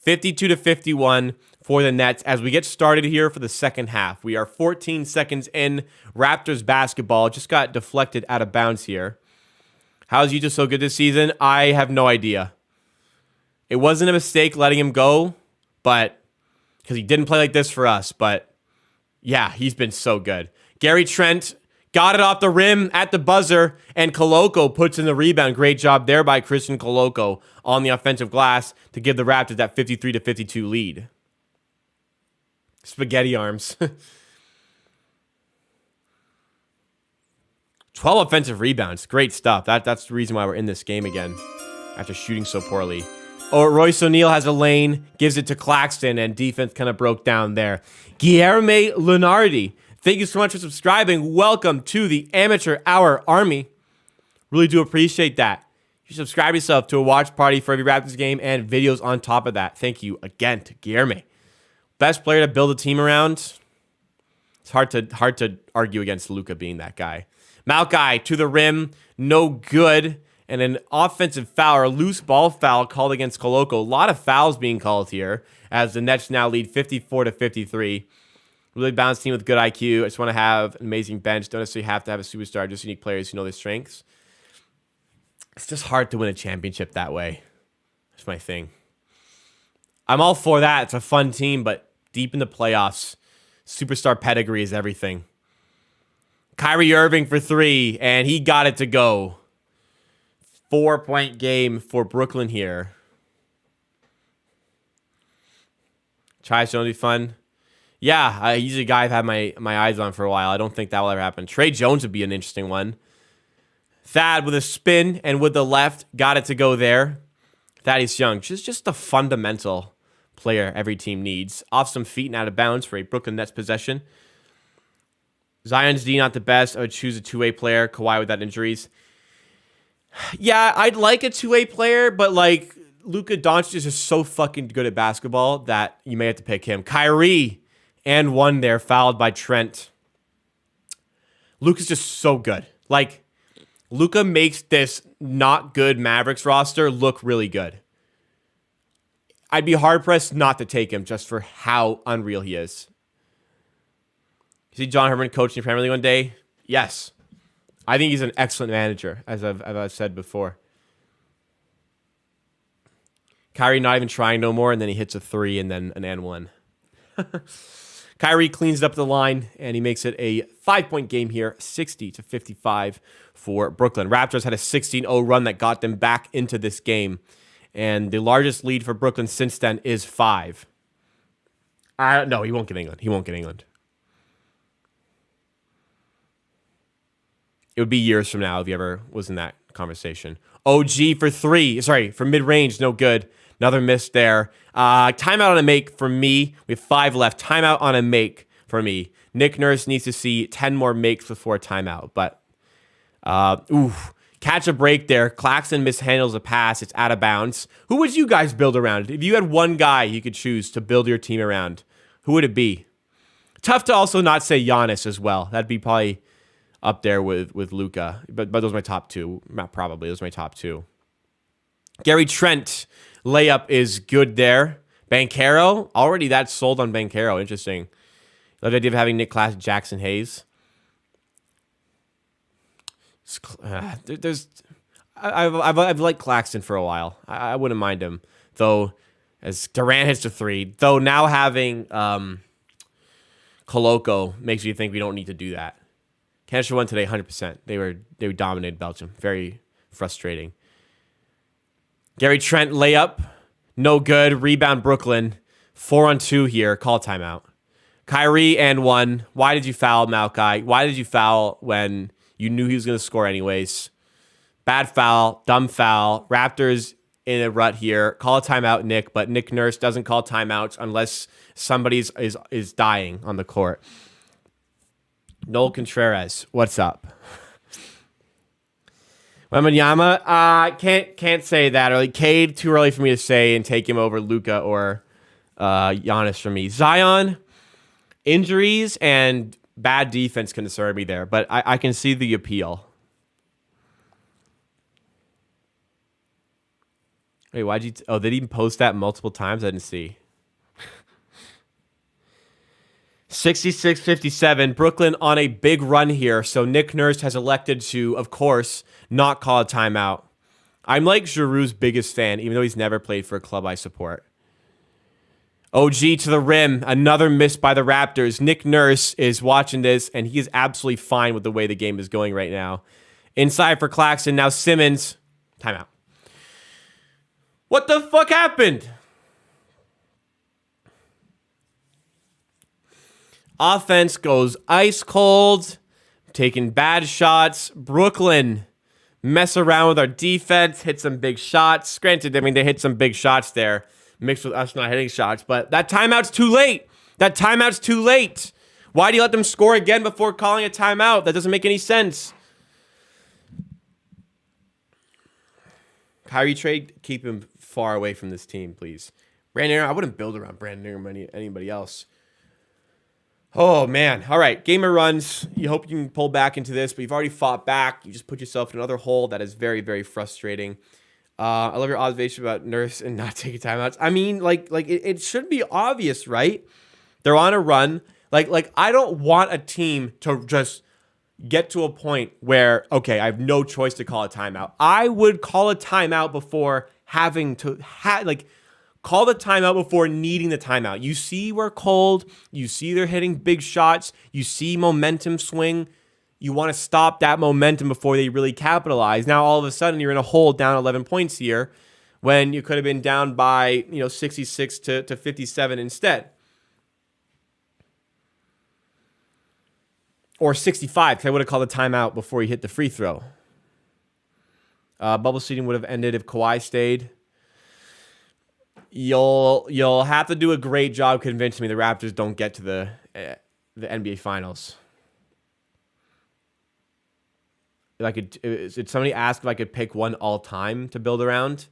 52-51 for the Nets as we get started here for the second half. We are 14 seconds in. Raptors basketball just got deflected out of bounds here. How's Utah so good this season? I have no idea. It wasn't a mistake letting him go, but because he didn't play like this for us. But yeah, he's been so good. Gary Trent got it off the rim at the buzzer, and Koloko puts in the rebound. Great job there by Christian Koloko on the offensive glass to give the Raptors that 53-52 lead. Spaghetti arms. 12 offensive rebounds. Great stuff. That's the reason why we're in this game again after shooting so poorly. Oh, Royce O'Neal has a lane, gives it to Claxton, and defense kind of broke down there. Guilherme Lunardi, thank you so much for subscribing. Welcome to the Amateur Hour Army. Really do appreciate that. You subscribe yourself to a watch party for every Raptors game and videos on top of that. Thank you again to Guilherme. Best player to build a team around. It's hard to argue against Luka being that guy. Malkai to the rim, no good. And an offensive foul or a loose ball foul called against Koloko. A lot of fouls being called here as the Nets now lead 54-53. Really balanced team with good IQ. I just want to have an amazing bench. Don't necessarily have to have a superstar, just unique players who know their strengths. It's just hard to win a championship that way. That's my thing. I'm all for that. It's a fun team, but deep in the playoffs, superstar pedigree is everything. Kyrie Irving for 3, and he got it to go. 4-point game for Brooklyn here. Tries to be fun. Yeah, he's a guy I've had my eyes on for a while. I don't think that will ever happen. Trae Jones would be an interesting one. Thad with a spin and with the left, got it to go there. Thaddeus Young, just a fundamental player every team needs. Off some feet and out of bounds for a Brooklyn Nets possession. Zion's D not the best. I would choose a two-way player. Kawhi without injuries. Yeah, I'd like a two-way player, but like Luka Doncic is just so fucking good at basketball that you may have to pick him. Kyrie and 1 there, fouled by Trent. Luka's just so good. Like, Luka makes this not good Mavericks roster look really good. I'd be hard-pressed not to take him just for how unreal he is. You see John Herman coaching the Premier League one day? Yes. I think he's an excellent manager, as I've said before. Kyrie not even trying no more, and then he hits a 3 and then an and 1. Kyrie cleans up the line, and he makes it a 5-point game here, 60-55 for Brooklyn. Raptors had a 16-0 run that got them back into this game, and the largest lead for Brooklyn since then is 5. No, he won't get England. He won't get England. It would be years from now if he ever was in that conversation. OG for 3. Sorry, for mid-range, no good. Another miss there. Timeout on a make for me. We have 5 left. Timeout on a make for me. Nick Nurse needs to see 10 more makes before timeout. But, catch a break there. Claxton mishandles a pass. It's out of bounds. Who would you guys build around? If you had one guy you could choose to build your team around, who would it be? Tough to also not say Giannis as well. That'd be probably up there with Luka. But those are my top 2. Not probably. Those are my top 2. Gary Trent, layup is good there. Banchero, already that's sold on Banchero. Interesting. Love the idea of having Nick Class, Jackson Hayes. I've liked Claxton for a while. I wouldn't mind him. Though, as Durant hits the three. Though now having Koloko makes you think we don't need to do that. Canada won today 100%. They dominated Belgium. Very frustrating. Gary Trent layup. No good. Rebound Brooklyn. 4-on-2 here. Call timeout. Kyrie and 1. Why did you foul, Malkai? Why did you foul when you knew he was going to score anyways? Bad foul. Dumb foul. Raptors in a rut here. Call a timeout, Nick. But Nick Nurse doesn't call timeouts unless somebody is dying on the court. Noel Contreras, what's up? Wembanyama, can't say that early. Cade, too early for me to say and take him over Luka or Giannis for me. Zion, injuries and bad defense concern me there, but I can see the appeal. Wait, why'd you... did he post that multiple times? I didn't see. 66-57. Brooklyn on a big run here, so Nick Nurse has elected to, of course, not call a timeout. I'm like Giroux's biggest fan, even though he's never played for a club I support. OG to the rim. Another miss by the Raptors. Nick Nurse is watching this, and he is absolutely fine with the way the game is going right now. Inside for Claxton. Now Simmons. Timeout. What the fuck happened? Offense goes ice cold. Taking bad shots. Brooklyn mess around with our defense. Hit some big shots. Granted, I mean, they hit some big shots there. Mixed with us not hitting shots. But that timeout's too late. That timeout's too late. Why do you let them score again before calling a timeout? That doesn't make any sense. Kyrie trade, keep him far away from this team, please. Brandon Ingram, I wouldn't build around Brandon Ingram or anybody else. Oh, man. All right, gamer runs. You hope you can pull back into this, but you've already fought back. You just put yourself in another hole. That is very, very frustrating. I love your observation about Nurse and not taking timeouts. I mean, like it should be obvious, right? They're on a run. Like I don't want a team to just get to a point where, okay, I have no choice to call a timeout. I would call a timeout before having to call the timeout before needing the timeout. You see we're cold. You see they're hitting big shots. You see momentum swing. You want to stop that momentum before they really capitalize. Now, all of a sudden, you're in a hole down 11 points here when you could have been down by 66 to 57 instead. Or 65, because I would have called a timeout before he hit the free throw. Bubble seating would have ended if Kawhi stayed. You'll have to do a great job convincing me the Raptors don't get to the NBA Finals. Did somebody ask if I could pick one all time to build around?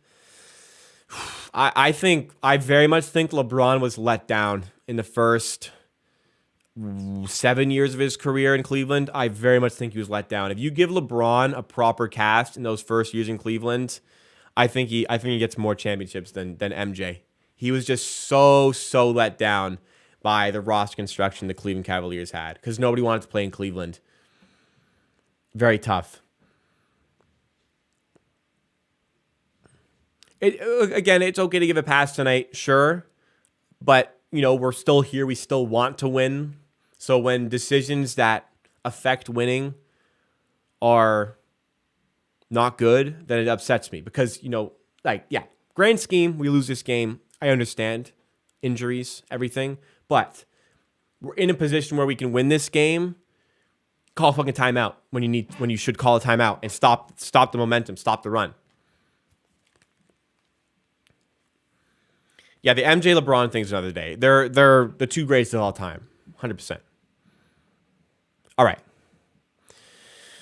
I very much think LeBron was let down in the first 7 years of his career in Cleveland. I very much think he was let down. If you give LeBron a proper cast in those first years in Cleveland, I think he gets more championships than MJ. He was just so let down by the roster construction the Cleveland Cavaliers had because nobody wanted to play in Cleveland. Very tough. Again, it's okay to give a pass tonight, sure. But, we're still here. We still want to win. So when decisions that affect winning are not good, then it upsets me. Because, grand scheme, we lose this game. I understand. Injuries, everything. But we're in a position where we can win this game. Call a fucking timeout when you should call a timeout and stop the momentum, stop the run. Yeah, the MJ LeBron thing's another day. They're the two greatest of all time, 100%. All right,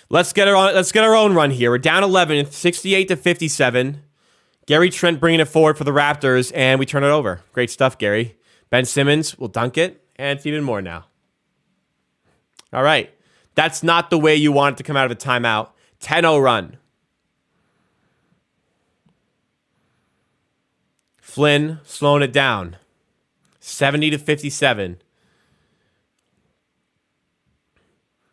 let's get our own run here. We're down 11, 68-57. Gary Trent bringing it forward for the Raptors, and we turn it over. Great stuff, Gary. Ben Simmons will dunk it, and it's even more now. All right. That's not the way you want it to come out of a timeout. 10-0 run. Flynn slowing it down. 70-57.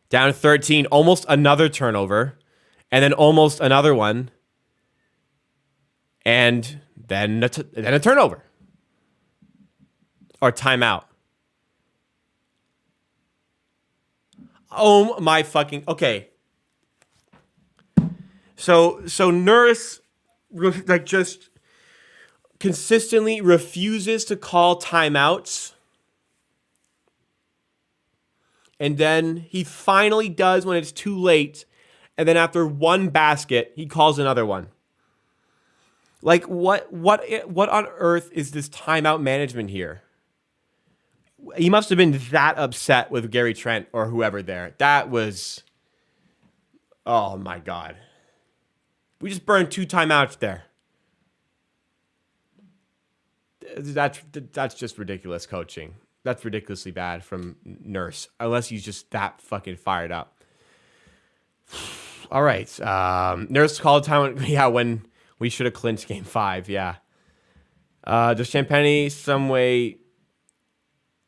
Down 13. Almost another turnover. And then almost another one. And then a turnover. Or timeout. Oh my fucking... Okay. So Nurse just consistently refuses to call timeouts. And then he finally does when it's too late. And then after one basket, he calls another one. Like, what on earth is this timeout management here? He must have been that upset with Gary Trent or whoever there. That was... Oh, my God. We just burned 2 timeouts there. That's just ridiculous coaching. That's ridiculously bad from Nurse. Unless he's just that fucking fired up. All right. Nurse called timeout. Yeah, when we should have clinched game 5. Yeah. Does Champagny some way...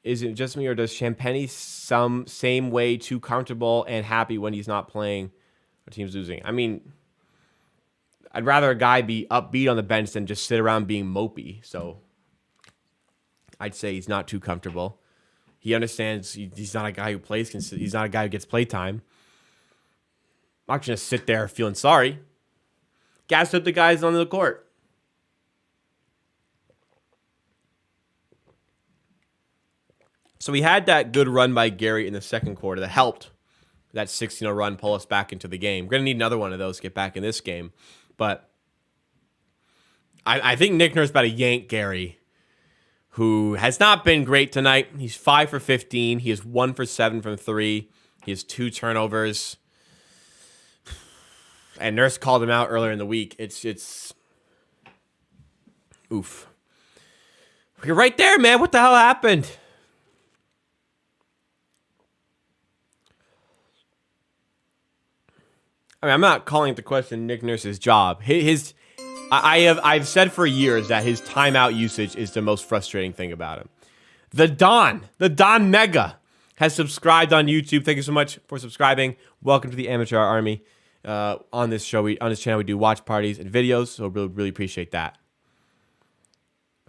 Is it just me, or does Champagny same way too comfortable and happy when he's not playing or team's losing? I mean, I'd rather a guy be upbeat on the bench than just sit around being mopey. So I'd say he's not too comfortable. He understands he's not a guy who plays. He's not a guy who gets playtime. I'm not going to sit there feeling sorry. Gas up the guys on the court. So we had that good run by Gary in the second quarter that helped that 16-0 run pull us back into the game. We're going to need another one of those to get back in this game. But I think Nick Nurse about to yank Gary, who has not been great tonight. He's 5 for 15. He is 1 for 7 from 3. He has 2 turnovers. And Nurse called him out earlier in the week. It's oof. You're right there, man. What the hell happened? I mean, I'm not calling into question Nick Nurse's job. I've said for years that his timeout usage is the most frustrating thing about him. The Don Mega has subscribed on YouTube. Thank you so much for subscribing. Welcome to the Amateur Army. On this show, on this channel, we do watch parties and videos, so really appreciate that.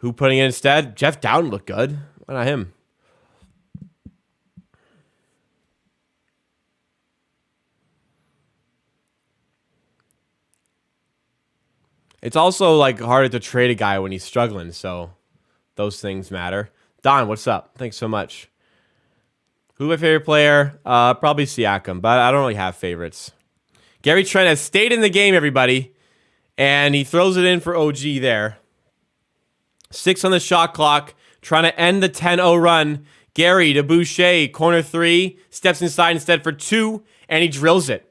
Who putting in instead? Jeff Dowden looked good. Why not him? It's also like harder to trade a guy when he's struggling, so those things matter. Don, what's up? Thanks so much. Who's my favorite player? Probably Siakam, but I don't really have favorites. Gary Trent has stayed in the game, everybody, and he throws it in for OG there. 6 on the shot clock, trying to end the 10-0 run. Gary to Boucher, corner 3, steps inside instead for 2, and he drills it.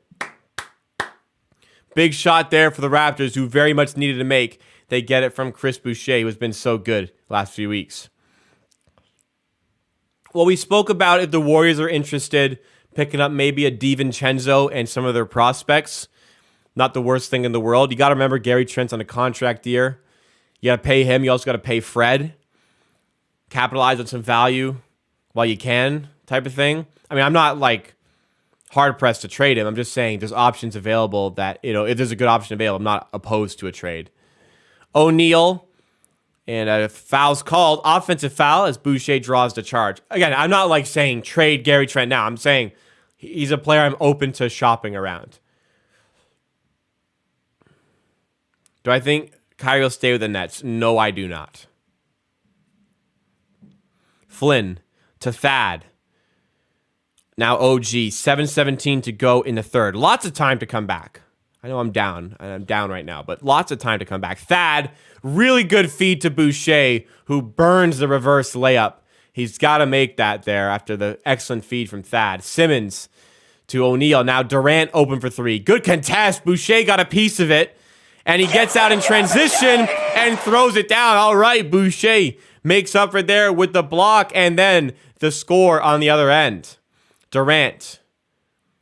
Big shot there for the Raptors, who very much needed to make. They get it from Chris Boucher, who has been so good last few weeks. Well, we spoke about if the Warriors are interested, picking up maybe a DiVincenzo and some of their prospects. Not the worst thing in the world. You got to remember Gary Trent's on a contract year. You got to pay him. You also got to pay Fred. Capitalize on some value while you can, type of thing. I mean, I'm not like hard-pressed to trade him. I'm just saying there's options available that, if there's a good option available, I'm not opposed to a trade. O'Neal, and a foul's called. Offensive foul as Boucher draws the charge. Again, I'm not like saying trade Gary Trent now. I'm saying he's a player I'm open to shopping around. Do I think Kyrie will stay with the Nets? No, I do not. Flynn to Thad. Now OG, 7:17 to go in the third. Lots of time to come back. I know I'm down. I'm down right now, but lots of time to come back. Thad, really good feed to Boucher, who burns the reverse layup. He's got to make that there after the excellent feed from Thad. Simmons to O'Neal. Now Durant open for 3. Good contest. Boucher got a piece of it, and he gets out in transition and throws it down. All right, Boucher makes up for there with the block, and then the score on the other end. Durant,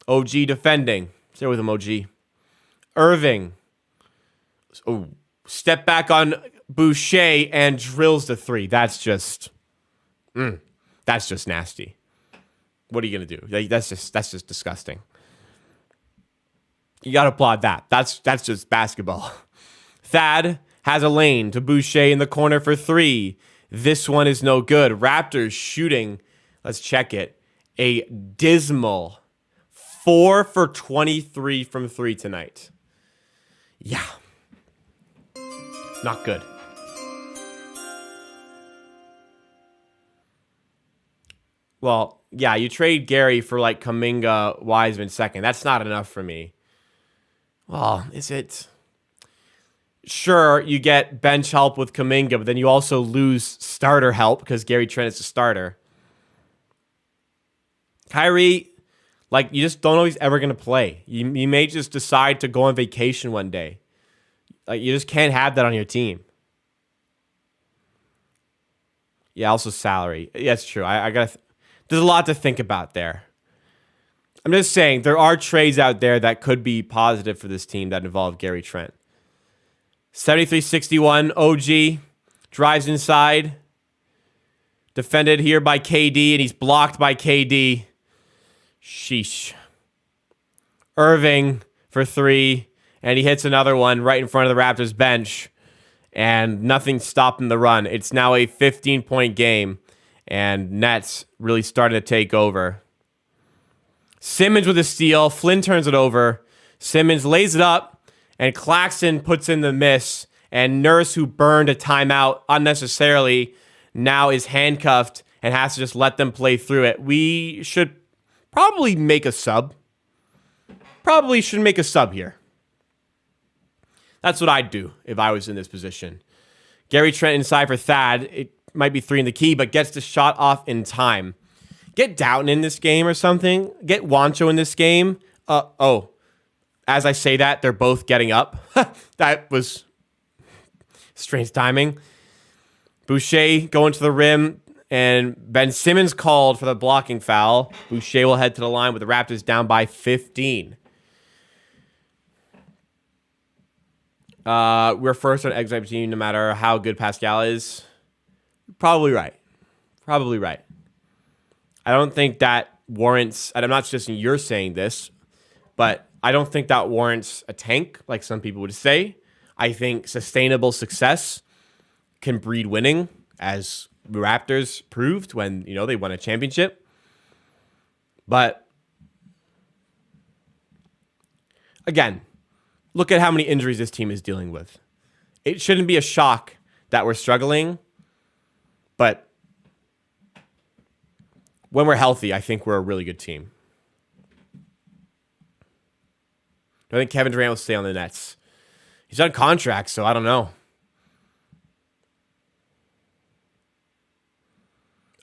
OG defending. Stay with him, OG. Irving, step back on Boucher and drills the 3. That's just nasty. What are you gonna do? That's just disgusting. You gotta applaud that. That's just basketball. Thad has a lane to Boucher in the corner for 3. This one is no good. Raptors shooting, let's check it, a dismal 4 for 23 from 3 tonight. Yeah. Not good. Well, yeah, you trade Gary for like Kuminga, Wiseman second. That's not enough for me. Well, is it? Sure, you get bench help with Kuminga, but then you also lose starter help because Gary Trent is a starter. Kyrie, like, you just don't know he's ever going to play. You may just decide to go on vacation one day. Like, you just can't have that on your team. Yeah, also salary. Yeah, it's true. I got. There's a lot to think about there. I'm just saying, there are trades out there that could be positive for this team that involve Gary Trent. 73-61, OG drives inside. Defended here by KD, and he's blocked by KD. Sheesh. Irving for 3, and he hits another one right in front of the Raptors bench, and nothing's stopping the run. It's now a 15-point game, and Nets really starting to take over. Simmons with a steal. Flynn turns it over. Simmons lays it up, and Claxton puts in the miss, and Nurse, who burned a timeout unnecessarily, now is handcuffed and has to just let them play through it. We should probably make a sub. Probably should make a sub here. That's what I'd do if I was in this position. Gary Trent inside for Thad. It might be 3 in the key, but gets the shot off in time. Get Doughton in this game or something. Get Wancho in this game. As I say that, they're both getting up. That was strange timing. Boucher going to the rim, and Ben Simmons called for the blocking foul. Boucher will head to the line with the Raptors down by 15. We're first on exit team no matter how good Pascal is. Probably right. Probably right. I don't think that warrants, and I'm not suggesting you're saying this, but I don't think that warrants a tank, like some people would say. I think sustainable success can breed winning, as the Raptors proved when, they won a championship. But again, look at how many injuries this team is dealing with. It shouldn't be a shock that we're struggling, but when we're healthy, I think we're a really good team. I think Kevin Durant will stay on the Nets. He's on contract, so I don't know.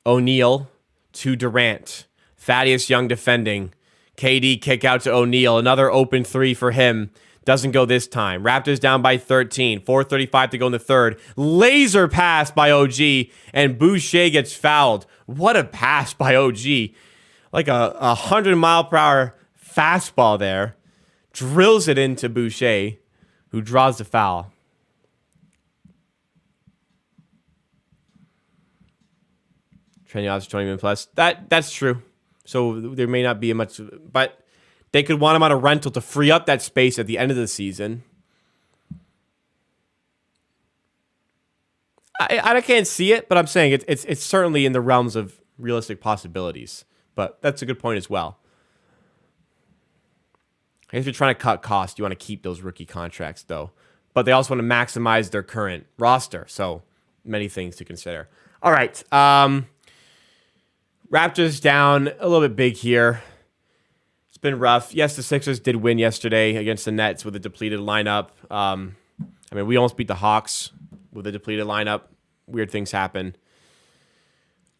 O'Neal to Durant. Thaddeus Young defending. KD kick out to O'Neal. Another open 3 for him. Doesn't go this time. Raptors down by 13. 4:35 to go in the third. Laser pass by OG, and Boucher gets fouled. What a pass by OG. Like a 100-mile-per-hour fastball there. Drills it into Boucher, who draws the foul. Trending odds 20 million plus. That's true. So there may not be much, but they could want him on a rental to free up that space at the end of the season. I can't see it, but I'm saying it's certainly in the realms of realistic possibilities. But that's a good point as well. I guess if you're trying to cut costs, you want to keep those rookie contracts, though. But they also want to maximize their current roster. So many things to consider. All right. Raptors down a little bit big here. It's been rough. Yes, the Sixers did win yesterday against the Nets with a depleted lineup. We almost beat the Hawks with a depleted lineup. Weird things happen.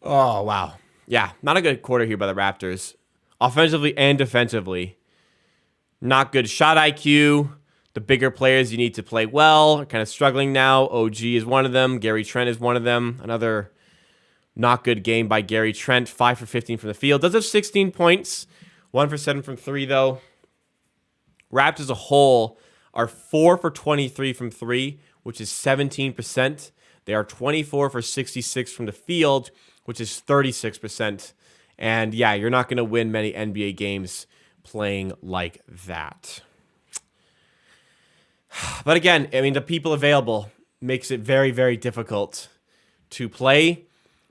Oh, wow. Yeah, not a good quarter here by the Raptors. Offensively and defensively. Not good shot IQ. The bigger players you need to play well are kind of struggling now. OG is one of them. Gary Trent is one of them. Another not good game by Gary Trent. 5 for 15 from the field. Does have 16 points. 1 for 7 from 3, though. Raptors as a whole are 4 for 23 from 3, which is 17%. They are 24 for 66 from the field, which is 36%. And yeah, you're not going to win many NBA games playing like that. But again, the people available makes it very, very difficult to play.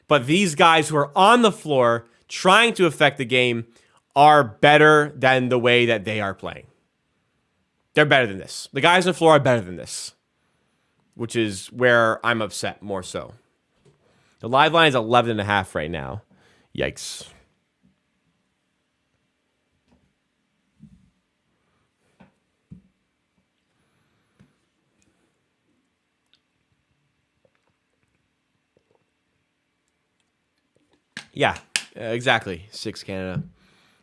But these guys who are on the floor trying to affect the game are better than the way that they are playing. They're better than this. The guys on the floor are better than this, which is where I'm upset more so. The live line is 11.5 right now. Yikes. Yeah, exactly. 6 Canada.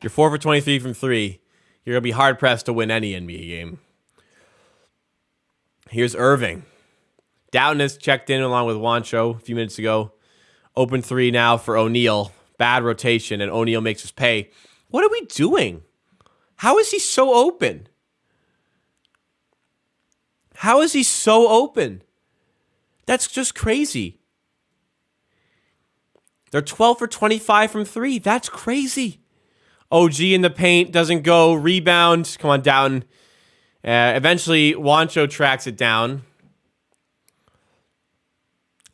You're 4 for 23 from 3. You're going to be hard-pressed to win any NBA game. Here's Irving. Doughton has checked in along with Juancho a few minutes ago. Open 3 now for O'Neal. Bad rotation, and O'Neal makes us pay. What are we doing? How is he so open? How is he so open? That's just crazy. They're 12 for 25 from 3. That's crazy. OG in the paint, doesn't go. Rebound. Come on, Doughton. Eventually, Juancho tracks it down.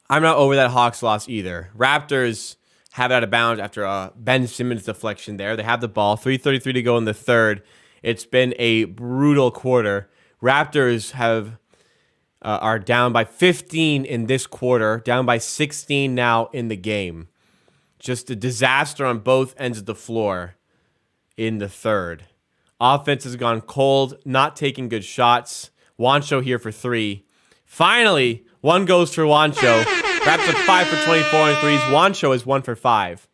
I'm not over that Hawks loss either. Raptors have it out of bounds after a Ben Simmons deflection there. They have the ball. 3:33 to go in the third. It's been a brutal quarter. Raptors are down by 15 in this quarter, down by 16 now in the game. Just a disaster on both ends of the floor in the third. Offense has gone cold, not taking good shots. Juancho here for 3. Finally, one goes for Juancho. Raptors 5 for 24 on threes. Juancho is 1 for 5.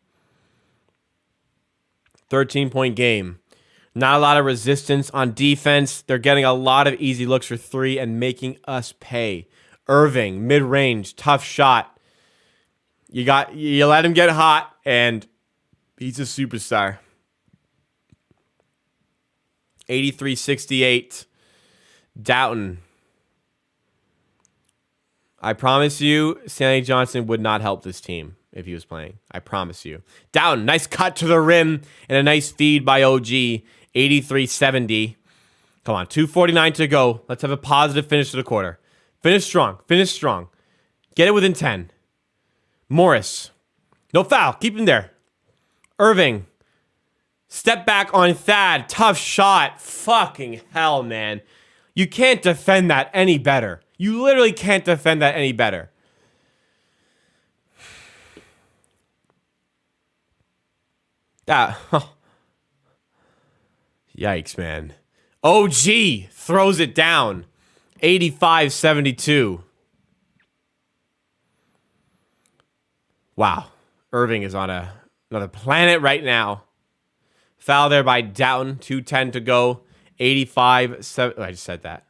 13-point game. Not a lot of resistance on defense. They're getting a lot of easy looks for 3 and making us pay. Irving, mid-range, tough shot. You let him get hot, and he's a superstar. 83-68. Doughton. I promise you, Stanley Johnson would not help this team if he was playing. I promise you. Doughton, nice cut to the rim and a nice feed by OG. 83-70. Come on, 2:49 to go. Let's have a positive finish to the quarter. Finish strong. Finish strong. Get it within 10. Morris. No foul. Keep him there. Irving. Step back on Thad. Tough shot. Fucking hell, man. You can't defend that any better. You literally can't defend that any better. Yikes, man. OG throws it down. 85-72. Wow. Irving is on another planet right now. Foul there by Doughton. 2:10 to go. 85-7. Oh, I just said that.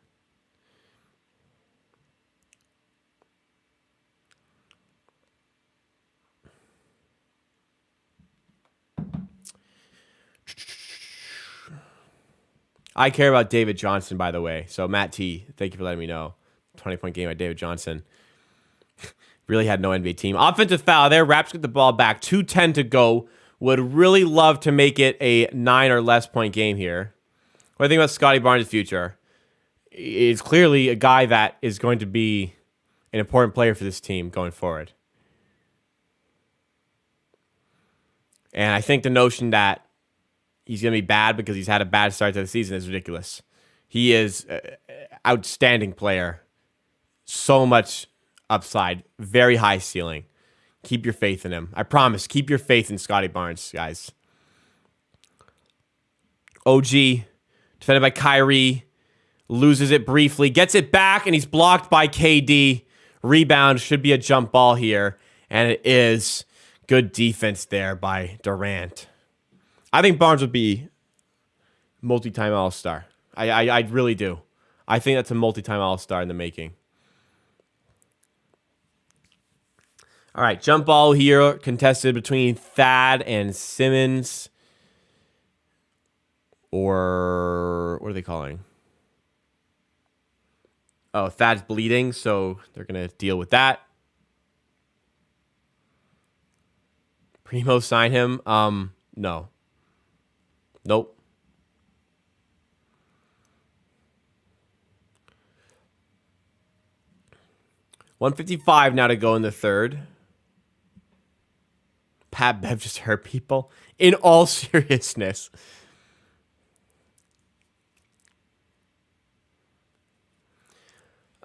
I care about David Johnson, by the way. So, Matt T, thank you for letting me know. 20-point game by David Johnson. Really had no NBA team. Offensive foul there. Raps get the ball back. 2:10 to go. Would really love to make it a 9 or less point game here. What do you think about Scottie Barnes' future? He's clearly a guy that is going to be an important player for this team going forward. And I think the notion that he's going to be bad because he's had a bad start to the season is ridiculous. He is an outstanding player. So much upside. Very high ceiling. Keep your faith in him. I promise. Keep your faith in Scottie Barnes, guys. OG, defended by Kyrie. Loses it briefly. Gets it back, and he's blocked by KD. Rebound. Should be a jump ball here. And it is. Good defense there by Durant. I think Barnes would be multi-time All-Star. I really do. I think that's a multi-time All-Star in the making. All right, jump ball here, contested between Thad and Simmons. Or what are they calling? Oh, Thad's bleeding, so they're going to deal with that. Primo sign him? No. Nope. $155 now to go in the third. Pat Bev just hurt people. In all seriousness.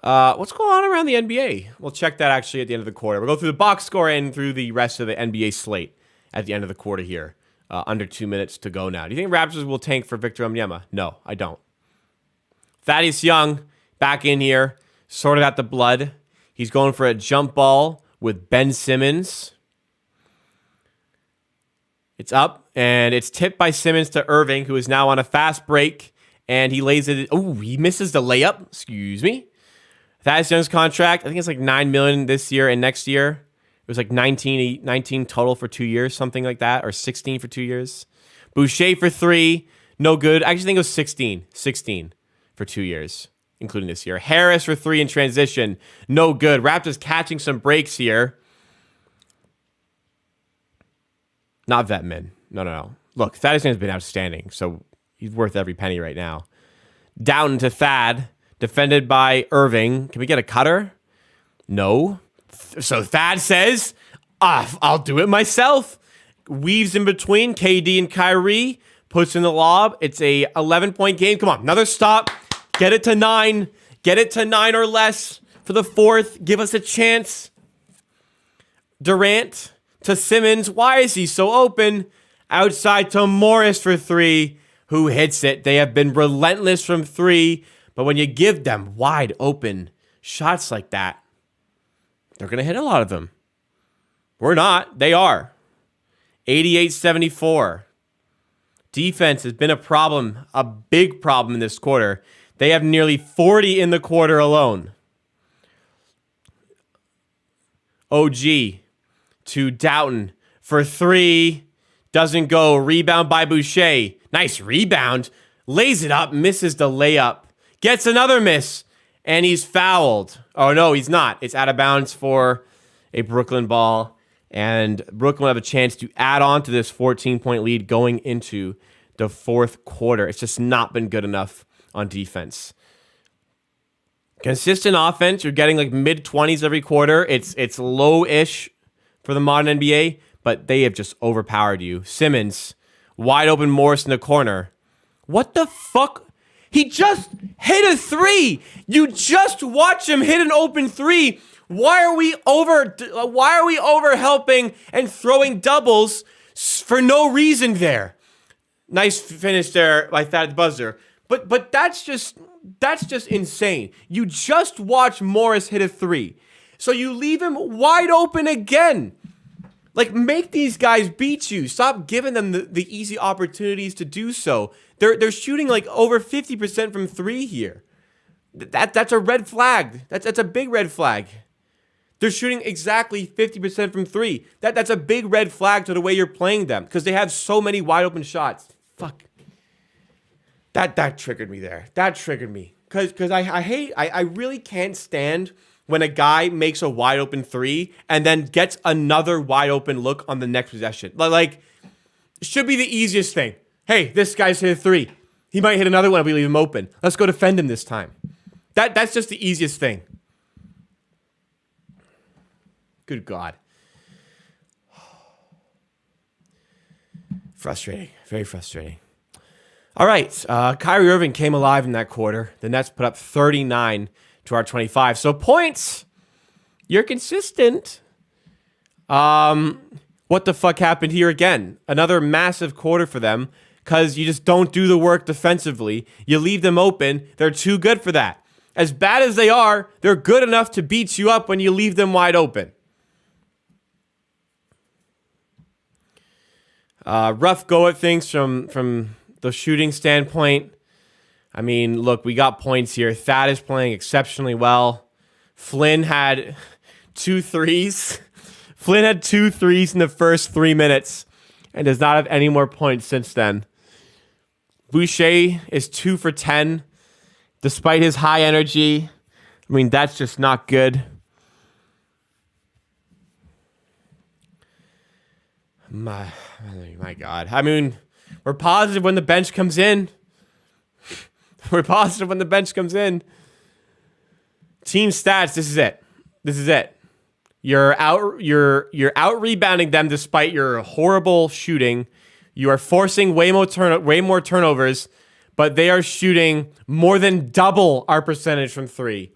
What's going on around the NBA? We'll check that actually at the end of the quarter. We'll go through the box score and through the rest of the NBA slate at the end of the quarter here. Under 2 minutes to go now. Do you think Raptors will tank for Victor Wembanyama? No, I don't. Thaddeus Young back in here. Sorted out the blood. He's going for a jump ball with Ben Simmons. It's up, and it's tipped by Simmons to Irving, who is now on a fast break, and he lays it. Oh, he misses the layup. Excuse me. Thaddeus Young's contract, I think it's like $9 million this year and next year. It was like 19 total for 2 years, something like that, or 16 for 2 years. Boucher for 3, no good. I actually think it was 16 for 2 years, including this year. Harris for 3 in transition, no good. Raptors catching some breaks here. Not Vetman. No. Look, Thaddeus Young's been outstanding, so he's worth every penny right now. Down to Thad, defended by Irving. Can we get a cutter? No. So Thad says, I'll do it myself. Weaves in between KD and Kyrie. Puts in the lob. It's a 11-point game. Come on, another stop. Get it to 9. Get it to 9 or less for the fourth. Give us a chance. Durant to Simmons. Why is he so open? Outside to Morris for 3, who hits it. They have been relentless from 3, but when you give them wide open shots like that, they're going to hit a lot of them. We're not. They are. 88-74. Defense has been a problem, a big problem in this quarter. They have nearly 40 in the quarter alone. OG to Doughton for 3. Doesn't go. Rebound by Boucher. Nice rebound. Lays it up. Misses the layup. Gets another miss. And he's fouled. Oh, no, he's not. It's out of bounds for a Brooklyn ball. And Brooklyn will have a chance to add on to this 14-point lead going into the fourth quarter. It's just not been good enough on defense. Consistent offense. You're getting like mid-20s every quarter. It's low-ish for the modern NBA, but they have just overpowered you. Simmons, wide open Morris in the corner. What the fuck? He just hit a 3. You just watch him hit an open 3. Why are we over helping and throwing doubles for no reason there? Nice finish there by Thad Buzzer. But that's just insane. You just watch Morris hit a 3. So you leave him wide open again. Like, make these guys beat you. Stop giving them the easy opportunities to do so. They're shooting like over 50% from 3 here. That's a red flag. That's a big red flag. They're shooting exactly 50% from 3. That's a big red flag to the way you're playing them because they have so many wide open shots. Fuck. That triggered me there. That triggered me because I really can't stand when a guy makes a wide open 3 and then gets another wide open look on the next possession. Like, should be the easiest thing. Hey, this guy's hit a 3. He might hit another one if we leave him open. Let's go defend him this time. That's just the easiest thing. Good God. Frustrating. Very frustrating. All right. Kyrie Irving came alive in that quarter. The Nets put up 39 to our 25. So points, you're consistent. What the fuck happened here again? Another massive quarter for them because you just don't do the work defensively. You leave them open. They're too good for that. As bad as they are, they're good enough to beat you up when you leave them wide open. Rough go at things from the shooting standpoint. I mean, look, we got points here. Thad is playing exceptionally well. Flynn had 2 threes. Flynn had 2 threes in the first 3 minutes and does not have any more points since then. Boucher is 2 for 10 despite his high energy. I mean, that's just not good. My God. I mean, we're positive when the bench comes in. We're positive when the bench comes in. Team stats, this is it. You're out rebounding them despite your horrible shooting. You are forcing way more turnovers, but they are shooting more than double our percentage from three.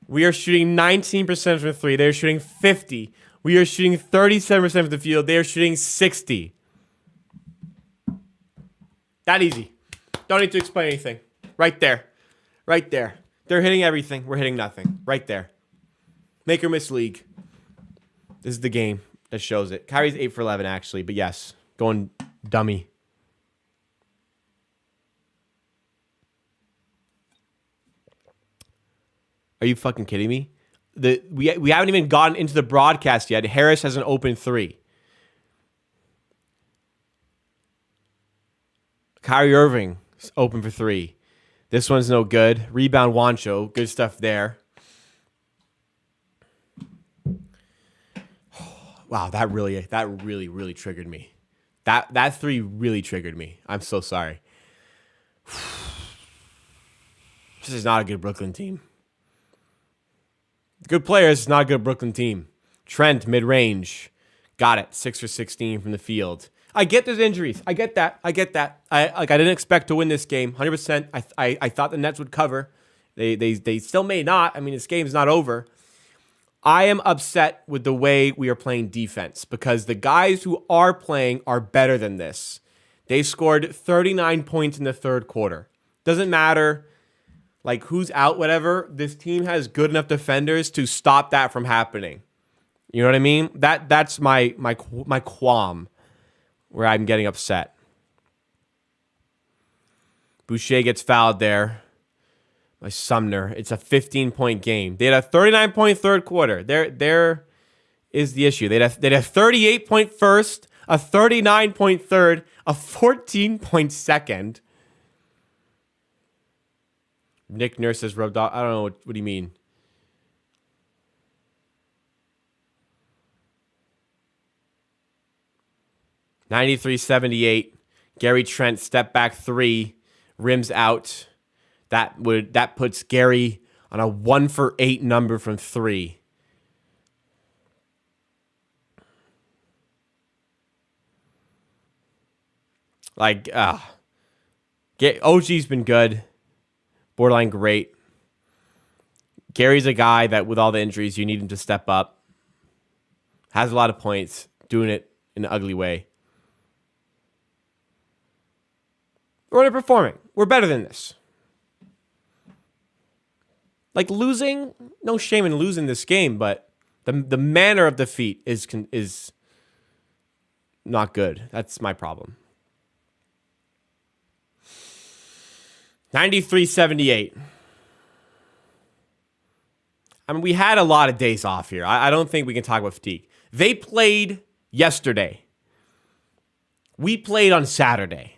We are shooting 19% from three. They're shooting 50. We are shooting 37% from the field. They are shooting 60. That easy. Don't need to explain anything. Right there. Right there. They're hitting everything. We're hitting nothing. Right there. Make or miss league. This is the game that shows it. Kyrie's 8 for 11, actually. But yes, going dummy. Are you fucking kidding me? We haven't even gotten into the broadcast yet. Harris has an open three. Kyrie Irving is open for three. This one's no good. Rebound Wancho. Good stuff there. Wow, that really triggered me. That three really triggered me. I'm so sorry. This is not a good Brooklyn team. Good players, it's not a good Brooklyn team. Trent, mid-range. Got it. 6 for 16 from the field. I get there's injuries. I get that. I didn't expect to win this game. 100%. I thought the Nets would cover. They still may not. I mean, this game's not over. I am upset with the way we are playing defense because the guys who are playing are better than this. They scored 39 points in the third quarter. Doesn't matter like who's out, whatever. This team has good enough defenders to stop that from happening. You know what I mean? That's my qualm where I'm getting upset. Boucher gets fouled there. My Sumner. It's a 15-point game. They had a 39-point third quarter. There is the issue. They had a 38-point first, a 39-point third, a 14-point second. Nick Nurse has rubbed off. I don't know. What do you mean? (93-78). Gary Trent step back three, rims out. That puts Gary on a 1 for 8 number from three. Like, OG's been good. Borderline great. Gary's a guy that with all the injuries, you need him to step up. Has a lot of points. Doing it in an ugly way. We're underperforming. We're better than this. Like losing, no shame in losing this game, but the manner of defeat is not good. That's my problem. 93-78. I mean, we had a lot of days off here. I don't think we can talk about fatigue. They played yesterday. We played on Saturday.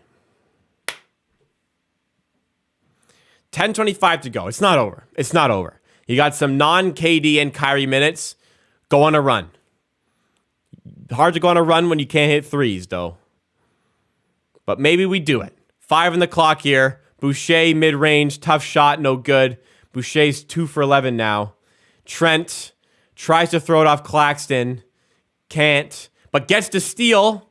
10:25 to go. It's not over. It's not over. You got some non-KD and Kyrie minutes. Go on a run. Hard to go on a run when you can't hit threes, though. But maybe we do it. 5 on the clock here. Boucher mid-range. Tough shot. No good. Boucher's 2 for 11 now. Trent tries to throw it off Claxton. Can't. But gets to steal.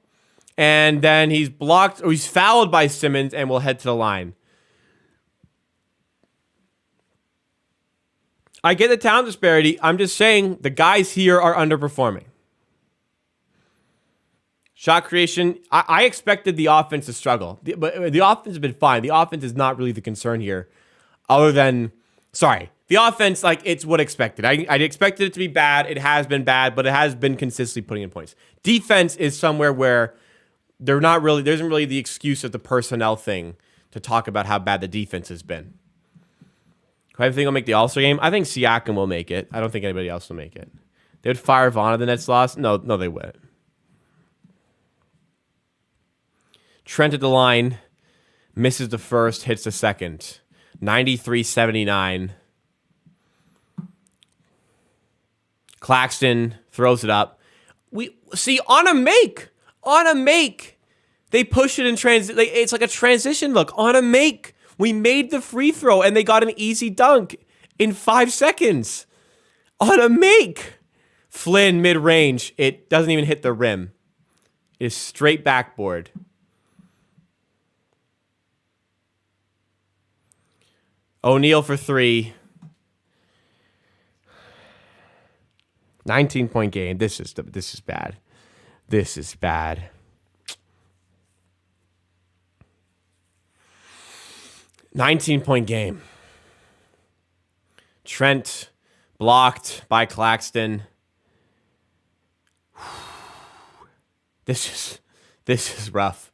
And then he's blocked, or he's fouled by Simmons and will head to the line. I get the talent disparity. I'm just saying the guys here are underperforming. Shot creation, I expected the offense to struggle. But the offense has been fine. The offense is not really the concern here. Other than, the offense, like, it's what expected. I expected it to be bad. It has been bad, but it has been consistently putting in points. Defense is somewhere where there isn't really the excuse of the personnel thing to talk about how bad the defense has been. I think I'll make the All-Star game. I think Siakam will make it. I don't think anybody else will make it. They would fire Vaughn if the Nets lost. No, they wouldn't. Trent at the line. Misses the first, hits the second. 93-79. Claxton throws it up. We see on a make. They push it in transition. It's like a transition look. On a make. We made the free throw, and they got an easy dunk in 5 seconds. On a make. Flynn mid-range. It doesn't even hit the rim. It's straight backboard. O'Neal for 3. 19-point game. This is bad. This is bad. $19-point game. Trent blocked by Claxton. This is rough.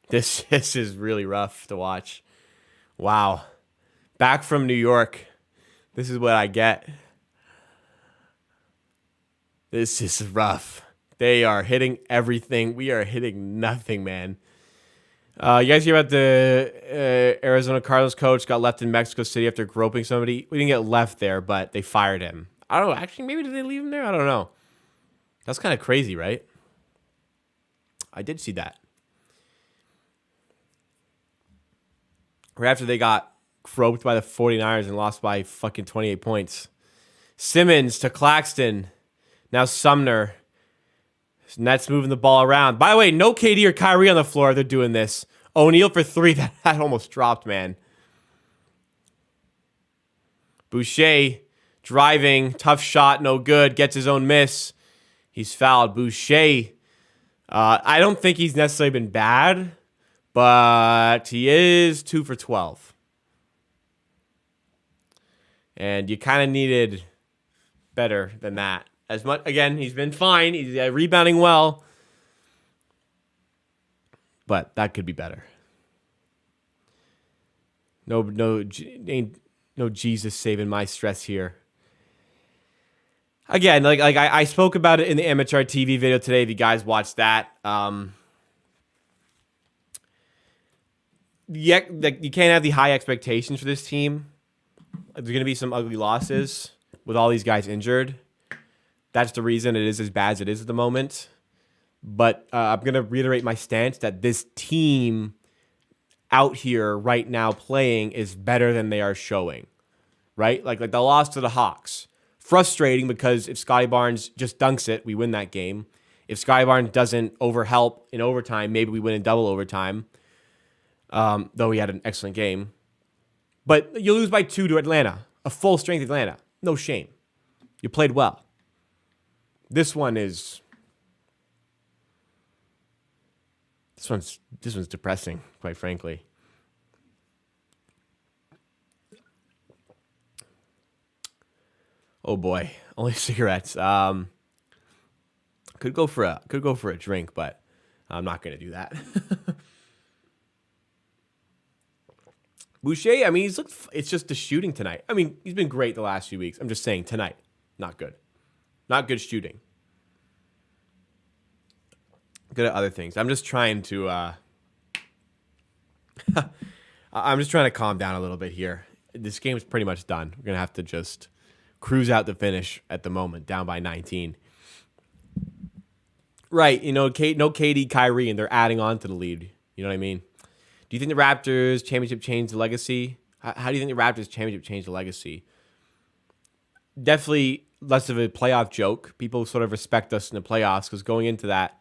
This is really rough to watch. Wow. Back from New York. This is what I get. This is rough. They are hitting everything. We are hitting nothing, man. You guys hear about the Arizona Cardinals coach got left in Mexico City after groping somebody? We didn't get left there, but they fired him. I don't know. Actually, maybe did they leave him there? I don't know. That's kind of crazy, right? I did see that. Right after they got groped by the 49ers and lost by fucking 28 points. Simmons to Claxton. Now Sumner. Nets moving the ball around. By the way, no KD or Kyrie on the floor. They're doing this. O'Neal for 3. That almost dropped, man. Boucher driving. Tough shot. No good. Gets his own miss. He's fouled. Boucher. I don't think he's necessarily been bad, but he is 2 for 12. And you kind of needed better than that. As much again, he's been fine. He's rebounding well, but that could be better. No Jesus saving my stress here. Again, like I spoke about it in the amateur TV video today. If you guys watched that, yeah, like you can't have the high expectations for this team. There's going to be some ugly losses with all these guys injured. That's the reason it is as bad as it is at the moment. But I'm going to reiterate my stance that this team out here right now playing is better than they are showing. Right? Like the loss to the Hawks. Frustrating because if Scottie Barnes just dunks it, we win that game. If Scottie Barnes doesn't overhelp in overtime, maybe we win in double overtime. Though he had an excellent game. But you lose by 2 to Atlanta. A full strength Atlanta. No shame. You played well. This one's depressing, quite frankly. Oh boy, only cigarettes. Could go for a drink, but I'm not gonna do that. Boucher, I mean, it's just the shooting tonight. I mean, he's been great the last few weeks. I'm just saying tonight, not good. Not good shooting. Good at other things. I'm just trying to I'm just trying to calm down a little bit here. This game's pretty much done. We're going to have to just cruise out the finish at the moment, down by 19. Right, no KD, Kyrie, and they're adding on to the lead. You know what I mean? Do you think the Raptors championship changed the legacy? How do you think the Raptors championship changed the legacy? Definitely less of a playoff joke. People sort of respect us in the playoffs because going into that,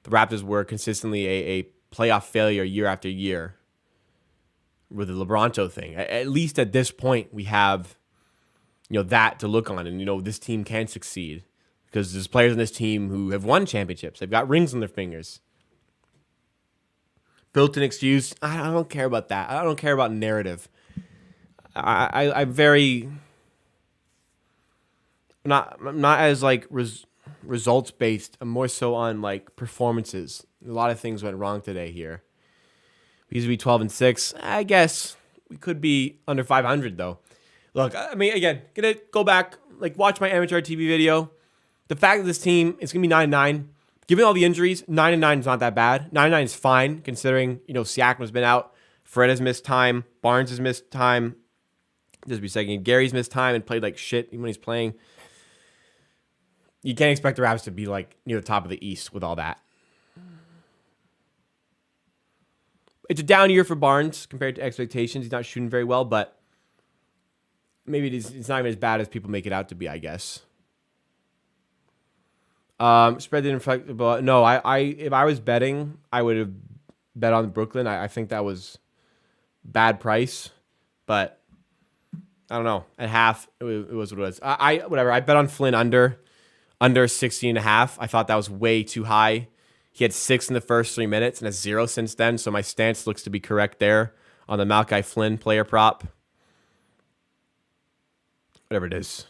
the Raptors were consistently a playoff failure year after year with the LeBronto thing. At least at this point, we have that to look on, and this team can succeed because there's players on this team who have won championships. They've got rings on their fingers. Built-in excuse. I don't care about that. I don't care about narrative. I'm very not as like results based. I'm more so on like performances. A lot of things went wrong today here. We used to be 12-6. I guess we could be under 500 though. Look, I mean, again, gonna go back, like watch my amateur TV video. The fact that this team is gonna be 9-9. Given all the injuries, 9-9 is not that bad. 9-9 is fine, considering Siakam has been out, Fred has missed time, Barnes has missed time. Just be a second. Gary's missed time and played like shit even when he's playing. You can't expect the Raptors to be like near the top of the East with all that. It's a down year for Barnes compared to expectations. He's not shooting very well, but maybe it's not even as bad as people make it out to be, I guess. Spread didn't affect, but no, if I was betting, I would have bet on Brooklyn. I think that was bad price, but I don't know. At half, it was what it was. Whatever. I bet on Flynn under 16.5. I thought that was way too high. He had 6 in the first 3 minutes and has 0 since then. So my stance looks to be correct there on the Malachi Flynn player prop. Whatever it is.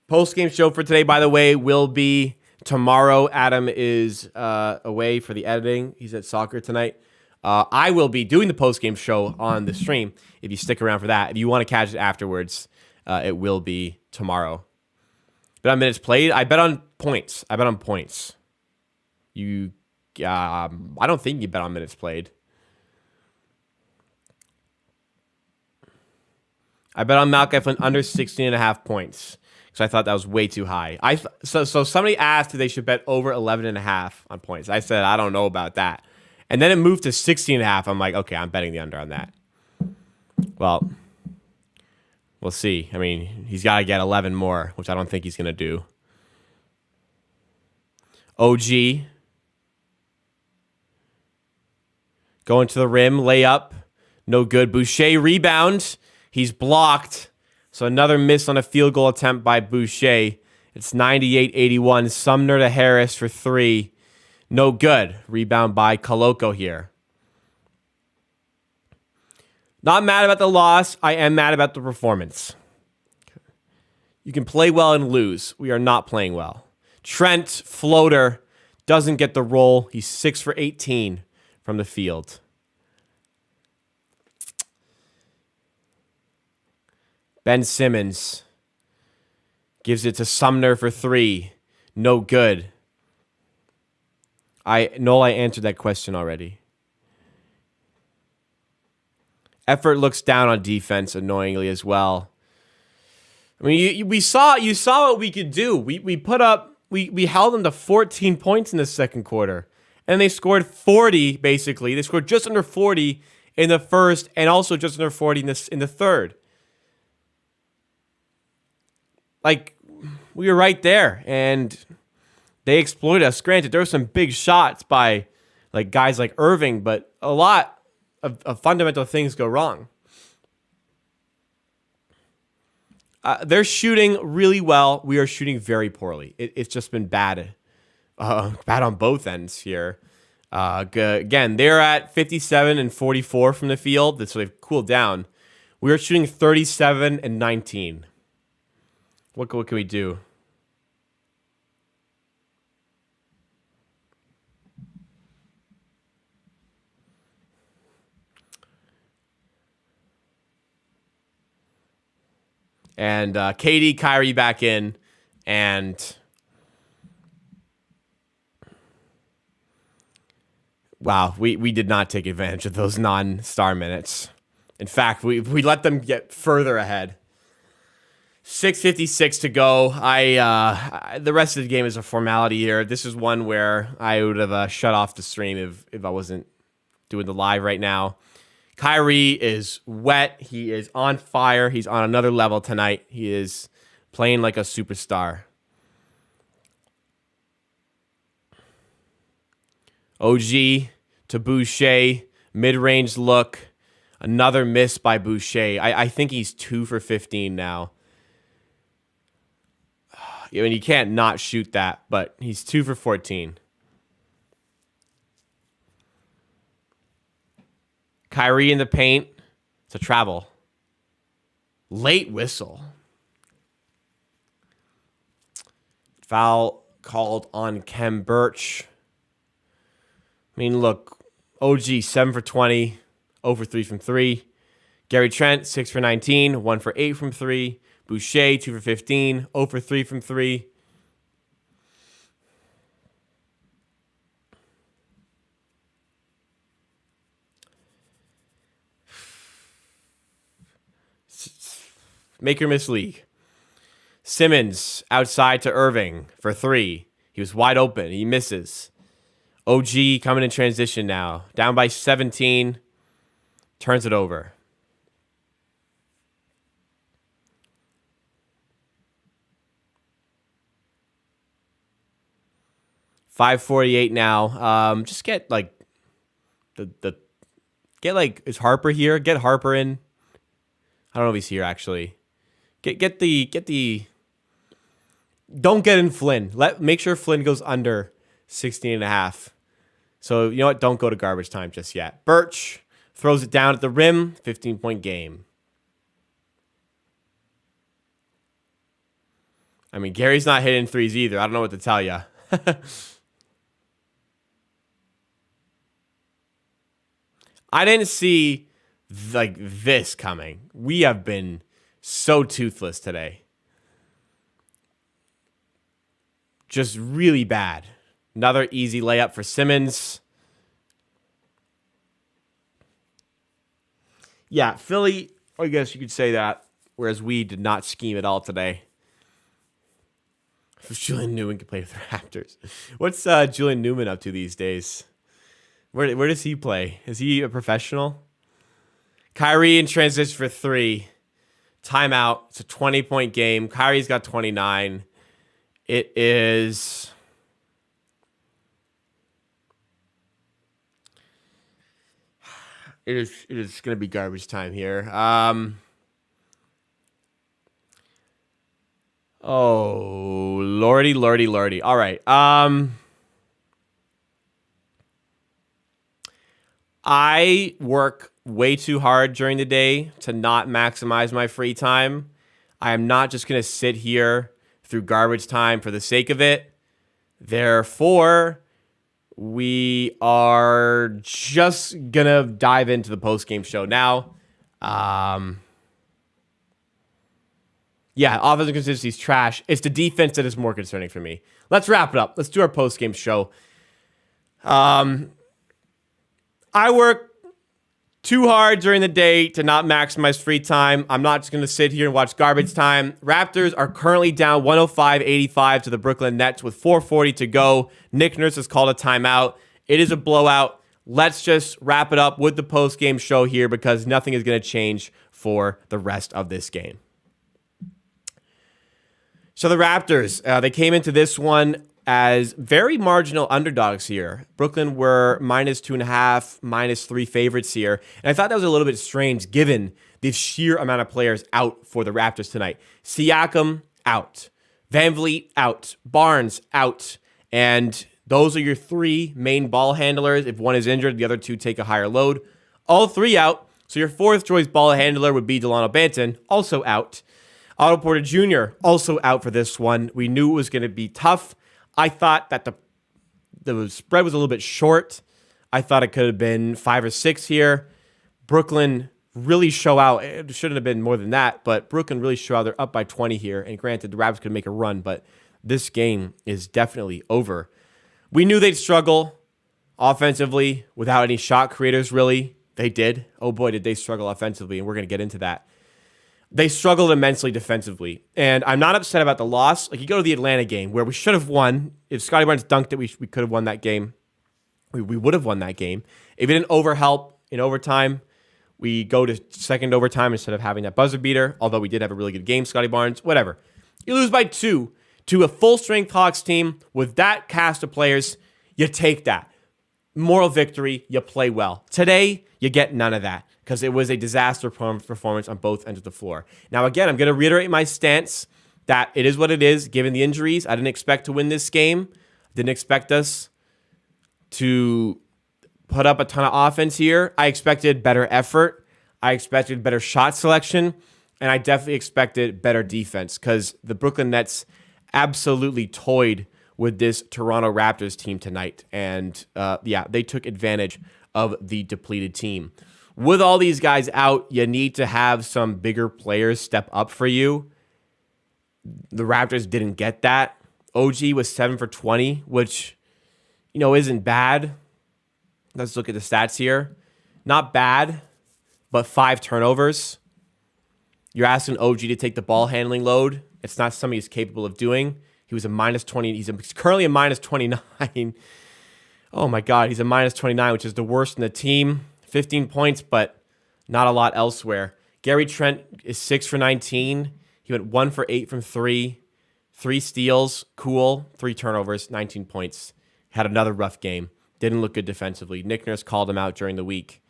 Post-game show for today, by the way, will be tomorrow. Adam is away for the editing. He's at soccer tonight. I will be doing the post-game show on the stream if you stick around for that. If you want to catch it afterwards, it will be tomorrow. Bet on minutes played. I bet on points. I don't think you bet on minutes played. I bet on Malachi Flynn under 16.5 points because I thought that was way too high. So somebody asked if they should bet over 11.5 on points. I said, I don't know about that. And then it moved to 16.5. I'm like, okay, I'm betting the under on that. Well, we'll see. I mean, he's got to get 11 more, which I don't think he's going to do. OG. Going to the rim, layup. No good. Boucher rebound. He's blocked. So another miss on a field goal attempt by Boucher. It's 98-81. Sumner to Harris for 3. No good. Rebound by Koloko here. Not mad about the loss. I am mad about the performance. You can play well and lose. We are not playing well. Trent, floater, doesn't get the roll. He's 6 for 18 from the field. Ben Simmons gives it to Sumner for 3. No good. I answered that question already. Effort looks down on defense annoyingly as well. I mean, you saw what we could do. We held them to 14 points in the second quarter, and they scored 40 basically. They scored just under 40 in the first, and also just under 40 in the third. Like, we were right there, and they exploited us. Granted, there were some big shots by like guys like Irving, but a lot of fundamental things go wrong. They're shooting really well. We are shooting very poorly. It's just been bad. Bad on both ends here. Again, they're at 57 and 44 from the field, so they've cooled down. We are shooting 37 and 19. What can we do? And KD, Kyrie back in, and wow, we did not take advantage of those non-star minutes. In fact, we let them get further ahead. 6:56 to go. The rest of the game is a formality here. This is one where I would have shut off the stream if I wasn't doing the live right now. Kyrie is wet. He is on fire. He's on another level tonight. He is playing like a superstar. OG to Boucher. Mid-range look. Another miss by Boucher. I think he's 2 for 15 now. I mean, you can't not shoot that, but he's 2 for 14. Kyrie in the paint. It's a travel. Late whistle. Foul called on Kem Birch. I mean, look, OG 7 for 20, 0 for 3 from 3. Gary Trent 6 for 19, 1 for 8 from 3. Boucher 2 for 15, 0 for 3 from 3. Make or miss league. Simmons outside to Irving for 3. He was wide open. He misses. OG coming in transition now. Down by 17. Turns it over. 5:48 now. Just get like is Harper here? Get Harper in. I don't know if he's here actually. Get the. Don't get in Flynn. Make sure Flynn goes under 16.5. So you know what? Don't go to garbage time just yet. Birch throws it down at the rim. 15-point game. I mean, Gary's not hitting threes either. I don't know what to tell you. I didn't see like this coming. We have been so toothless today. Just really bad. Another easy layup for Simmons. Yeah, Philly, I guess you could say that, whereas we did not scheme at all today. If Julian Newman could play with the Raptors. What's Julian Newman up to these days? Where does he play? Is he a professional? Kyrie in transition for 3. Timeout. It's a 20-point game. Kyrie's got 29. It is going to be garbage time here. Oh, lordy. All right. I work way too hard during the day to not maximize my free time. I am not just going to sit here through garbage time for the sake of it. Therefore, we are just going to dive into the post-game show now. Yeah, offensive consistency is trash. It's the defense that is more concerning for me. Let's wrap it up. Let's do our post-game show. I work too hard during the day to not maximize free time. I'm not just going to sit here and watch garbage time. Raptors are currently down 105-85 to the Brooklyn Nets with 4:40 to go. Nick Nurse has called a timeout. It is a blowout. Let's just wrap it up with the post-game show here because nothing is going to change for the rest of this game. So the Raptors, they came into this one as very marginal underdogs here. Brooklyn were -2.5, -3 favorites here. And I thought that was a little bit strange given the sheer amount of players out for the Raptors tonight. Siakam out. Van Vliet out. Barnes out. And those are your 3 main ball handlers. If one is injured, the other 2 take a higher load. All 3 out. So your 4th choice ball handler would be Delano Banton, also out. Otto Porter Jr. also out for this one. We knew it was going to be tough. I thought that the spread was a little bit short. I thought it could have been 5 or 6 here. Brooklyn really show out. It shouldn't have been more than that, but Brooklyn really show out. They're up by 20 here. And granted, the Raptors could make a run, but this game is definitely over. We knew they'd struggle offensively without any shot creators, really. They did. Oh boy, did they struggle offensively, and we're going to get into that. They struggled immensely defensively, and I'm not upset about the loss. Like, you go to the Atlanta game where we should have won. If Scottie Barnes dunked it, we could have won that game. We would have won that game. If it didn't overhelp in overtime, we go to second overtime instead of having that buzzer beater, although we did have a really good game, Scottie Barnes, whatever. You lose by 2 to a full-strength Hawks team with that cast of players. You take that. Moral victory, you play well. Today, you get none of that, because it was a disaster performance on both ends of the floor. Now, again, I'm going to reiterate my stance that it is what it is, given the injuries. I didn't expect to win this game. Didn't expect us to put up a ton of offense here. I expected better effort. I expected better shot selection. And I definitely expected better defense, because the Brooklyn Nets absolutely toyed with this Toronto Raptors team tonight. And they took advantage of the depleted team. With all these guys out, you need to have some bigger players step up for you. The Raptors didn't get that. OG was 7 for 20, which, isn't bad. Let's look at the stats here. Not bad, but 5 turnovers. You're asking OG to take the ball handling load. It's not something he's capable of doing. He was a -20. He's currently a -29. Oh my God, he's a -29, which is the worst in the team. 15 points, but not a lot elsewhere. Gary Trent is 6 for 19. He went 1 for 8 from 3. 3 steals, cool. 3 turnovers, 19 points. had another rough game. Didn't look good defensively. Nick Nurse called him out during the week.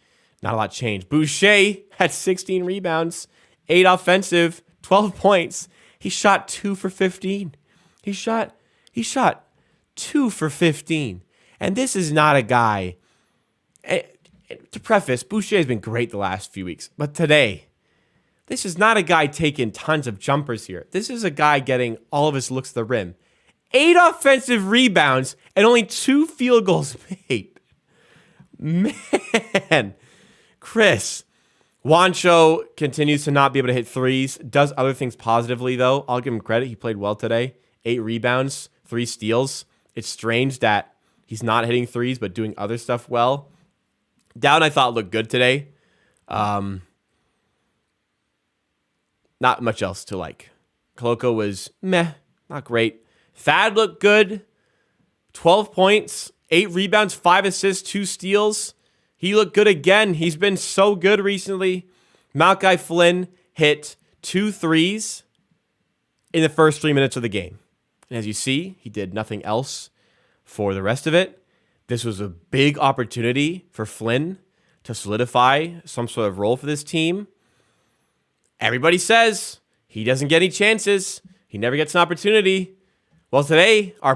Not a lot changed. Boucher had 16 rebounds, 8 offensive, 12 points. He shot 2 for 15. He shot 2 for 15. And this is not a guy. To preface, Boucher has been great the last few weeks. But today, this is not a guy taking tons of jumpers here. This is a guy getting all of his looks at the rim. 8 offensive rebounds and only 2 field goals made. Man. Chris. Juancho continues to not be able to hit threes. Does other things positively, though. I'll give him credit. He played well today. 8 rebounds, 3 steals. It's strange that he's not hitting threes but doing other stuff well. Down, I thought, looked good today. Not much else to like. Koloko was meh, not great. Thad looked good. 12 points, 8 rebounds, 5 assists, 2 steals. He looked good again. He's been so good recently. Malachi Flynn hit 2 threes in the first 3 minutes of the game. And as you see, he did nothing else for the rest of it. This was a big opportunity for Flynn to solidify some sort of role for this team. Everybody says he doesn't get any chances. He never gets an opportunity. Well, today, our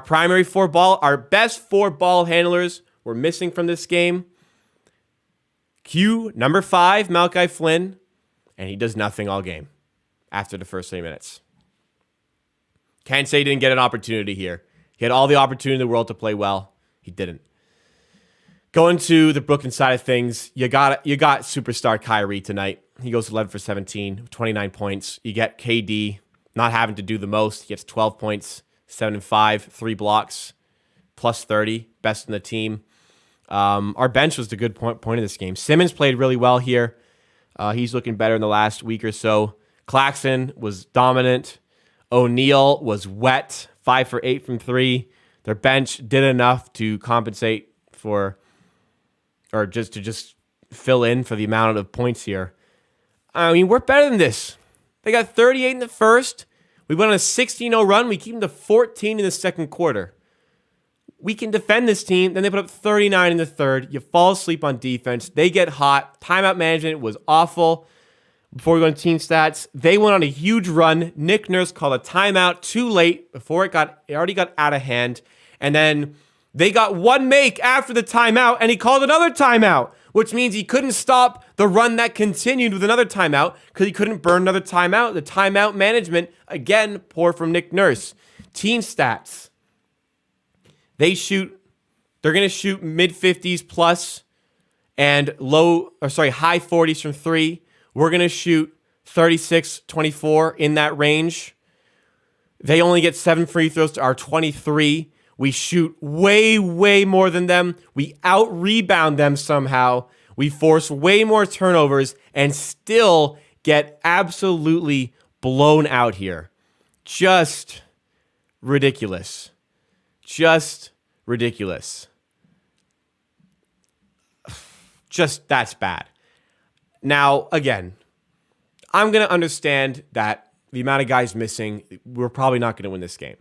best 4 ball handlers were missing from this game. Number 5, Malachi Flynn, and he does nothing all game after the first 3 minutes. Can't say he didn't get an opportunity here. He had all the opportunity in the world to play well. He didn't. Going to the Brooklyn side of things, you got superstar Kyrie tonight. He goes 11 for 17, 29 points. You get KD not having to do the most. He gets 12 points, 7 and 5, 3 blocks, plus 30, best in the team. Our bench was the good point of this game. Simmons played really well here. He's looking better in the last week or so. Claxton was dominant. O'Neal was wet, 5 for 8 from 3. Their bench did enough to compensate for, or just fill in for the amount of points here. I mean, we're better than this. They got 38 in the first. We went on a 16-0 run. We keep them to 14 in the second quarter. We can defend this team. Then they put up 39 in the third. You fall asleep on defense. They get hot. Timeout management was awful. Before we go into team stats, they went on a huge run. Nick Nurse called a timeout too late before it already got out of hand. And then they got one make after the timeout, and he called another timeout, which means he couldn't stop the run that continued with another timeout because he couldn't burn another timeout. The timeout management, again, poor from Nick Nurse. Team stats. They're going to shoot mid-50s plus and high 40s from 3. We're going to shoot 36-24 in that range. They only get 7 free throws to our 23. We shoot way, way more than them. We out-rebound them somehow. We force way more turnovers and still get absolutely blown out here. Just ridiculous. Just ridiculous. Just, that's bad. Now, again, I'm going to understand that the amount of guys missing, we're probably not going to win this game.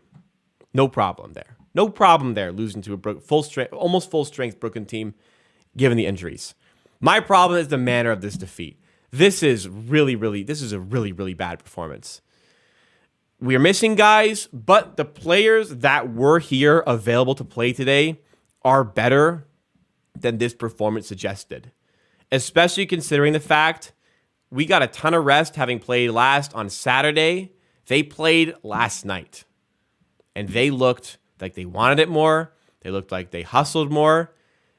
No problem there. No problem there losing to a almost full strength Brooklyn team given the injuries. My problem is the manner of this defeat. This is a really, really bad performance. We are missing guys, but the players that were here available to play today are better than this performance suggested. Especially considering the fact we got a ton of rest having played last on Saturday. They played last night. And they looked like they wanted it more. They looked like they hustled more.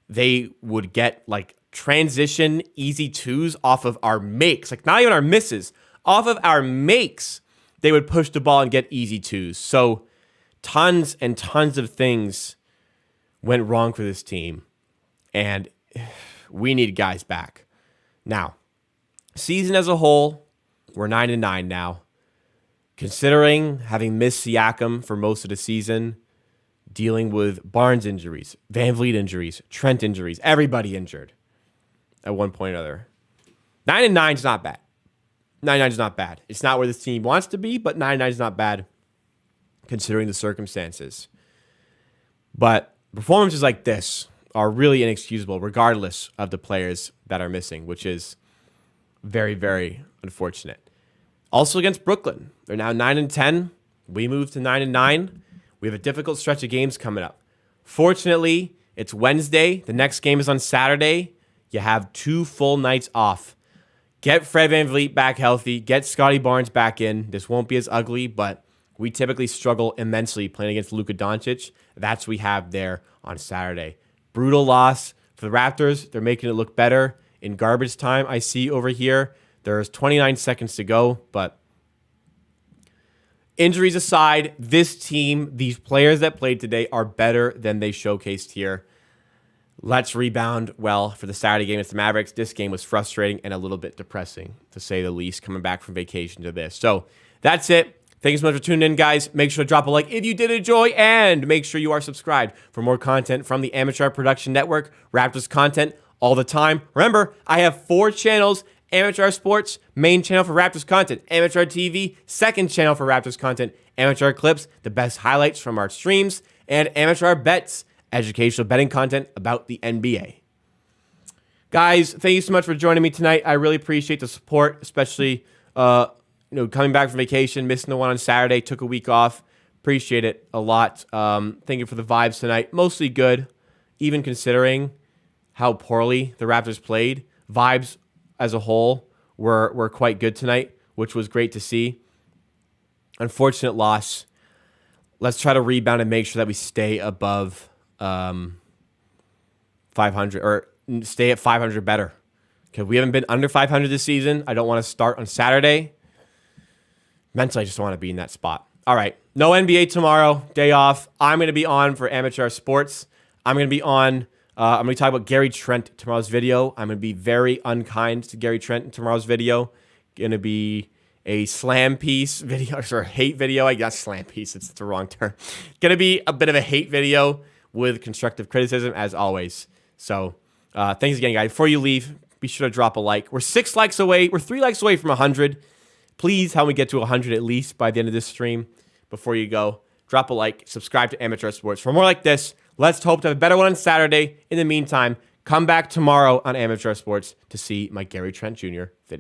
They would get like transition easy twos off of our makes. Like not even our misses. Off of our makes, they would push the ball and get easy twos. So tons and tons of things went wrong for this team. And we need guys back. Now, season as a whole, we're 9-9 now. Considering having missed Siakam for most of the season, dealing with Barnes injuries, Van Vliet injuries, Trent injuries, everybody injured at one point or another. 9-9 is not bad. 9-9 is not bad. It's not where this team wants to be, but 9-9 is not bad considering the circumstances. But Performances like this are really inexcusable, regardless of the players that are missing, which is very, very unfortunate. Also against Brooklyn, they're now 9-10. We moved to 9-9. We have a difficult stretch of games coming up. Fortunately, it's Wednesday. The next game is on Saturday. You have 2 full nights off. Get Fred VanVleet back healthy. Get Scottie Barnes back in. This won't be as ugly, but we typically struggle immensely playing against Luka Doncic. That's what we have there on Saturday. Brutal loss for the Raptors. They're making it look better in garbage time. I see over here. There's 29 seconds to go, but injuries aside, this team, these players that played today are better than they showcased here. Let's rebound well for the Saturday game against the Mavericks. This game was frustrating and a little bit depressing, to say the least, coming back from vacation to this. So that's it. Thank you so much for tuning in, guys. Make sure to drop a like if you did enjoy, and make sure you are subscribed for more content from the Amateur Production Network. Raptors content all the time. Remember, I have 4 channels. Amateur Sports, main channel for Raptors content. Amateur TV, second channel for Raptors content. Amateur Clips, the best highlights from our streams. And Amateur Bets, educational betting content about the NBA. Guys, thank you so much for joining me tonight. I really appreciate the support, especially coming back from vacation, missing the one on Saturday, took a week off. Appreciate it a lot. Thank you for the vibes tonight. Mostly good, even considering how poorly the Raptors played. Vibes as a whole were quite good tonight, which was great to see. Unfortunate loss. Let's try to rebound and make sure that we stay above 500 or stay at 500 better. Because we haven't been under 500 this season. I don't want to start on Saturday. Mentally, I just want to be in that spot. All right. No NBA tomorrow. Day off. I'm going to be on for Amateur Sports. I'm going to be on. I'm going to talk about Gary Trent in tomorrow's video. I'm going to be very unkind to Gary Trent in tomorrow's video. Going to be a slam piece video, or hate video. I guess slam piece. It's the wrong term. Going to be a bit of a hate video with constructive criticism, as always. So thanks again, guys. Before you leave, be sure to drop a like. We're 6 likes away. We're 3 likes away from 100. Please help me get to 100 at least by the end of this stream. Before you go, drop a like. Subscribe to Amateur Sports for more like this. Let's hope to have a better one on Saturday. In the meantime, come back tomorrow on Amateur Sports to see my Gary Trent Jr. video.